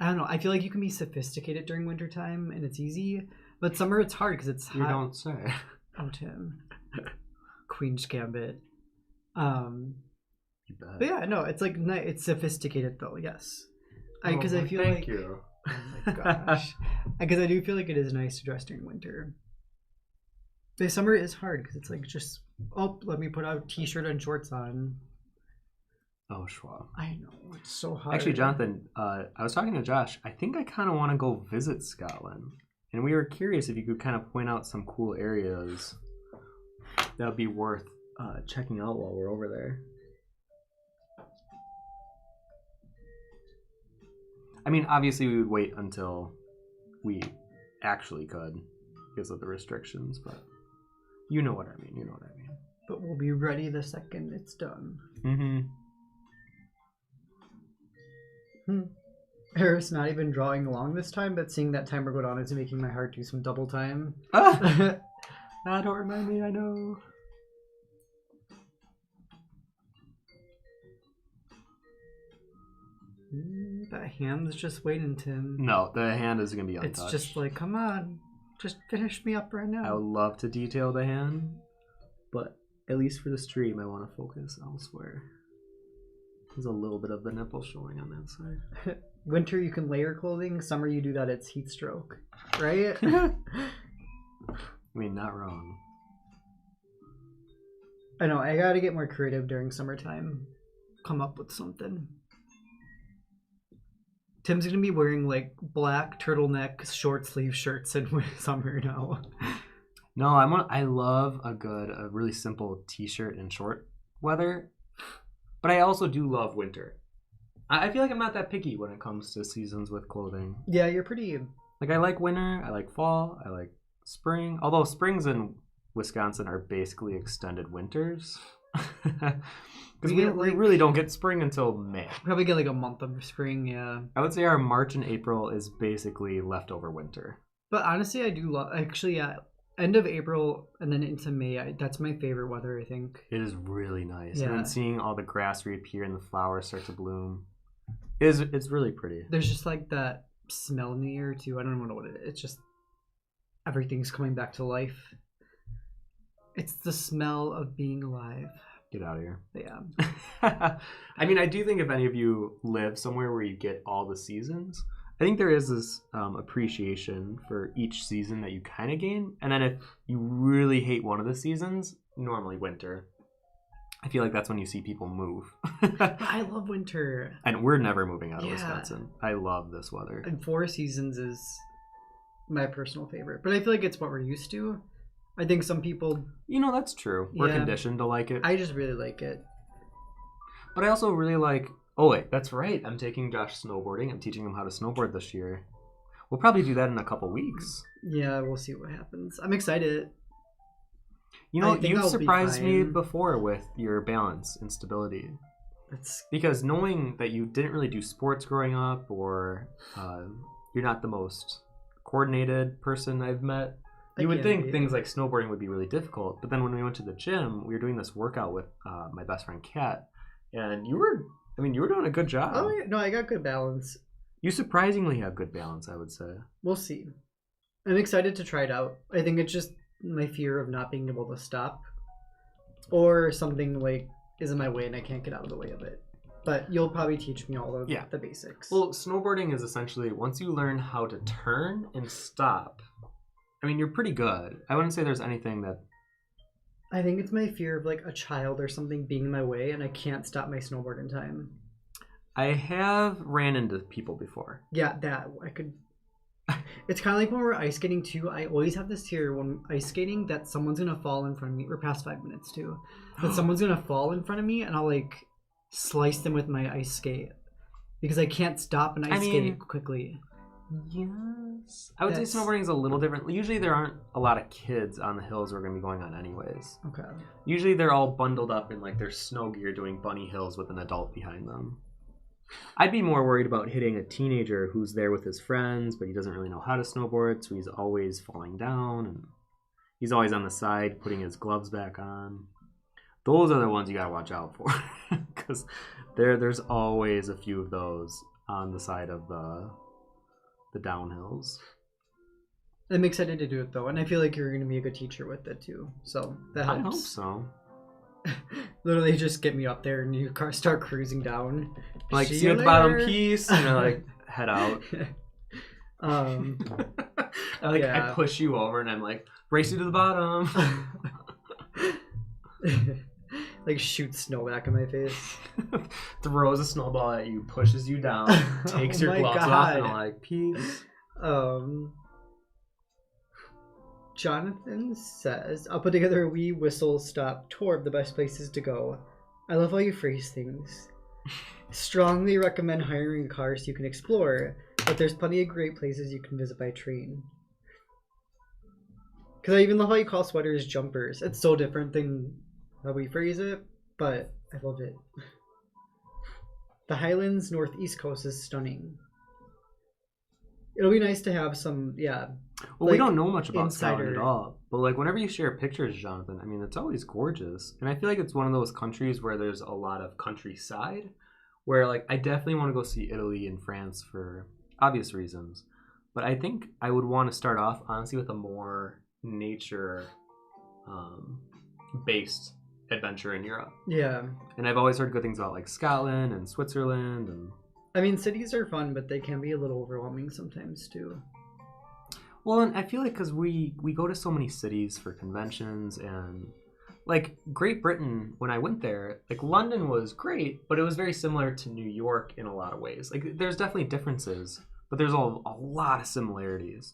I don't know. I feel like you can be sophisticated during winter time and it's easy, but summer it's hard because it's hot. You don't say. Oh, Tim. Queen's Gambit. You bet. But yeah, no, it's like it's sophisticated though. Yes, because I feel thank like. you. Oh my gosh, because I do feel like it is nice to dress during winter. The summer is hard because it's like just let me put a t-shirt and shorts on. Oh, Schwab. I know, it's so hard. Actually, Jonathan, I was talking to Josh. I think I kind of want to go visit Scotland. And we were curious if you could kind of point out some cool areas that would be worth checking out while we're over there. I mean, obviously we would wait until we actually could because of the restrictions, but you know what I mean. You know what I mean. But we'll be ready the second it's done. Mm-hmm. Harris not even drawing along this time, but seeing that timer go down is making my heart do some double time. Ah! Don't remind me, I know. That hand's just waiting, Tim. No, the hand is going to be untouched. It's just like, come on, just finish me up right now. I would love to detail the hand, but at least for the stream, I want to focus elsewhere. There's a little bit of the nipple showing on that side. Winter, you can layer clothing. Summer, you do that. It's heat stroke, right? I mean, not wrong. I know. I gotta get more creative during summertime. Come up with something. Tim's gonna be wearing like black turtleneck short sleeve shirts in summer now. No, I love a really simple t-shirt in short weather, but I also do love winter. I feel like I'm not that picky when it comes to seasons with clothing. Yeah, you're pretty. Like I like winter, I like fall, I like spring. Although springs in Wisconsin are basically extended winters. Because we really don't get spring until May. Probably get like a month of spring, yeah. I would say our March and April is basically leftover winter. But honestly, I do love, actually, yeah, end of April and then into May, that's my favorite weather, I think. It is really nice. Yeah. And then seeing all the grass reappear and the flowers start to bloom, it's really pretty. There's just like that smell in the air too. I don't even know what it is. It's just everything's coming back to life. It's the smell of being alive. Get out of here. Yeah. I mean, I do think if any of you live somewhere where you get all the seasons, I think there is this appreciation for each season that you kind of gain. And then if you really hate one of the seasons, normally winter, I feel like that's when you see people move. I love winter. And we're never moving out of Wisconsin. I love this weather. And 4 seasons is my personal favorite. But I feel like it's what we're used to. I think some people... You know, that's true. We're conditioned to like it. I just really like it. But I also really like... Oh, wait, that's right. I'm taking Josh snowboarding. I'm teaching him how to snowboard this year. We'll probably do that in a couple weeks. Yeah, we'll see what happens. I'm excited. You know, you've surprised me before with your balance and stability. Because knowing that you didn't really do sports growing up, or you're not the most coordinated person I've met, you would think things like snowboarding would be really difficult. But then when we went to the gym, we were doing this workout with my best friend Kat, and you were doing a good job. Oh, yeah. No, I got good balance. You surprisingly have good balance, I would say. We'll see. I'm excited to try it out. I think it's just my fear of not being able to stop, or something like is in my way and I can't get out of the way of it. But you'll probably teach me all of the basics. Well, snowboarding is essentially once you learn how to turn and stop, I mean, you're pretty good. I wouldn't say there's anything that... I think it's my fear of like a child or something being in my way and I can't stop my snowboard in time. I have ran into people before. Yeah, that I could... It's kind of like when we're ice skating too. I always have this fear when ice skating that someone's going to fall in front of me. We're past 5 minutes too. That someone's going to fall in front of me and I'll like slice them with my ice skate. Because I can't stop an ice skate quickly. Yes. I would say snowboarding is a little different. Usually there aren't a lot of kids on the hills we're going to be going on anyways. Okay. Usually they're all bundled up in like their snow gear doing bunny hills with an adult behind them. I'd be more worried about hitting a teenager who's there with his friends, but he doesn't really know how to snowboard, so he's always falling down, and he's always on the side putting his gloves back on. Those are the ones you gotta watch out for, because there's always a few of those on the side of the downhills. I'm excited to do it though, and I feel like you're going to be a good teacher with it too, so that helps. I hope so. Literally just get me up there and you start cruising down. Like, see you at the bottom piece, and like head out. I push you over and I'm like, race you to the bottom. Like shoot snow back in my face. Throws a snowball at you, pushes you down, takes your gloves off, and I'm like, peace. Jonathan says, I'll put together a wee whistle stop tour of the best places to go. I love how you phrase things. Strongly recommend hiring a car so you can explore, but there's plenty of great places you can visit by train. Because I even love how you call sweaters jumpers. It's so different than how we phrase it, but I love it. The Highlands Northeast Coast is stunning. It'll be nice to have some, Well, like, we don't know much about Scotland at all. But like whenever you share pictures, Jonathan, I mean, it's always gorgeous. And I feel like it's one of those countries where there's a lot of countryside. Where like I definitely want to go see Italy and France for obvious reasons. But I think I would want to start off, honestly, with a more nature based adventure in Europe. Yeah. And I've always heard good things about like Scotland and Switzerland and... I mean, cities are fun, but they can be a little overwhelming sometimes, too. Well, and I feel like because we go to so many cities for conventions, and like Great Britain, when I went there, like London was great, but it was very similar to New York in a lot of ways. Like there's definitely differences, but there's a lot of similarities.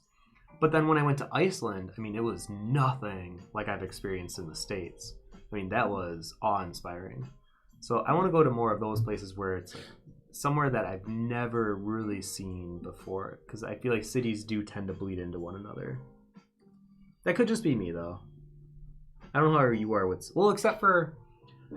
But then when I went to Iceland, I mean, it was nothing like I've experienced in the States. I mean, that was awe-inspiring. So I want to go to more of those places where it's like somewhere that I've never really seen before, because I feel like cities do tend to bleed into one another. That could just be me, though. I don't know how you are with... Well, except for...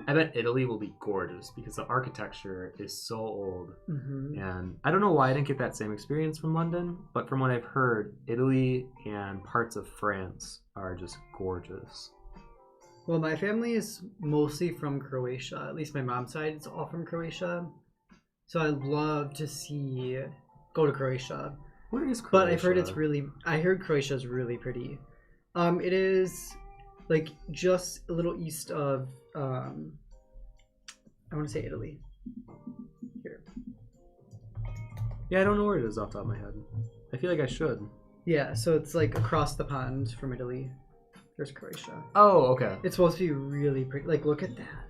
I bet Italy will be gorgeous, because the architecture is so old. Mm-hmm. And I don't know why I didn't get that same experience from London, but from what I've heard, Italy and parts of France are just gorgeous. Well, my family is mostly from Croatia. At least my mom's side is all from Croatia. So I'd love to go to Croatia. Where is Croatia? But I've heard it's really. I heard Croatia's really pretty. It is like just a little east of. I want to say Italy. Here. Yeah, I don't know where it is off the top of my head. I feel like I should. Yeah, so it's like across the pond from Italy. There's Croatia. Oh, okay. It's supposed to be really pretty. Like, look at that.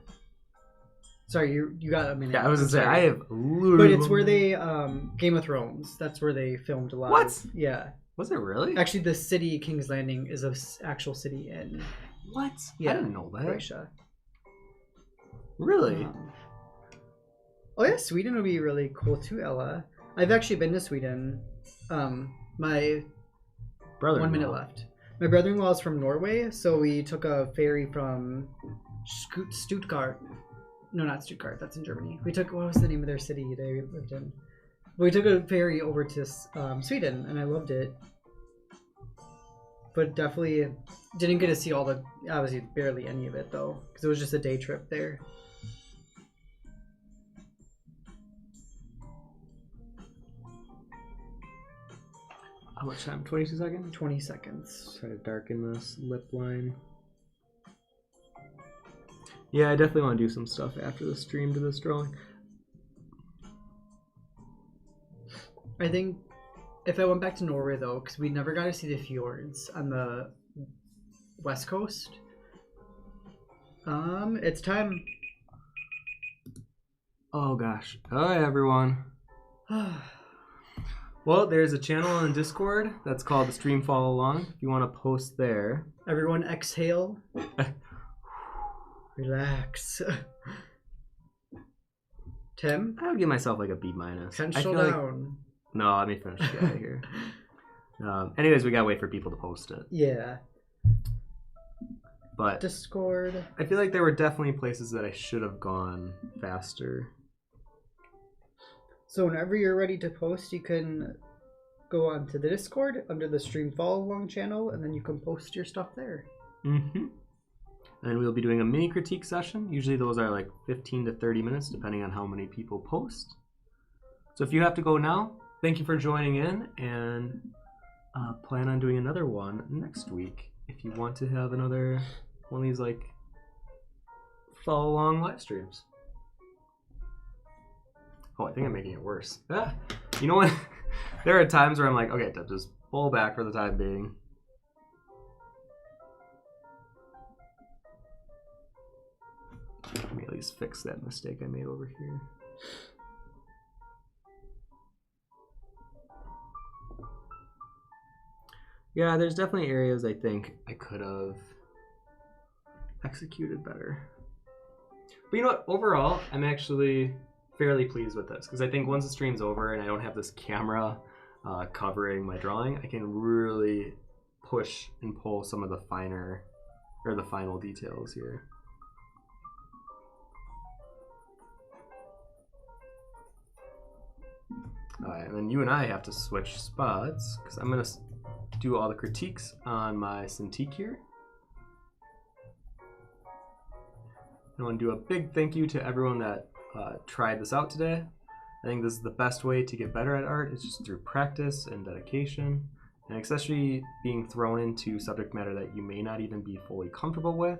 Sorry, you got a minute. Yeah, I was gonna say I have. But it's where they Game of Thrones. That's where they filmed a lot. What? Yeah. Was it really? Actually, the city King's Landing is an actual city in. What? Yeah, I didn't know that. Croatia. Really? Oh yeah, Sweden would be really cool too, Ella. I've actually been to Sweden. My Brother. 1 minute left. My brother-in-law is from Norway, so we took a ferry from Stuttgart. No, not Stuttgart. That's in Germany. We took, what was the name of their city they lived in? We took a ferry over to Sweden, and I loved it. But definitely didn't get to see all the, obviously barely any of it though, because it was just a day trip there. How much time? 22 seconds? 20 seconds. Try to darken this lip line. Yeah, I definitely want to do some stuff after the stream to this drawing. I think if I went back to Norway though, because we never got to see the fjords on the west coast. It's time. Oh gosh. Alright, everyone. Well, there's a channel on Discord that's called the Stream Follow Along. If you want to post there. Everyone exhale. Relax. Tim? I would give myself like a B minus. Pencil down. No, let me finish the guy here. Anyways, we gotta wait for people to post it. Yeah. But Discord. I feel like there were definitely places that I should have gone faster. So whenever you're ready to post, you can go onto the Discord under the Stream Follow Along channel, and then you can post your stuff there. Mm-hmm. And we'll be doing a mini critique session. Usually those are like 15 to 30 minutes, depending on how many people post. So if you have to go now, thank you for joining in, and plan on doing another one next week. If you want to have another one of these like follow along live streams. Oh, I think I'm making it worse. Ah, you know what? There are times where I'm like, okay, just pull back for the time being. Let me at least fix that mistake I made over here. Yeah, there's definitely areas I think I could have executed better. But you know what? Overall, I'm actually fairly pleased with this, because I think once the stream's over and I don't have this camera covering my drawing, I can really push and pull some of the finer, or the final details here. Alright, and then you and I have to switch spots, because I'm going to do all the critiques on my Cintiq here. I want to do a big thank you to everyone that tried this out today. I think this is the best way to get better at art, is just through practice and dedication, and especially being thrown into subject matter that you may not even be fully comfortable with.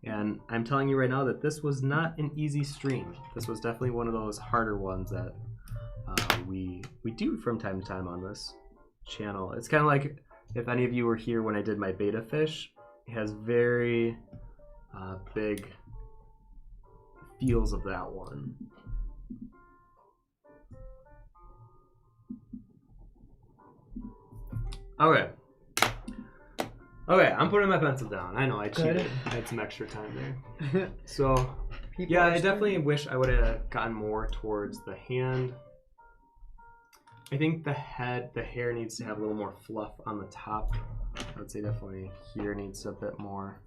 And I'm telling you right now that this was not an easy stream. This was definitely one of those harder ones that we do from time to time on this channel. It's kind of like if any of you were here when I did my beta fish, it has very big feels of that one. Okay. Okay, I'm putting my pencil down. I know, I cheated. I had some extra time there. So, yeah, I definitely wish I would have gotten more towards the hand. I think the head, the hair needs to have a little more fluff on the top. I would say definitely here needs a bit more.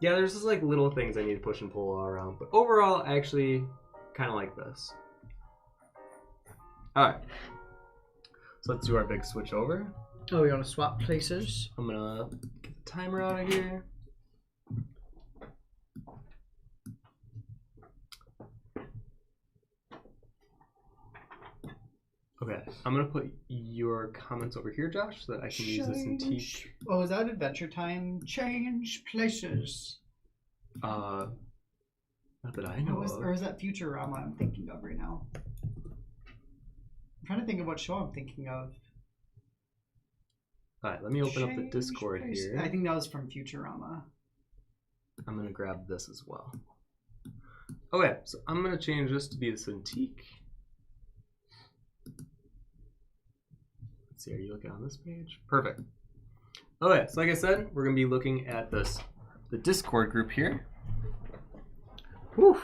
Yeah, there's just like little things I need to push and pull all around. But overall, I actually kind of like this. All right. So let's do our big switch over. Oh, we want to swap places? I'm gonna get the timer out of here. Okay, I'm gonna put your comments over here, Josh, so that I can use this in teach. Oh, is that Adventure Time? Change places. Not that I know of. Or is that Futurama I'm thinking of right now? I'm trying to think of what show I'm thinking of. Alright, let me open up the Discord here. I think that was from Futurama. I'm gonna grab this as well. Okay, so I'm gonna change this to be the Cintiq. Let's see, are you looking on this page? Perfect. Okay, so like I said, we're gonna be looking at the Discord group here. Whew.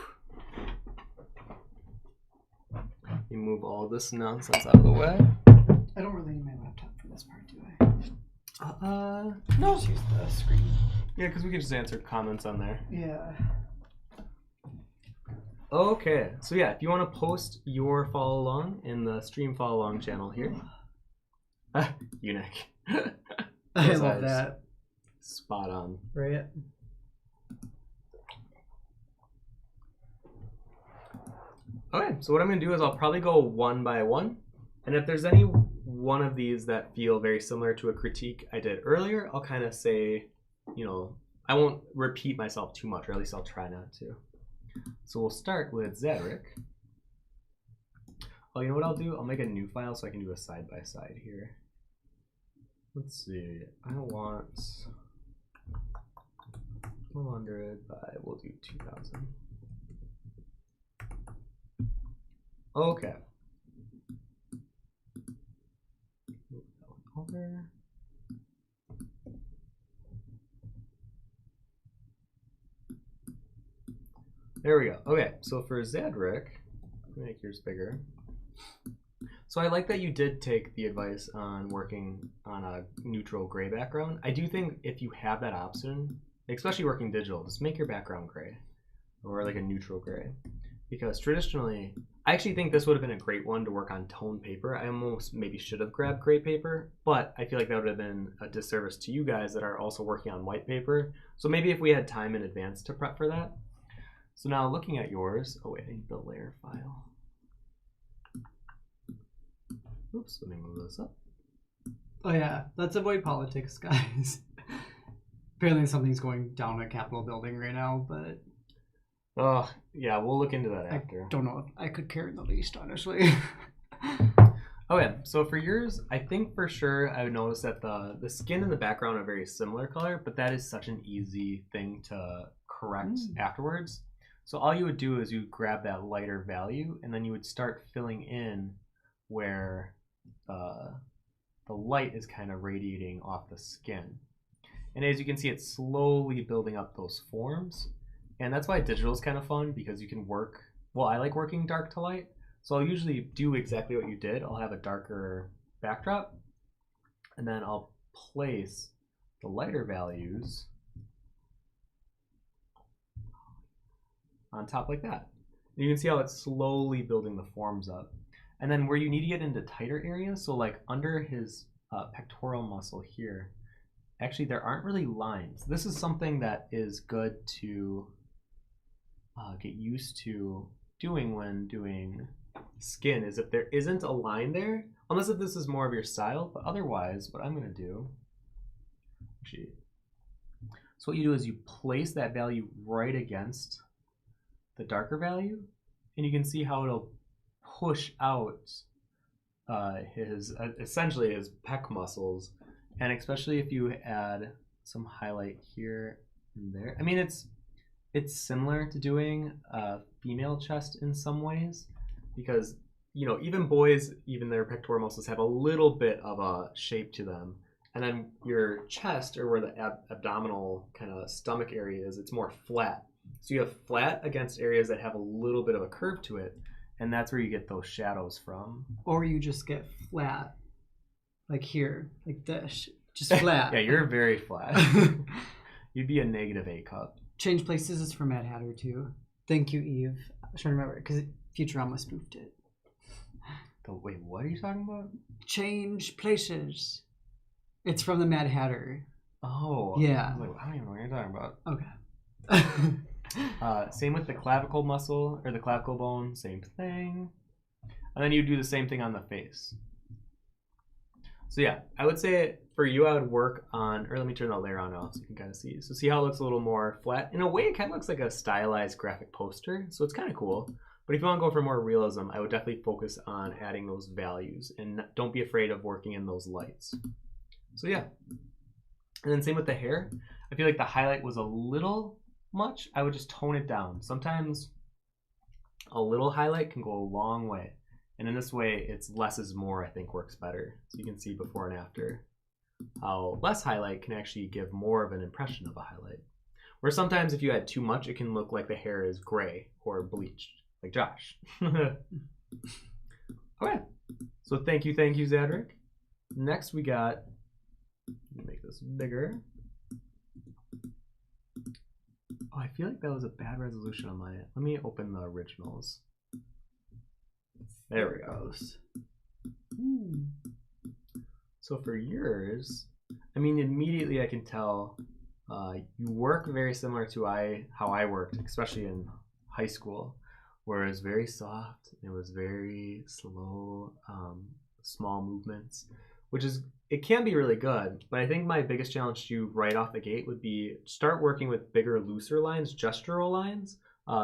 Let me move all this nonsense out of the way. I don't really need my laptop for this part, do I? No. Just use the screen. Yeah, because we can just answer comments on there. Yeah. Okay, so yeah, if you want to post your follow along in the stream follow along channel here. Eunuch. I love that. Spot on. Right? Okay, so what I'm going to do is I'll probably go one by one. And if there's any one of these that feel very similar to a critique I did earlier, I'll kind of say, you know, I won't repeat myself too much, or at least I'll try not to. So we'll start with Zedric. Oh, you know what I'll do? I'll make a new file so I can do a side-by-side here. Let's see. I want 100 by, we'll do 2000. Okay. Move that one over. There we go. Okay, so for Zedric, make yours bigger. So I like that you did take the advice on working on a neutral gray background. I do think if you have that option, especially working digital, just make your background gray or like a neutral gray. Because traditionally, I actually think this would have been a great one to work on tone paper. I almost maybe should have grabbed gray paper, but I feel like that would have been a disservice to you guys that are also working on white paper. So maybe if we had time in advance to prep for that. So now looking at yours, oh wait, I need the layer file. Oops, let me move this up. Oh yeah, let's avoid politics, guys. Apparently something's going down at Capitol building right now, but... Oh, yeah, we'll look into that after. I don't know if I could care in the least, honestly. Okay, so for yours, I think for sure I would notice that the skin and the background are very similar color, but that is such an easy thing to correct afterwards. So all you would do is you grab that lighter value, and then you would start filling in where the light is kind of radiating off the skin. And as you can see, it's slowly building up those forms. And that's why digital is kind of fun, because you can work, well, I like working dark to light. So I'll usually do exactly what you did. I'll have a darker backdrop, and then I'll place the lighter values on top like that. And you can see how it's slowly building the forms up. And then where you need to get into tighter areas, so like under his pectoral muscle here, actually there aren't really lines. This is something that is good to get used to doing when doing skin, is if there isn't a line there, unless if this is more of your style, but otherwise what I'm going to do, actually, so what you do is you place that value right against the darker value, and you can see how it'll push out his essentially his pec muscles. And especially if you add some highlight here and there, I mean it's similar to doing a female chest in some ways, because you know even boys, even their pectoral muscles have a little bit of a shape to them, and then your chest, or where the abdominal kind of stomach area is, it's more flat. So you have flat against areas that have a little bit of a curve to it, and that's where you get those shadows from. Or you just get flat, like here, like this, just flat. Yeah, you're very flat. You'd be a -8 cup. Change places is from Mad Hatter too. Thank you, Eve. I was trying to remember because Futurama spoofed it. Wait, what are you talking about? Change places. It's from the Mad Hatter. Oh. Yeah. I don't even know what you're talking about. Okay. Same with the clavicle muscle, or the clavicle bone, same thing. And then you do the same thing on the face. So yeah, I would say for you, I would work on, or let me turn the layer on off so you can kind of see. So see how it looks a little more flat? In a way, it kind of looks like a stylized graphic poster. So it's kind of cool. But if you want to go for more realism, I would definitely focus on adding those values and don't be afraid of working in those lights. So yeah. And then same with the hair. I feel like the highlight was a little much. I would just tone it down. Sometimes a little highlight can go a long way. And in this way, it's less is more, I think, works better. So you can see before and after how less highlight can actually give more of an impression of a highlight. Where sometimes if you add too much, it can look like the hair is gray or bleached, like Josh. Okay, so thank you, Zadric. Next we got, let me make this bigger. Oh, I feel like that was a bad resolution on my end. Let me open the originals. There we go. So for yours, I mean, immediately I can tell you work very similar to how I worked, especially in high school, where it was very soft. It was very slow, small movements, which is, it can be really good. But I think my biggest challenge to you right off the gate would be start working with bigger, looser lines, gestural lines,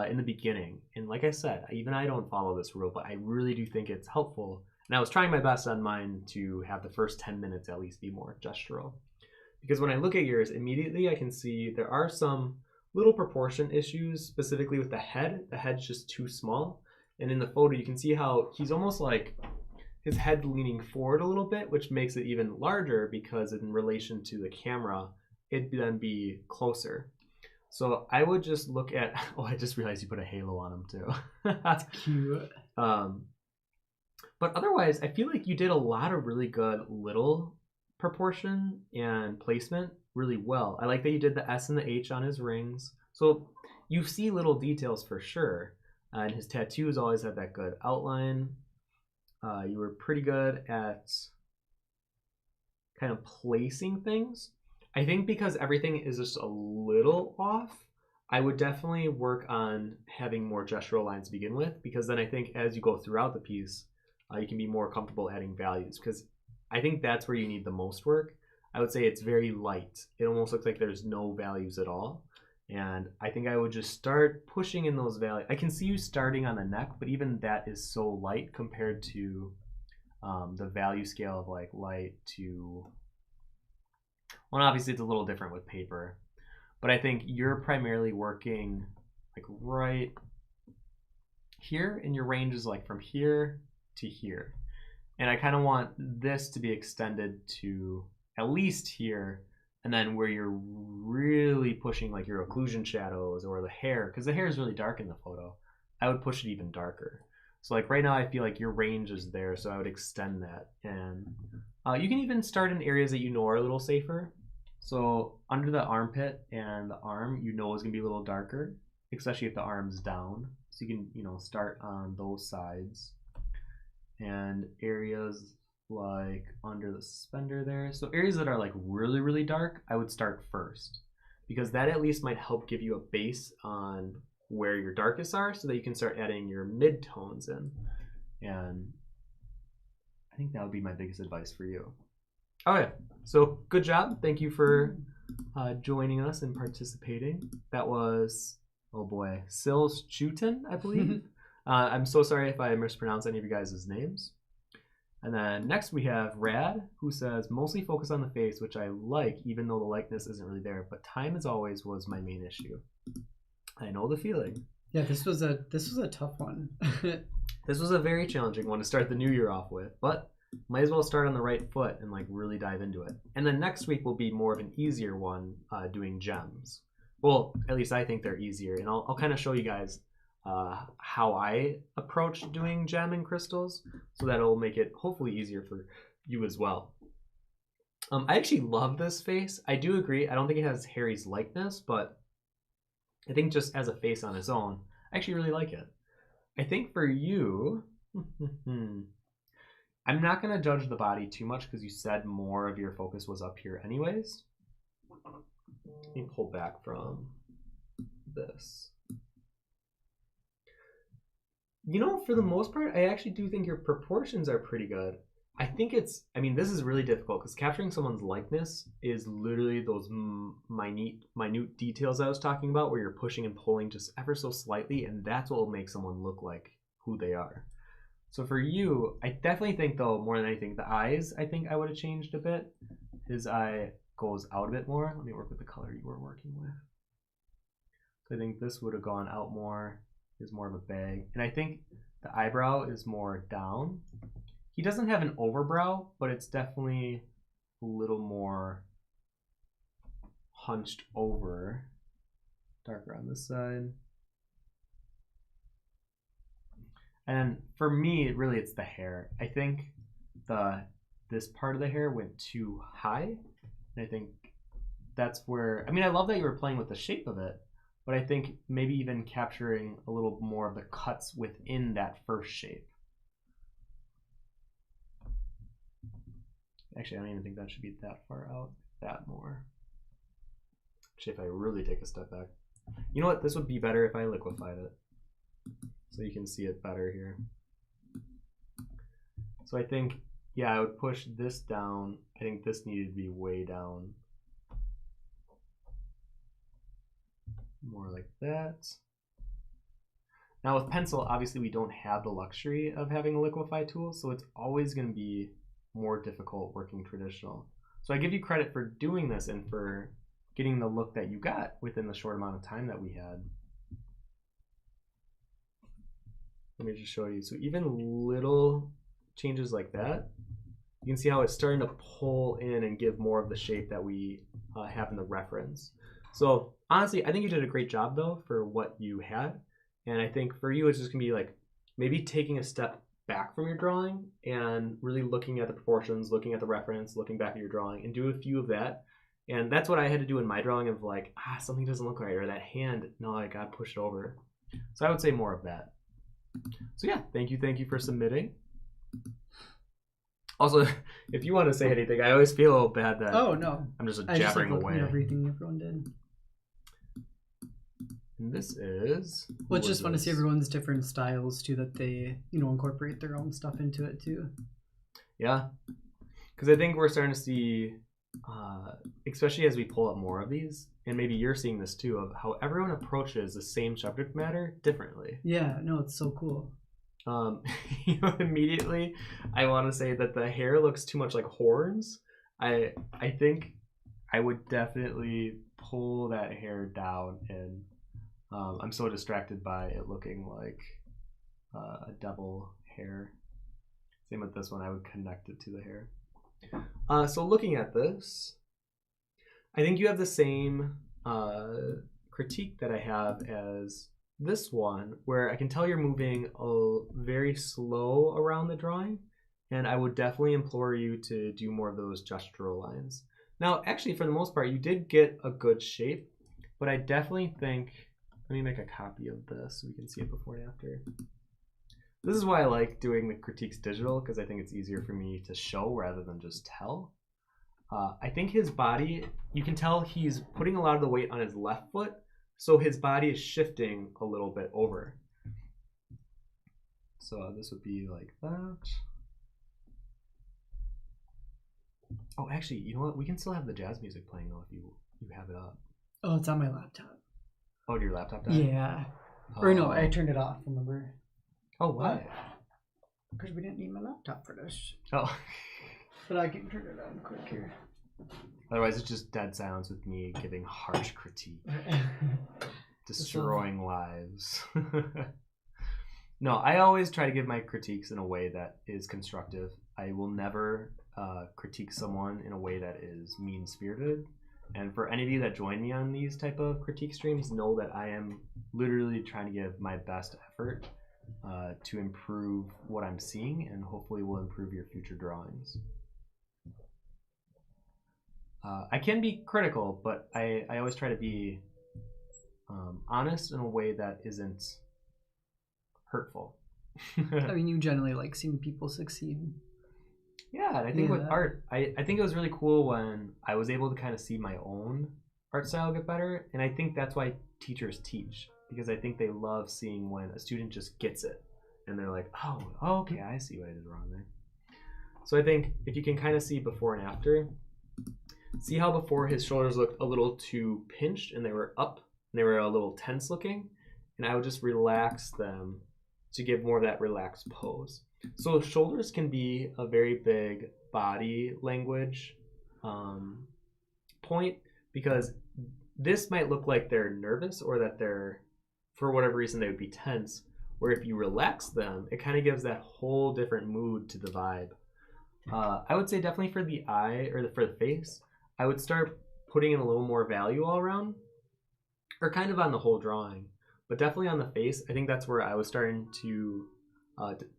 in the beginning. And like I said, even I don't follow this rule, but I really do think it's helpful. And I was trying my best on mine to have the first 10 minutes at least be more gestural. Because when I look at yours, immediately I can see there are some little proportion issues, specifically with the head. The head's just too small. And in the photo, you can see how he's almost like his head leaning forward a little bit, which makes it even larger because in relation to the camera, it'd then be closer. So I would just look at, oh, I just realized you put a halo on him too. That's cute. But otherwise, I feel like you did a lot of really good little proportion and placement really well. I like that you did the S and the H on his rings. So you see little details for sure. And his tattoos always had that good outline. You were pretty good at kind of placing things. I think because everything is just a little off, I would definitely work on having more gestural lines to begin with, because then I think as you go throughout the piece, you can be more comfortable adding values, because I think that's where you need the most work. I would say it's very light. It almost looks like there's no values at all. And I think I would just start pushing in those values. I can see you starting on the neck, but even that is so light compared to the value scale of like light to, well, obviously it's a little different with paper, but I think you're primarily working like right here, and your range is like from here to here. And I kind of want this to be extended to at least here, and then where you're really pushing like your occlusion shadows or the hair, because the hair is really dark in the photo, I would push it even darker. So like right now I feel like your range is there, so I would extend that. And you can even start in areas that you know are a little safer. So under the armpit and the arm, you know is going to be a little darker, especially if the arm's down. So you can, you know, start on those sides. And areas like under the suspender there. So areas that are like really, really dark, I would start first, because that at least might help give you a base on where your darkest are, so that you can start adding your mid-tones in. And I think that would be my biggest advice for you. Okay, so good job. Thank you for joining us and participating. That was, oh boy, Sils Chutin, I believe. I'm so sorry if I mispronounce any of you guys' names. And then next we have Rad, who says, mostly focus on the face, which I like, even though the likeness isn't really there, but time as always was my main issue. I know the feeling. Yeah, this was a tough one. This was a very challenging one to start the new year off with, but might as well start on the right foot and like really dive into it. And then next week will be more of an easier one, doing gems. Well, at least I think they're easier, and I'll kind of show you guys how I approach doing gem and crystals, so that'll make it hopefully easier for you as well. I actually love this face. I do agree. I don't think it has Harry's likeness, but I think just as a face on its own, I actually really like it. I think for you, I'm not going to judge the body too much because you said more of your focus was up here anyways. Let me pull back from this. You know, for the most part, I actually do think your proportions are pretty good. I think I mean, this is really difficult because capturing someone's likeness is literally those minute details I was talking about where you're pushing and pulling just ever so slightly, and that's what will make someone look like who they are. So for you, I definitely think, though, more than anything, the eyes, I think I would have changed a bit. His eye goes out a bit more. Let me work with the color you were working with. So I think this would have gone out more. Is more of a bag. And I think the eyebrow is more down. He doesn't have an overbrow, but it's definitely a little more hunched over. Darker on this side. And for me, really, it's the hair. I think this part of the hair went too high. And I think that's where, I mean, I love that you were playing with the shape of it, but I think maybe even capturing a little more of the cuts within that first shape. Actually, I don't even think that should be that far out. That more. Actually, if I really take a step back. You know what? This would be better if I liquefied it. So you can see it better here. So I think, yeah, I would push this down. I think this needed to be way down. More like that. Now with pencil, obviously we don't have the luxury of having a liquefy tool, so it's always going to be more difficult working traditional. So I give you credit for doing this and for getting the look that you got within the short amount of time that we had. Let me just show you. So even little changes like that, you can see how it's starting to pull in and give more of the shape that we have in the reference. So honestly, I think you did a great job though for what you had. And I think for you, it's just gonna be like maybe taking a step back from your drawing and really looking at the proportions, looking at the reference, looking back at your drawing, and do a few of that. And that's what I had to do in my drawing of like, something doesn't look right, or that hand, no, I gotta push it over. So I would say more of that. So yeah, thank you for submitting. Also, if you want to say anything, I always feel a little bad that I'm just jabbering away. Everything everyone did. And this is. Well, it's just fun to see everyone's different styles too, that they incorporate their own stuff into it too. Yeah, because I think we're starting to see, especially as we pull up more of these, and maybe you're seeing this too, of how everyone approaches the same subject matter differently. Yeah, no, it's so cool. Immediately I want to say that the hair looks too much like horns. I think I would definitely pull that hair down, and I'm so distracted by it looking like a devil hair. Same with this one, I would connect it to the hair. So looking at this, I think you have the same critique that I have as this one, where I can tell you're moving very slow around the drawing, and I would definitely implore you to do more of those gestural lines. Now, actually, for the most part, you did get a good shape, but I definitely think, let me make a copy of this so we can see it before and after. This is why I like doing the critiques digital, because I think it's easier for me to show rather than just tell. I think his body, you can tell he's putting a lot of the weight on his left foot, so his body is shifting a little bit over. So this would be like that. Oh, actually, you know what? We can still have the jazz music playing though if you have it up. Oh, it's on my laptop. Oh, your laptop died? Yeah. Or no, I turned it off, remember? Oh, why? Because we didn't need my laptop for this. Oh. But I can turn it on quick here. Otherwise, it's just dead silence with me giving harsh critique. Destroying lives. No, I always try to give my critiques in a way that is constructive. I will never critique someone in a way that is mean-spirited. And for any of you that join me on these type of critique streams, know that I am literally trying to give my best effort to improve what I'm seeing, and hopefully will improve your future drawings. I can be critical, but I always try to be honest in a way that isn't hurtful. I mean, you generally like seeing people succeed. Yeah, and I think with art, I think it was really cool when I was able to kind of see my own art style get better, and I think that's why teachers teach, because I think they love seeing when a student just gets it and they're like, oh, okay, I see what I did wrong there. So I think if you can kind of see before and after, see how before his shoulders looked a little too pinched and they were up, and they were a little tense looking, and I would just relax them to give more of that relaxed pose. So shoulders can be a very big body language point, because this might look like they're nervous or that they're, for whatever reason, they would be tense, where if you relax them, it kind of gives that whole different mood to the vibe. I would say definitely for the eye, or for the face, I would start putting in a little more value all around, or kind of on the whole drawing, but definitely on the face. I think that's where I was starting to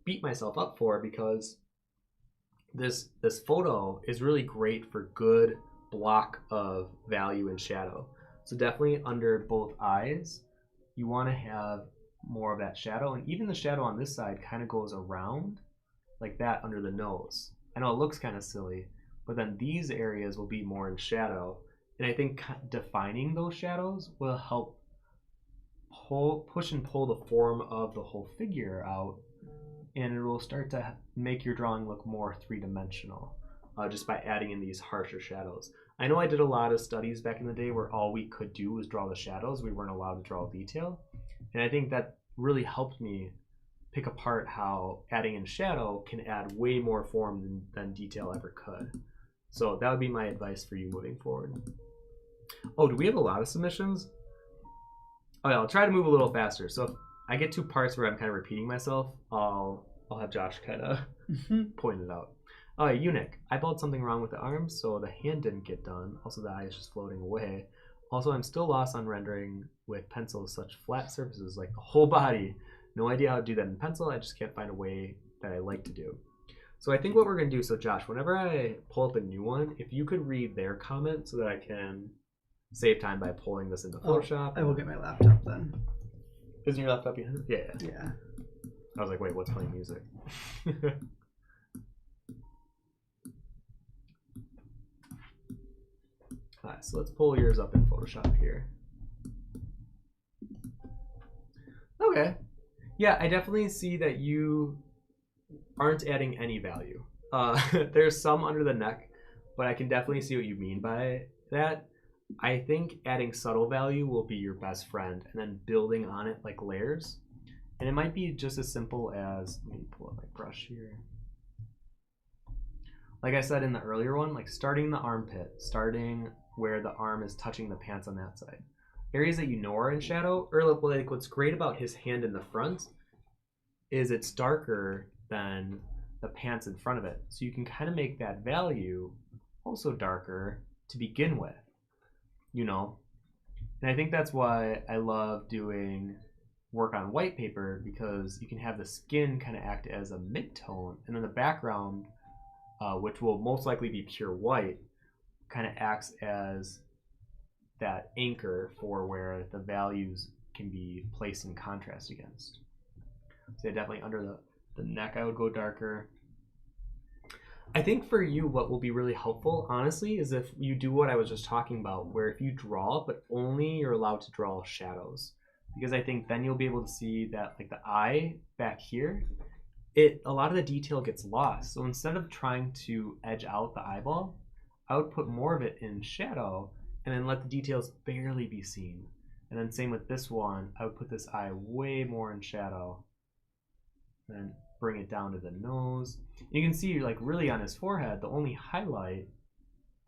beat myself up for, because this photo is really great for good block of value and shadow. So definitely under both eyes, you want to have more of that shadow, and even the shadow on this side kind of goes around like that under the nose. I know it looks kind of silly, but then these areas will be more in shadow, and I think defining those shadows will help push and pull the form of the whole figure out, and it will start to make your drawing look more three-dimensional just by adding in these harsher shadows. I know I did a lot of studies back in the day where all we could do was draw the shadows. We weren't allowed to draw detail, and I think that really helped me pick apart how adding in shadow can add way more form than detail ever could. So that would be my advice for you moving forward. Oh, do we have a lot of submissions? Oh yeah, I'll try to move a little faster. So if I get 2 parts where I'm kind of repeating myself, I'll have Josh kind of point it out. Oh, eunuch. I balled something wrong with the arms, so the hand didn't get done. Also, the eye is just floating away. Also, I'm still lost on rendering with pencils such flat surfaces like the whole body. No idea how to do that in pencil. I just can't find a way that I like to do. So I think what we're going to do, so Josh, whenever I pull up a new one, if you could read their comment so that I can save time by pulling this into Photoshop. I will get my laptop then. Isn't your laptop behind it? Yeah. Yeah. I was like, wait, what's playing music? Alright, so let's pull yours up in Photoshop here. Okay. Yeah, I definitely see that you aren't adding any value. There's some under the neck, but I can definitely see what you mean by that. I think adding subtle value will be your best friend, and then building on it like layers. And it might be just as simple as, let me pull up my brush here. Like I said in the earlier one, like starting the armpit, starting where the arm is touching the pants on that side. Areas that you know are in shadow, or like what's great about his hand in the front is it's darker than the pants in front of it. So you can kind of make that value also darker to begin with, you know? And I think that's why I love doing work on white paper, because you can have the skin kind of act as a mid-tone, and then the background, which will most likely be pure white, kind of acts as that anchor for where the values can be placed in contrast against. So definitely under the neck I would go darker. I think for you what will be really helpful, honestly, is if you do what I was just talking about, where if you draw, but only you're allowed to draw shadows. Because I think then you'll be able to see that, like the eye back here, a lot of the detail gets lost. So instead of trying to edge out the eyeball, I would put more of it in shadow and then let the details barely be seen. And then same with this one, I would put this eye way more in shadow and then bring it down to the nose. You can see, like, really on his forehead, the only highlight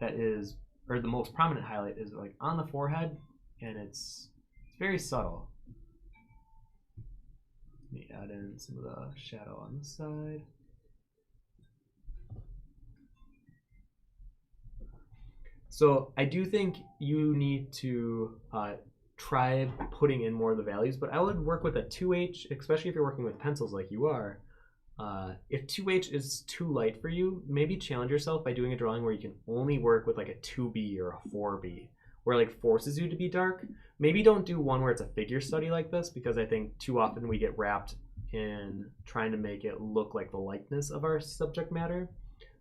that is, or the most prominent highlight is like on the forehead, and it's very subtle. Let me add in some of the shadow on the side. So I do think you need to try putting in more of the values, but I would work with a 2H, especially if you're working with pencils like you are. If 2H is too light for you, maybe challenge yourself by doing a drawing where you can only work with like a 2B or a 4B, where like forces you to be dark. Maybe don't do one where it's a figure study like this, because I think too often we get wrapped in trying to make it look like the likeness of our subject matter.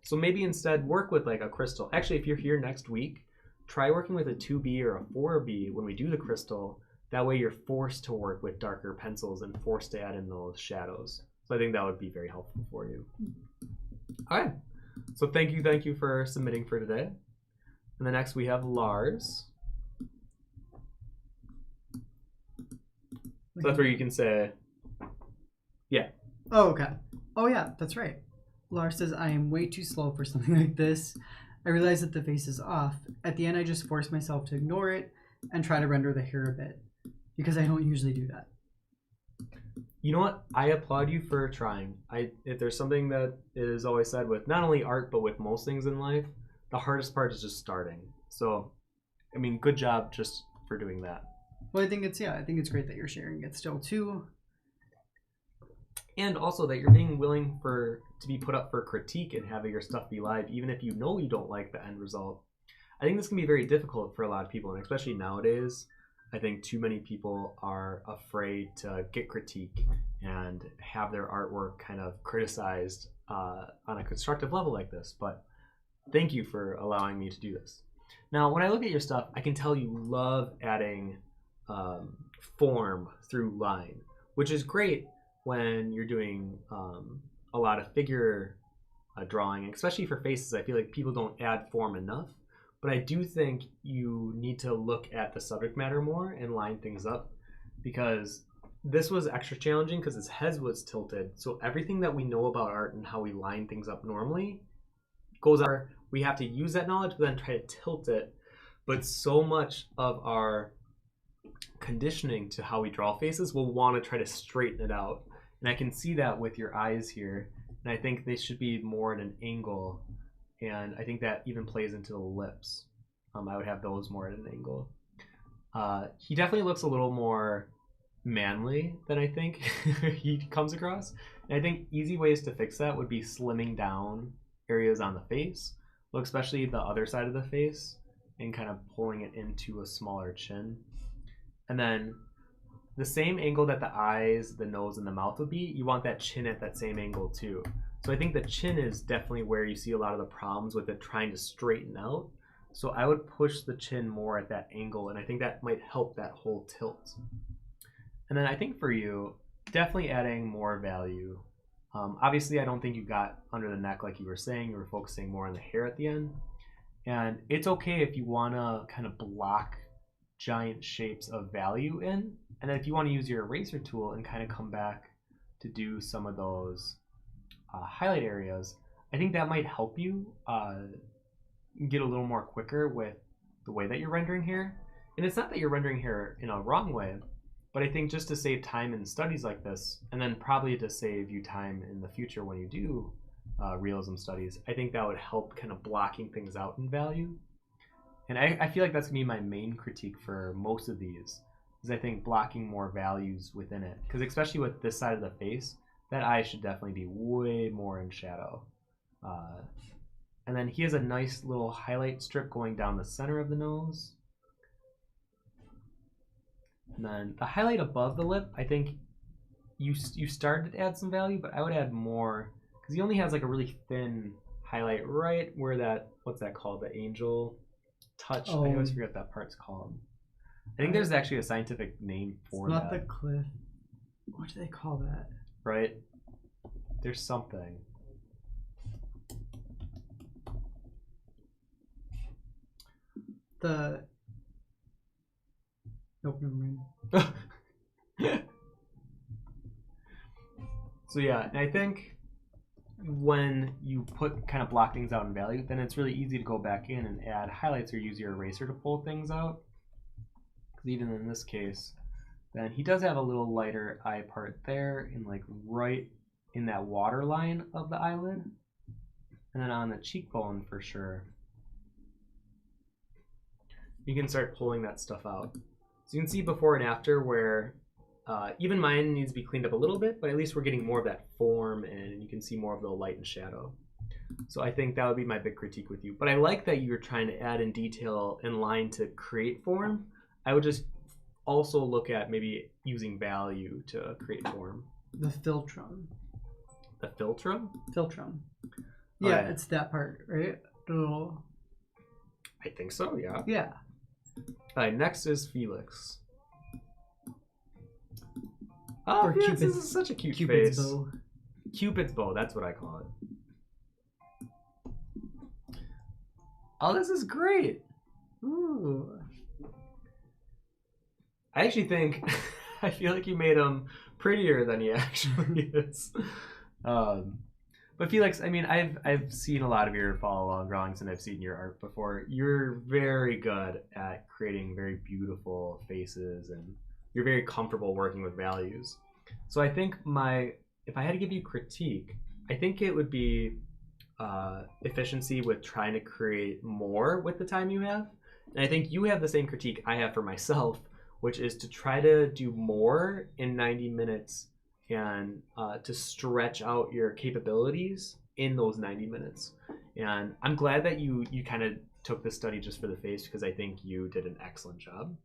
So maybe instead work with like a crystal. Actually, if you're here next week, try working with a 2B or a 4B when we do the crystal. That way you're forced to work with darker pencils and forced to add in those shadows So I think that would be very helpful for you. All right. So thank you for submitting for today. And the next we have Lars. So that's where you can say, yeah. Oh, okay. Oh, yeah, that's right. Lars says, I am way too slow for something like this. I realize that the face is off. At the end, I just force myself to ignore it and try to render the hair a bit, because I don't usually do that. You know what? I applaud you for trying. If there's something that is always said with not only art, but with most things in life, the hardest part is just starting. So, I mean, good job just for doing that. Well, I think it's great that you're sharing it still too. And also that you're being willing to be put up for critique and having your stuff be live, even if you know you don't like the end result. I think this can be very difficult for a lot of people, and especially nowadays, I think too many people are afraid to get critique and have their artwork kind of criticized on a constructive level like this. But thank you for allowing me to do this. Now, when I look at your stuff, I can tell you love adding form through line, which is great when you're doing a lot of figure drawing, especially for faces. I feel like people don't add form enough, but I do think you need to look at the subject matter more and line things up, because this was extra challenging because his head was tilted. So everything that we know about art and how we line things up normally goes out. We have to use that knowledge, but then try to tilt it. But so much of our conditioning to how we draw faces will want to try to straighten it out. And I can see that with your eyes here. And I think they should be more at an angle. And I think that even plays into the lips. I would have those more at an angle. He definitely looks a little more manly than I think he comes across. And I think easy ways to fix that would be slimming down areas on the face, well, especially the other side of the face, and kind of pulling it into a smaller chin. And then the same angle that the eyes, the nose, and the mouth would be, you want that chin at that same angle too. So I think the chin is definitely where you see a lot of the problems with it trying to straighten out. So I would push the chin more at that angle, and I think that might help that whole tilt. And then I think for you, definitely adding more value. Obviously, I don't think you got under the neck like you were saying. You were focusing more on the hair at the end. And it's okay if you want to kind of block giant shapes of value in. And then if you want to use your eraser tool and kind of come back to do some of those highlight areas, I think that might help you get a little more quicker with the way that you're rendering hair. And it's not that you're rendering hair in a wrong way, but I think just to save time in studies like this, and then probably to save you time in the future when you do realism studies, I think that would help kind of blocking things out in value. And I feel like that's gonna be my main critique for most of these, is I think blocking more values within it. Because especially with this side of the face, that eye should definitely be way more in shadow. And then he has a nice little highlight strip going down the center of the nose. And then the highlight above the lip, I think you started to add some value, but I would add more, because he only has like a really thin highlight right where that, what's that called, the angel touch. I always forget what that part's called. I think there's actually a scientific name for that. Not the cliff. What do they call that? Right? There's something. Nope, never mind. So yeah, and I think when you kind of block things out in value, then it's really easy to go back in and add highlights or use your eraser to pull things out. Because even in this case, then he does have a little lighter eye part there, in like right in that water line of the eyelid. And then on the cheekbone for sure, you can start pulling that stuff out. So you can see before and after where even mine needs to be cleaned up a little bit, but at least we're getting more of that form and you can see more of the light and shadow. So I think that would be my big critique with you. But I like that you're trying to add in detail in line to create form. I would just also look at maybe using value to create form. The philtrum. The philtrum? Philtrum. Yeah, it's that part, right? Little... I think so, yeah. Yeah. Next is Felix. Oh, yes, this is such a cute face. Bow. Cupid's bow, that's what I call it. Oh, this is great. Ooh. I actually think, I feel like you made him prettier than he actually is. But Felix, I mean, I've seen a lot of your follow along drawings and I've seen your art before. You're very good at creating very beautiful faces and you're very comfortable working with values. So I think if I had to give you critique, I think it would be efficiency with trying to create more with the time you have. And I think you have the same critique I have for myself, which is to try to do more in 90 minutes and to stretch out your capabilities in those 90 minutes. And I'm glad that you kind of took this study just for the face because I think you did an excellent job.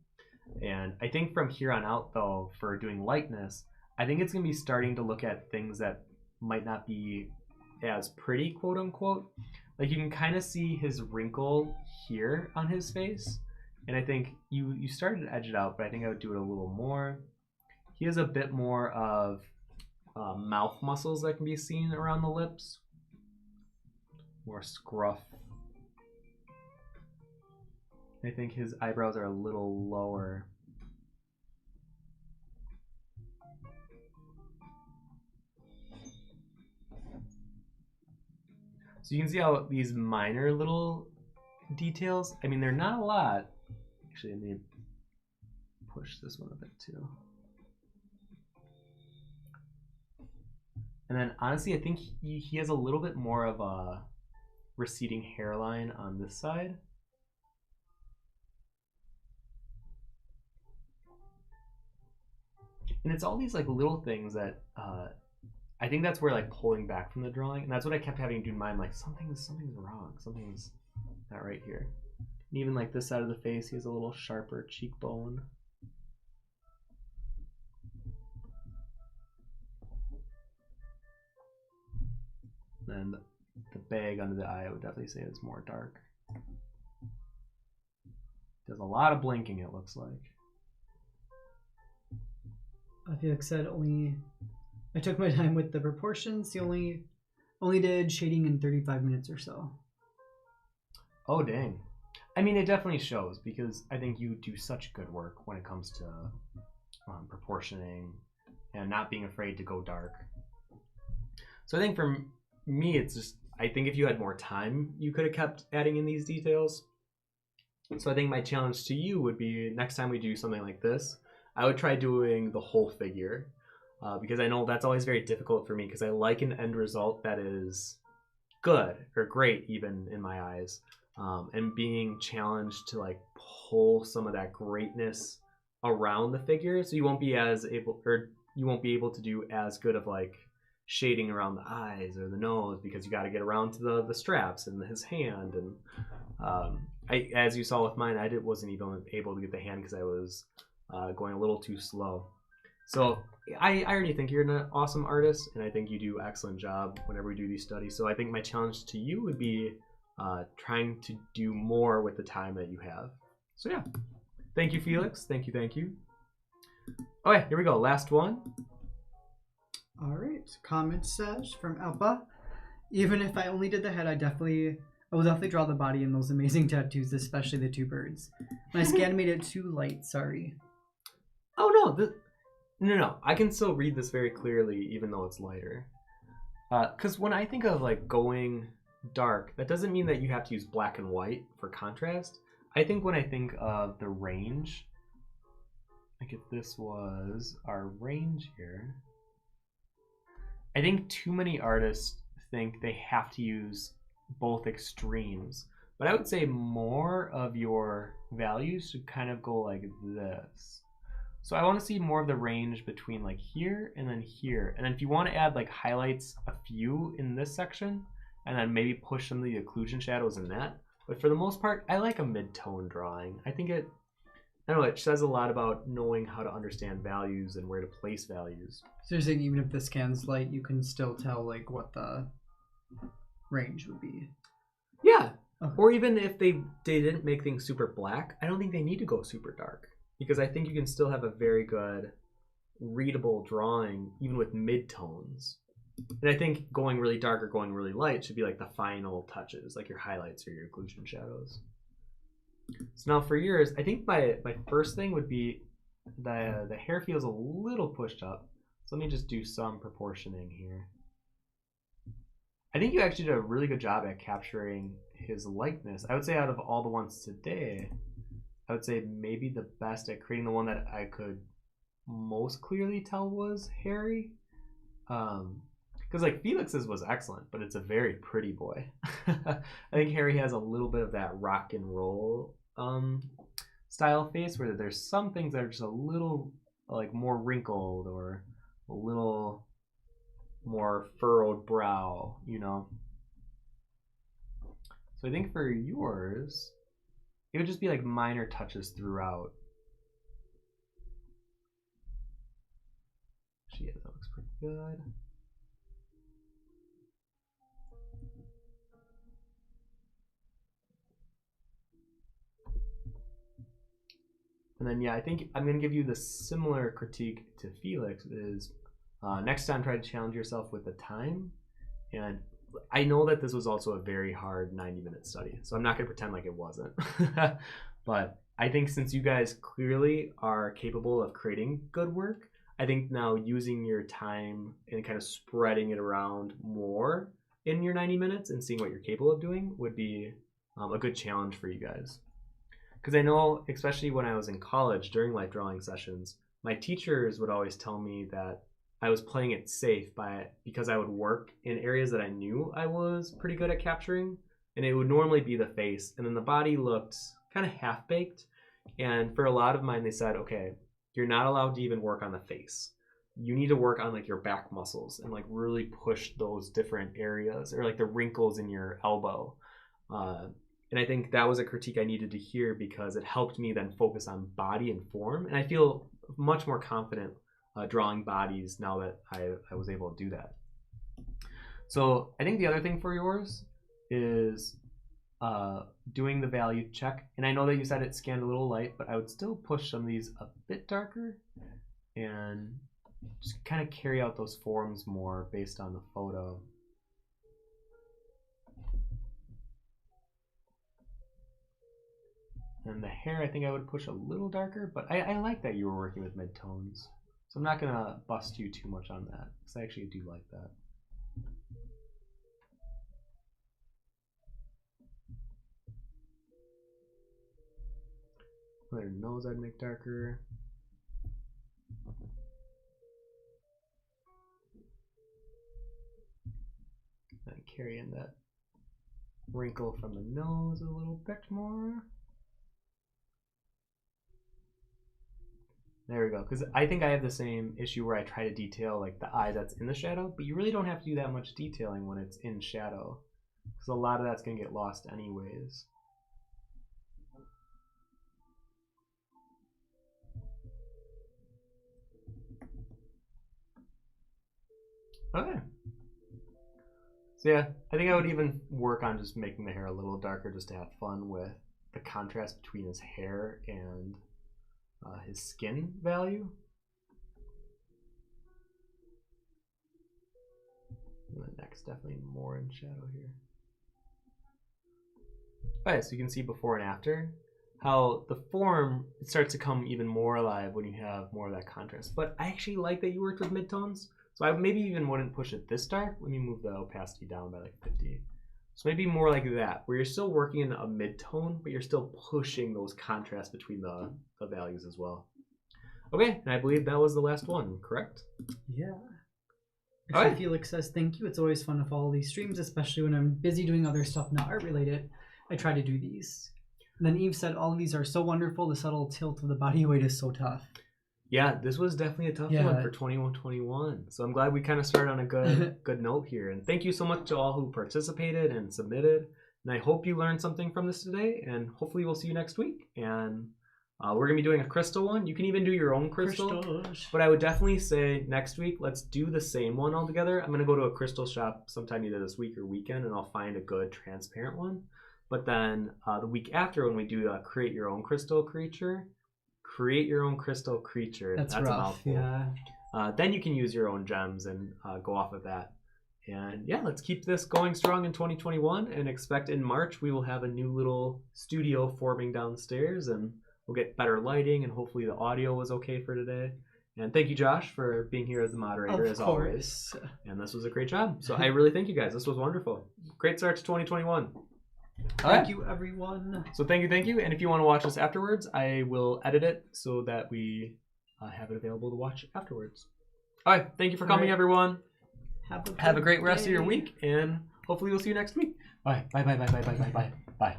And I think from here on out, though, for doing likeness, I think it's going to be starting to look at things that might not be as pretty, quote unquote. Like you can kind of see his wrinkle here on his face. And I think you started to edge it out, but I think I would do it a little more. He has a bit more of mouth muscles that can be seen around the lips. More scruff. I think his eyebrows are a little lower. So you can see how these minor little details, I mean, they're not a lot. Actually, let me push this one a bit too. And then honestly, I think he has a little bit more of a receding hairline on this side. And it's all these like little things that I think that's where like pulling back from the drawing, and that's what I kept having to do in mind. Like something's wrong, something's not right here. And even like this side of the face, he has a little sharper cheekbone. And the bag under the eye, I would definitely say is more dark. Does a lot of blinking, it looks like. Felix said I took my time with the proportions. He only did shading in 35 minutes or so. Oh, dang. I mean, it definitely shows because I think you do such good work when it comes to proportioning and not being afraid to go dark. So I think for me, it's just, I think if you had more time, you could have kept adding in these details. So I think my challenge to you would be next time we do something like this, I would try doing the whole figure because I know that's always very difficult for me because I like an end result that is good or great even in my eyes, and being challenged to like pull some of that greatness around the figure, so you won't be able to do as good of like shading around the eyes or the nose because you got to get around to the straps and his hand. And as you saw with mine, I wasn't even able to get the hand because I was going a little too slow. So I already think you're an awesome artist, and I think you do an excellent job whenever we do these studies. So I think my challenge to you would be trying to do more with the time that you have. So yeah, thank you, Felix. Thank you. Okay, here we go. Last one. All right. Comment says from Alpa, even if I only did the head, I will definitely draw the body and those amazing tattoos, especially the two birds. My scan made it too light. Sorry. Oh no, I can still read this very clearly even though it's lighter. Because when I think of like going dark, that doesn't mean that you have to use black and white for contrast. I think when I think of the range, like if this was our range here, I think too many artists think they have to use both extremes. But I would say more of your values should kind of go like this. So I want to see more of the range between like here and then here. And then if you want to add like highlights, a few in this section, and then maybe push some of the occlusion shadows in that. But for the most part, I like a mid-tone drawing. I think it says a lot about knowing how to understand values and where to place values. So you're saying even if the scan's light, you can still tell like what the range would be? Yeah. Okay. Or even if they didn't make things super black, I don't think they need to go super dark. Because I think you can still have a very good readable drawing even with mid-tones. And I think going really dark or going really light should be like the final touches, like your highlights or your occlusion shadows. So now for yours, I think my first thing would be the hair feels a little pushed up. So let me just do some proportioning here. I think you actually did a really good job at capturing his likeness. I would say out of all the ones today, I would say maybe the best at creating the one that I could most clearly tell was Harry. Because like Felix's was excellent, but it's a very pretty boy. I think Harry has a little bit of that rock and roll style face where there's some things that are just a little like more wrinkled or a little more furrowed brow, you know. So I think for yours, it would just be like minor touches throughout. Actually, yeah, that looks pretty good. And then yeah, I think I'm gonna give you the similar critique to Felix is next time try to challenge yourself with the time. And I know that this was also a very hard 90-minute study, so I'm not gonna pretend like it wasn't. But I think since you guys clearly are capable of creating good work, I think now using your time and kind of spreading it around more in your 90 minutes and seeing what you're capable of doing would be a good challenge for you guys. Because I know, especially when I was in college during life drawing sessions, my teachers would always tell me that I was playing it safe because I would work in areas that I knew I was pretty good at capturing, and it would normally be the face, and then the body looked kind of half-baked. And for a lot of mine, they said, okay, you're not allowed to even work on the face. You need to work on like your back muscles and like really push those different areas or like the wrinkles in your elbow. And I think that was a critique I needed to hear because it helped me then focus on body and form. And I feel much more confident drawing bodies now that I was able to do that. So I think the other thing for yours is doing the value check. And I know that you said it scanned a little light, but I would still push some of these a bit darker and just kind of carry out those forms more based on the photo. And the hair, I think I would push a little darker, but I like that you were working with midtones. So I'm not going to bust you too much on that, because I actually do like that. Their nose I'd make darker. And carry in that wrinkle from the nose a little bit more. There we go, because I think I have the same issue where I try to detail like the eye that's in the shadow, but you really don't have to do that much detailing when it's in shadow, because a lot of that's going to get lost anyways. Okay. So yeah, I think I would even work on just making the hair a little darker just to have fun with the contrast between his hair and his skin value. And the neck's definitely more in shadow here. Alright, so you can see before and after how the form starts to come even more alive when you have more of that contrast. But I actually like that you worked with midtones. So I maybe even wouldn't push it this dark. Let me move the opacity down by like 50. So maybe more like that, where you're still working in a mid-tone, but you're still pushing those contrasts between the values as well. Okay, and I believe that was the last one, correct? Yeah. Actually, right. Felix says, thank you. It's always fun to follow these streams, especially when I'm busy doing other stuff not art-related. I try to do these. And then Eve said, all of these are so wonderful. The subtle tilt of the body weight is so tough. Yeah, this was definitely a tough one for 2121. So I'm glad we kind of started on a good note here. And thank you so much to all who participated and submitted. And I hope you learned something from this today. And hopefully we'll see you next week. And we're going to be doing a crystal one. You can even do your own crystal. Crystals. But I would definitely say next week, let's do the same one all together. I'm going to go to a crystal shop sometime either this week or weekend, and I'll find a good transparent one. But then the week after, when we do create your own crystal creature, That's rough, a mouthful. Yeah. Then you can use your own gems and go off of that. And yeah, let's keep this going strong in 2021 and expect in March we will have a new little studio forming downstairs and we'll get better lighting and hopefully the audio was okay for today. And thank you, Josh, for being here as the moderator as always. And this was a great job. So I really thank you guys. This was wonderful. Great start to 2021. Thank you, everyone. So thank you. And if you want to watch this afterwards, I will edit it so that we have it available to watch afterwards. All right. Thank you for coming, everyone. Have a great rest of your week, and hopefully we'll see you next week. Bye. Bye.